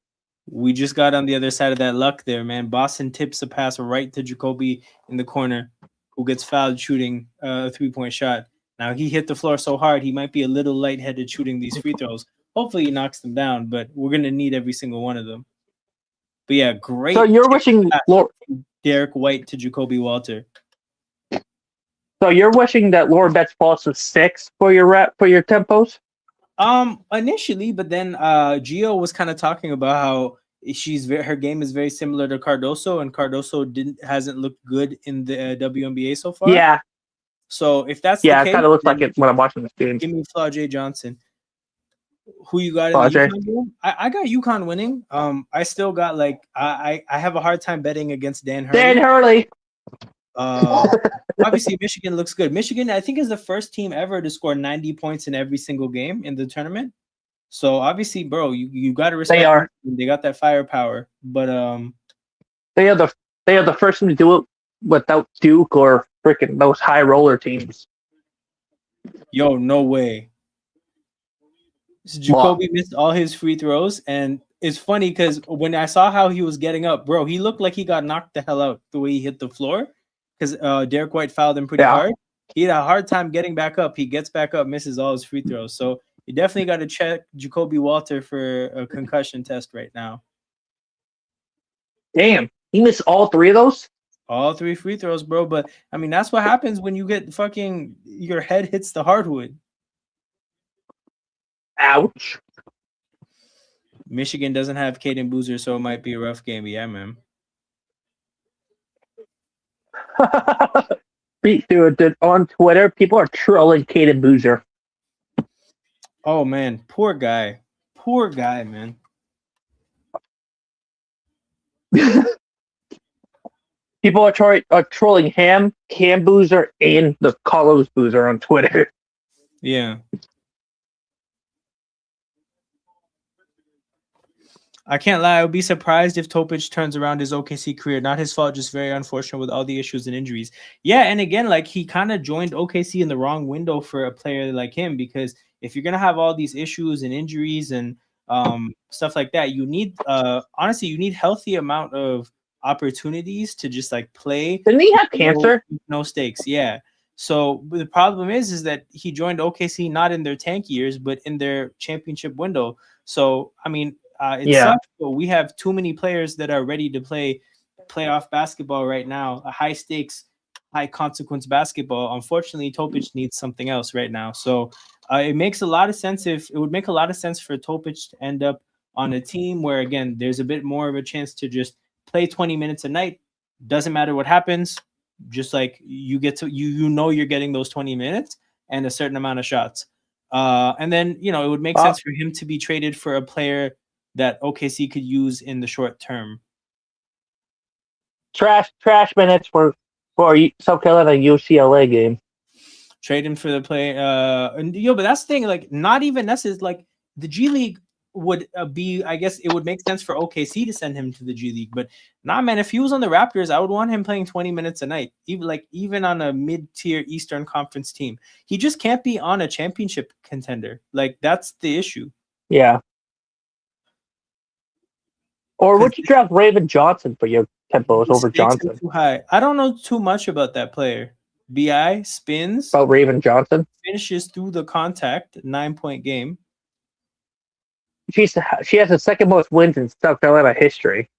We just got on the other side of that luck there, man. Boston tips a pass right to Jacoby in the corner, who gets fouled shooting a 3-point shot. Now, he hit the floor so hard, he might be a little lightheaded shooting these free throws. Hopefully, he knocks them down, but we're going to need every single one of them. But yeah, great. So you're wishing Derek White to Jacoby Walter. So you're wishing that Laura Betts falls to 6 for your tempos? Initially, but then Gio was kind of talking about how her game is very similar to Cardoso, and Cardoso hasn't looked good in the WNBA so far. Yeah. So if that's the case, it kind of looks like it when I'm watching this game. Give me Flau'jae Johnson. Who you got in the UConn game? I got UConn winning. I still got I have a hard time betting against Dan Hurley. Dan Hurley. Obviously, Michigan looks good. Michigan, I think, is the first team ever to score 90 points in every single game in the tournament. So obviously, bro, you got to respect. They got that firepower, but they are the first team to do it without Duke or freaking those high roller teams. Yo, no way. So Jacoby missed all his free throws, and it's funny because when I saw how he was getting up, bro, he looked like he got knocked the hell out the way he hit the floor because Derek White fouled him pretty hard. He had a hard time getting back up. He gets back up, misses all his free throws. So you definitely got to check Jacoby Walter for a concussion test right now. Damn, he missed all 3 of those? All 3 free throws, bro. But, I mean, that's what happens when you get your head hits the hardwood. Ouch. Michigan doesn't have Caden Boozer, so it might be a rough game. Yeah, man. Dude, on Twitter, people are trolling Caden Boozer. Oh, man. Poor guy. Poor guy, man. People are trolling him, Cam Boozer, and the Carlos Boozer on Twitter. Yeah. I can't lie. I would be surprised if Topic turns around his OKC career. Not his fault, just very unfortunate with all the issues and injuries. Yeah, and again, he kind of joined OKC in the wrong window for a player like him, because if you're going to have all these issues and injuries and stuff like that, you need, honestly, you need healthy amount of opportunities to just like play. Didn't he have cancer? No stakes. Yeah. So the problem is that he joined OKC not in their tank years, but in their championship window. So I mean, it sucks. But we have too many players that are ready to play playoff basketball right now. A high stakes, high consequence basketball. Unfortunately, Topic needs something else right now. So it makes a lot of sense it would make a lot of sense for Topic to end up on a team where again there's a bit more of a chance to just play 20 minutes a night. Doesn't matter what happens. Just like you get to you know you're getting those 20 minutes and a certain amount of shots. And then it would make sense for him to be traded for a player that OKC could use in the short term. Trash minutes for South Carolina UCLA game. Trade him for the play. But that's the thing. Like, not even necessarily like the G League would be. I guess it would make sense for OKC to send him to the G League. But nah, man. If he was on the Raptors, I would want him playing 20 minutes a night. Even on a mid-tier Eastern Conference team, he just can't be on a championship contender. Like that's the issue. Yeah. Or would you draft Raven Johnson for your tempos over Johnson? Too high. I don't know too much about that player. BI spins. About Raven Johnson? Finishes through the contact, 9-point game. She has the second most wins in South Carolina history.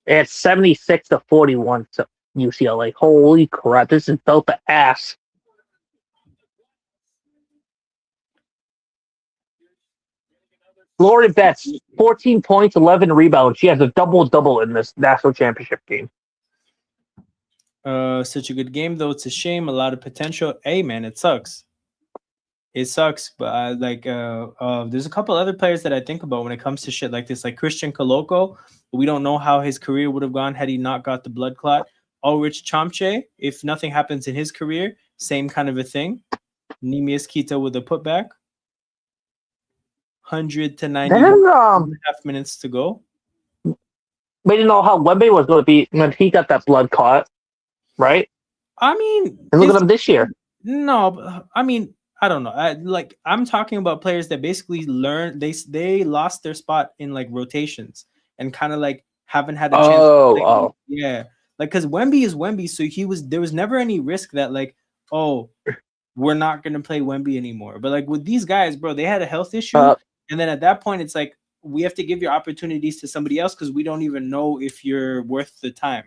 It's 76-41 to UCLA. Holy crap, this is built the ass. Lauren Betts, 14 points, 11 rebounds. She has a double-double in this national championship game. Such a good game, though. It's a shame. A lot of potential. Hey, man, it sucks. It sucks, but there's a couple other players that I think about when it comes to shit like this, like Christian Koloko. We don't know how his career would have gone had he not got the blood clot. Ulrich Chomche, if nothing happens in his career, same kind of a thing. Nemius Kita with a putback. 100 to 90 minutes to go. We didn't know how Wemby was going to be when he got that blood clot, right? I mean, and look at him this year. No, I mean, I don't know. I'm talking about players that basically they lost their spot in like rotations and kind of like haven't had a chance. Yeah, like because Wemby is Wemby, so there was never any risk that like, oh, we're not gonna play Wemby anymore. But like with these guys, bro, they had a health issue, and then at that point, it's like we have to give your opportunities to somebody else because we don't even know if you're worth the time.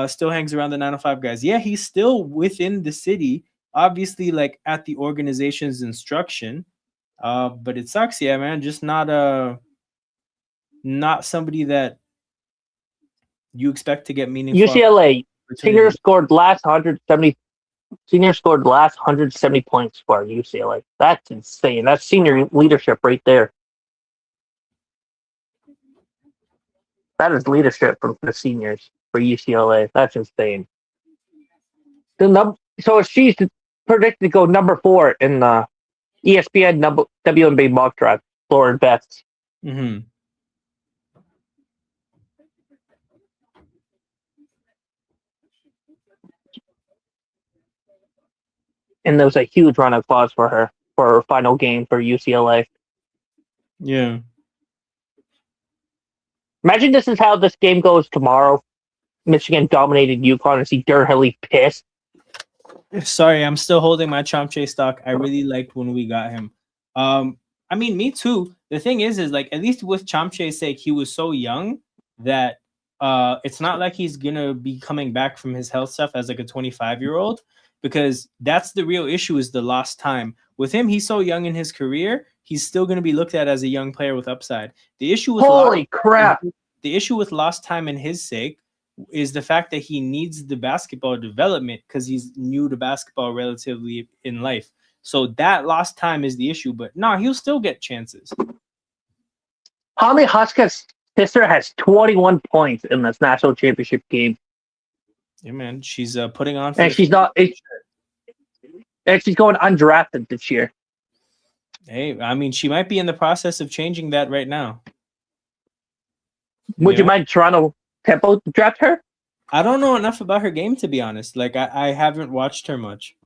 Still hangs around the 905 guys. Yeah, he's still within the city. Obviously, like at the organization's instruction, but it sucks, yeah, man. Just not somebody that you expect to get meaningful. UCLA senior scored last 170 points for UCLA. That's insane. That's senior leadership right there. That is leadership from the seniors for UCLA. That's insane. So she's predicted to go number 4 in the ESPN WNBA mock draft. Lauren Betts. Mm-hmm. And there was a huge round of applause for her final game for UCLA. Yeah. Imagine this is how this game goes tomorrow. Michigan dominated UConn and see Durhilly pissed. Sorry, I'm still holding my Chomche stock. I really liked when we got him. I mean, me too. The thing is like at least with Chomche's sake, he was so young that it's not like he's gonna be coming back from his health stuff as like a 25-year-old, because that's the real issue, is the lost time. With him, he's so young in his career, he's still gonna be looked at as a young player with upside. The issue with the issue with lost time in his sake is the fact that he needs the basketball development because he's new to basketball relatively in life. So that lost time is the issue, but no, he'll still get chances. Jaime Huska's sister has 21 points in this national championship game. Yeah, man, she's putting on. And she's not. And she's going undrafted this year. Hey, I mean, she might be in the process of changing that right now. Would you mind Toronto Tempo draft her? I don't know enough about her game, to be honest. Like, I haven't watched her much.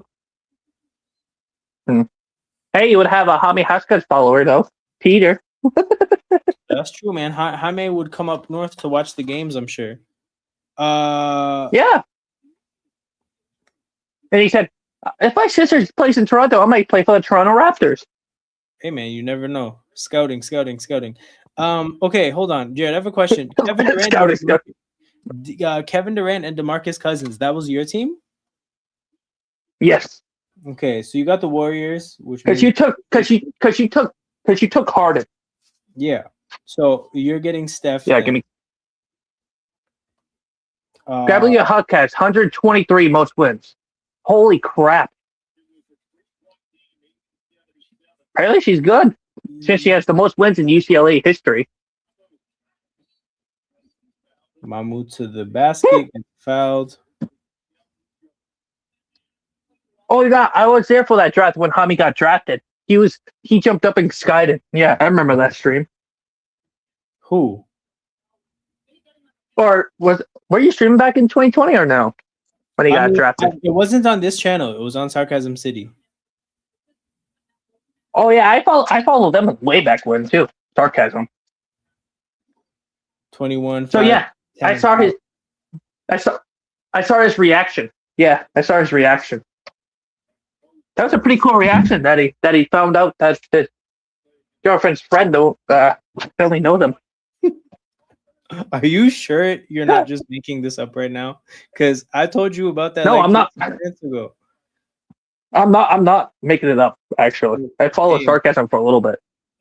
Hey, you would have a Jaime Huska's follower, though. Peter. That's true, man. Jaime would come up north to watch the games, I'm sure. Yeah. And he said, if my sister plays in Toronto, I might play for the Toronto Raptors. Hey, man, you never know. Scouting. Okay, hold on. Jared, I have a question. Kevin Durant, Kevin Durant and DeMarcus Cousins, that was your team? Yes. Okay, so you got the Warriors, which Because you took Harden. Yeah. So you're getting Steph. Yeah, then. give me. W Hudcats, 123 most wins. Holy crap. Apparently she's good. Since she has the most wins in UCLA history. Mahmoud to the basket, gets fouled. Oh yeah, I was there for that draft when Hami got drafted. He jumped up and skied it. Yeah, I remember that stream. Who? Or were you streaming back in 2020 or no? When he got drafted? It wasn't on this channel. It was on Sarcasm City. Oh yeah, I follow them way back when too. Sarcasm. 21. So yeah, I saw his reaction. Yeah, I saw his reaction. That was a pretty cool reaction that he found out that his girlfriend's friend don't really know them. Are you sure you're not just making this up right now? Because I told you about that. No, I'm not. Minutes ago. I'm not making it up. Actually, I followed Sarcasm for a little bit.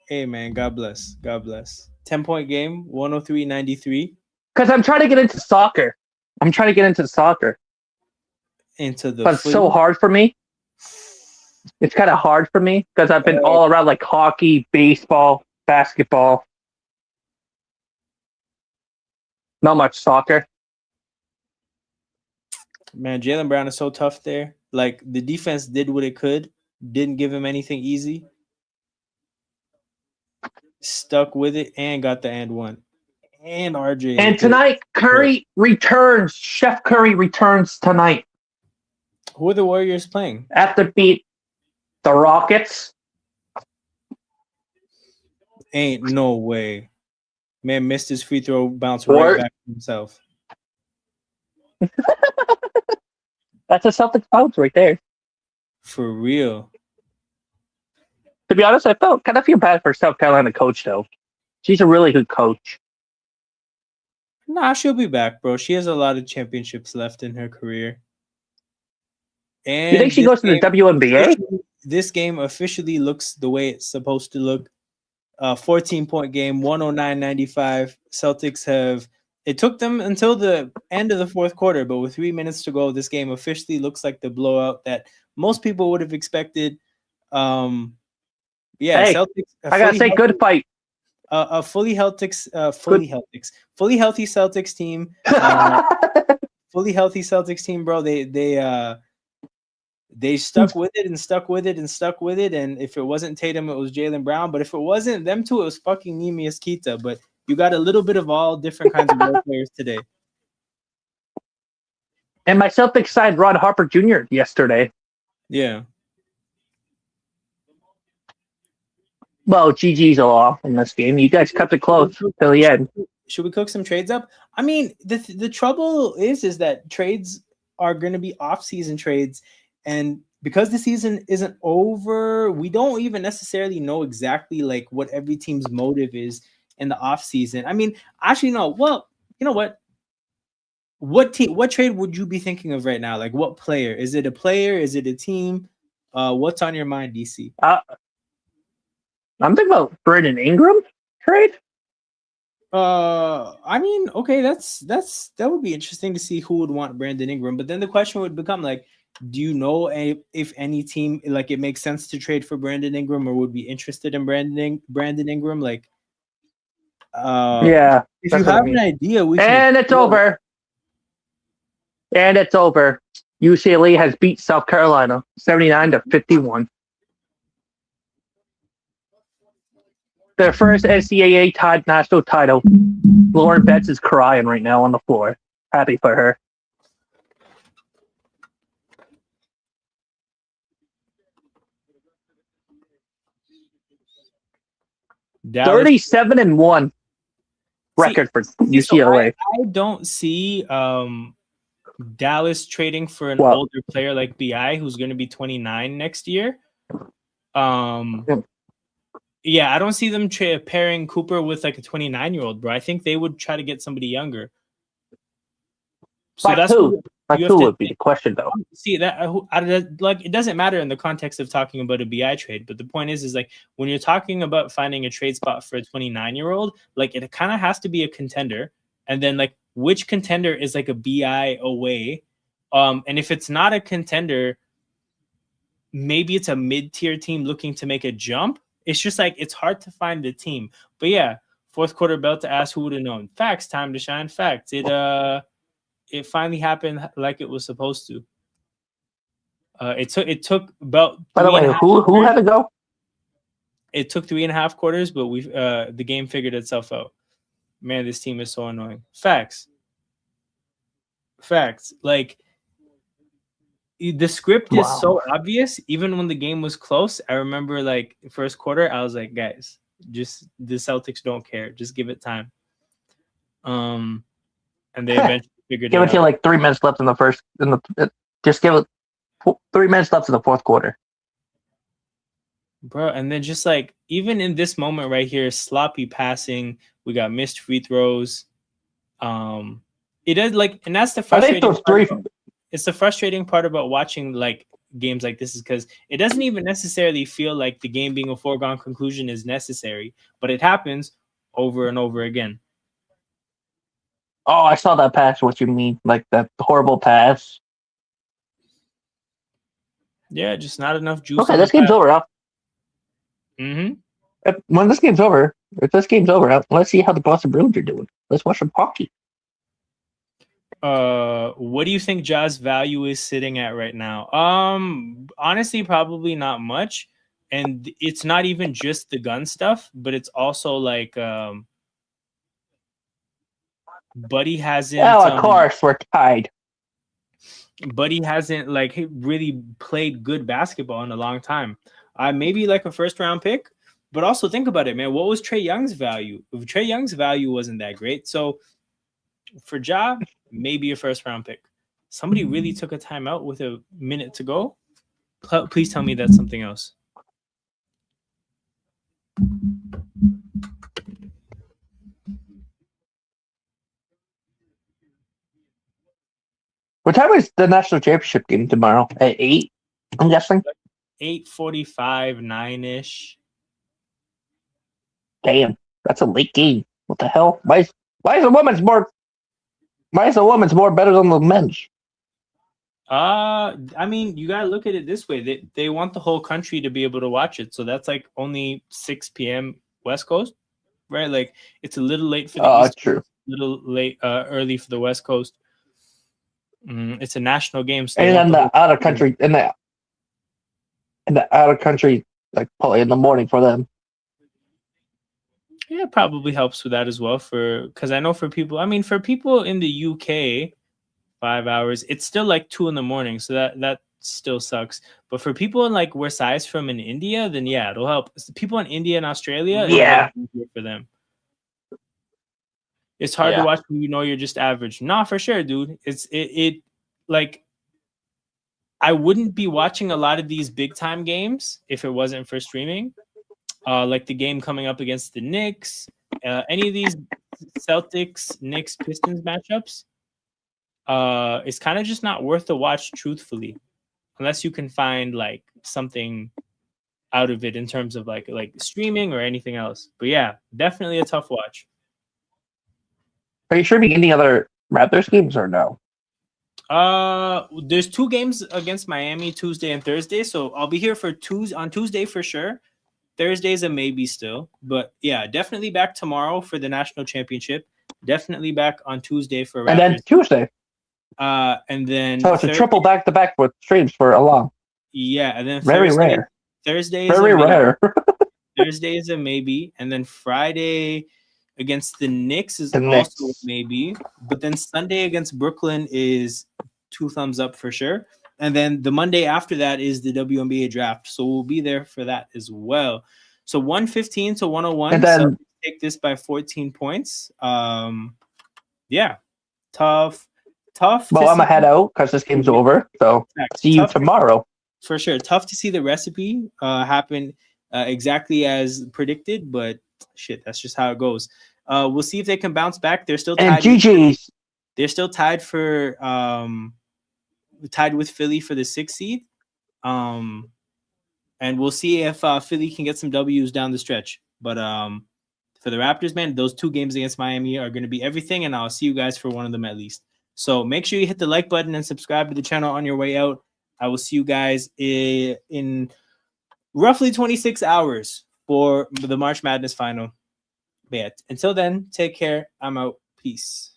Hey man, God bless. 10-point game, 103-93. Because I'm trying to get into soccer. But it's so hard for me. It's kind of hard for me because I've been all around like hockey, baseball, basketball. Not much soccer. Man, Jaylen Brown is so tough there. Like the defense did what it could, didn't give him anything easy. Stuck with it and got the and one. And RJ. And tonight, Curry returns. Chef Curry returns tonight. Who are the Warriors playing? After beat the Rockets. Ain't no way. Man missed his free throw, bounced right back to himself. That's a Celtics bounce right there. For real. To be honest, I kind of feel bad for South Carolina coach, though. She's a really good coach. Nah, she'll be back, bro. She has a lot of championships left in her career. And you think she goes to the WNBA? This game officially looks the way it's supposed to look. 14-point game, 109-95. Celtics have... It took them until the end of the fourth quarter, but with 3 minutes to go, this game officially looks like the blowout that most people would have expected. Celtics. I gotta say, good fight. A fully healthy Celtics team. Fully healthy Celtics team, bro. They stuck with it. And if it wasn't Tatum, it was Jaylen Brown. But if it wasn't them two, it was fucking Neemias Queta. But you got a little bit of all different kinds of role players today. And my Celtics signed Ron Harper Jr. yesterday. Yeah. Well, GG's all off in this game. You guys kept it close till the end. Should we cook some trades up? I mean, the trouble is that trades are going to be off-season trades. And because the season isn't over, we don't even necessarily know exactly like what every team's motive is in the off-season. I mean, actually, no. Well, you know what? What trade would you be thinking of right now? Like, what player? Is it a player? Is it a team? What's on your mind, DC? I'm thinking about Brandon Ingram trade. I mean, okay, that would be interesting to see who would want Brandon Ingram. But then the question would become like, do you know if any team like it makes sense to trade for Brandon Ingram or would be interested in Brandon Ingram? Like, yeah, if you have an idea, it's over. And it's over. UCLA has beat South Carolina 79-51. Their first NCAA tied national title. Lauren Betts is crying right now on the floor. Happy for her. Dallas 37-1 record for UCLA. So I don't see Dallas trading for an Well, older player like BI who's going to be 29 next year. Yeah, I don't see them pairing Cooper with like a 29-year-old, bro. I think they would try to get somebody younger. So like that's who? Like you who have to would be the question, though? see that like it doesn't matter in the context of talking about a BI trade, but the point is like when you're talking about finding a trade spot for a 29-year-old, like it kind of has to be a contender, and then like which contender is like a BI away, and if it's not a contender, maybe it's a mid-tier team looking to make a jump. It's just like it's hard to find the team. But yeah, fourth quarter belt to ask who would have known. Facts, time to shine. Facts. It finally happened like it was supposed to. It took about. By the way, who had to go? It took 3.5 quarters, but the game figured itself out. Man, this team is so annoying. Facts. Like the script is so obvious. Even when the game was close, I remember like first quarter, I was like, guys, just the Celtics don't care. Just give it time. And they eventually figured it out. Give it to like 3 minutes left in the first. Just give it 3 minutes left in the fourth quarter, bro. And then just like even in this moment right here, sloppy passing. We got missed free throws. It is like, and that's the frustrating part. It's the frustrating part about watching like games like this is because it doesn't even necessarily feel like the game being a foregone conclusion is necessary, but it happens over and over again. Oh, I saw that pass. What you mean? Like that horrible pass? Yeah, just not enough juice. Okay, this game's over. When this game's over, let's see how the Boston Bruins are doing. Let's watch some hockey. What do you think Ja's value is sitting at right now? Honestly, probably not much. And it's not even just the gun stuff, but it's also like Buddy hasn't. Oh, of course, we're tied. Buddy hasn't like really played good basketball in a long time. Maybe like a first-round pick, but also think about it, man. What was Trae Young's value? Trae Young's value wasn't that great, so for Ja, maybe a first-round pick. Somebody really took a timeout with a minute to go. Please tell me that's something else. What time is the national championship game tomorrow? At 8, I'm guessing? 8:45, 9-ish. Damn, that's a late game. What the hell? Why is the women's more better than the men's? I mean, you gotta look at it this way. They want the whole country to be able to watch it. So that's like only 6 p.m. West Coast, right? Like it's a little late for the East true. Coast, a little late, early for the West Coast. It's a national game, so and then the out of country, in the out of country, like probably in the morning for them. Yeah, it probably helps with that as well. Because I know for people in the UK, 5 hours, it's still like 2 a.m. So that still sucks. But for people in like where Sai's from in India, then yeah, it'll help. People in India and Australia, yeah, for them. It's hard to watch when you know you're just average. Nah, for sure, dude. It like I wouldn't be watching a lot of these big time games if it wasn't for streaming. Like the game coming up against the Knicks, any of these Celtics, Knicks, Pistons matchups. It's kind of just not worth the watch, truthfully, unless you can find like something out of it in terms of like streaming or anything else. But yeah, definitely a tough watch. Are you streaming any other Raptors games or no? There's 2 games against Miami, Tuesday and Thursday. So I'll be here on Tuesday for sure. Thursday's a maybe still, but yeah, definitely back tomorrow for the national championship. Definitely back on Tuesday for Raptors. And then Tuesday. And then so it's a triple back-to-back with streams for a long. Yeah, and then very rare. Thursday is very rare. Thursday is a maybe, and then Friday against the Knicks is also a maybe, but then Sunday against Brooklyn is 2 thumbs up for sure. And then the Monday after that is the WNBA draft. So we'll be there for that as well. So 115 to 101. And then So take this by 14 points. Yeah, tough. well, To I'm gonna see. head out because this game's over. So see you Tough tomorrow. for sure. Tough to see the recipe happen exactly as predicted, but shit, that's just how it goes. We'll see if they can bounce back. They're still And tied. GG's. They're still tied for tied with Philly for the 6th seed. And we'll see if Philly can get some W's down the stretch. But for the Raptors, man, those 2 games against Miami are going to be everything, and I'll see you guys for one of them at least. So make sure you hit the like button and subscribe to the channel on your way out. I will see you guys in roughly 26 hours for the March Madness final. But yeah, until then, take care. I'm out. Peace.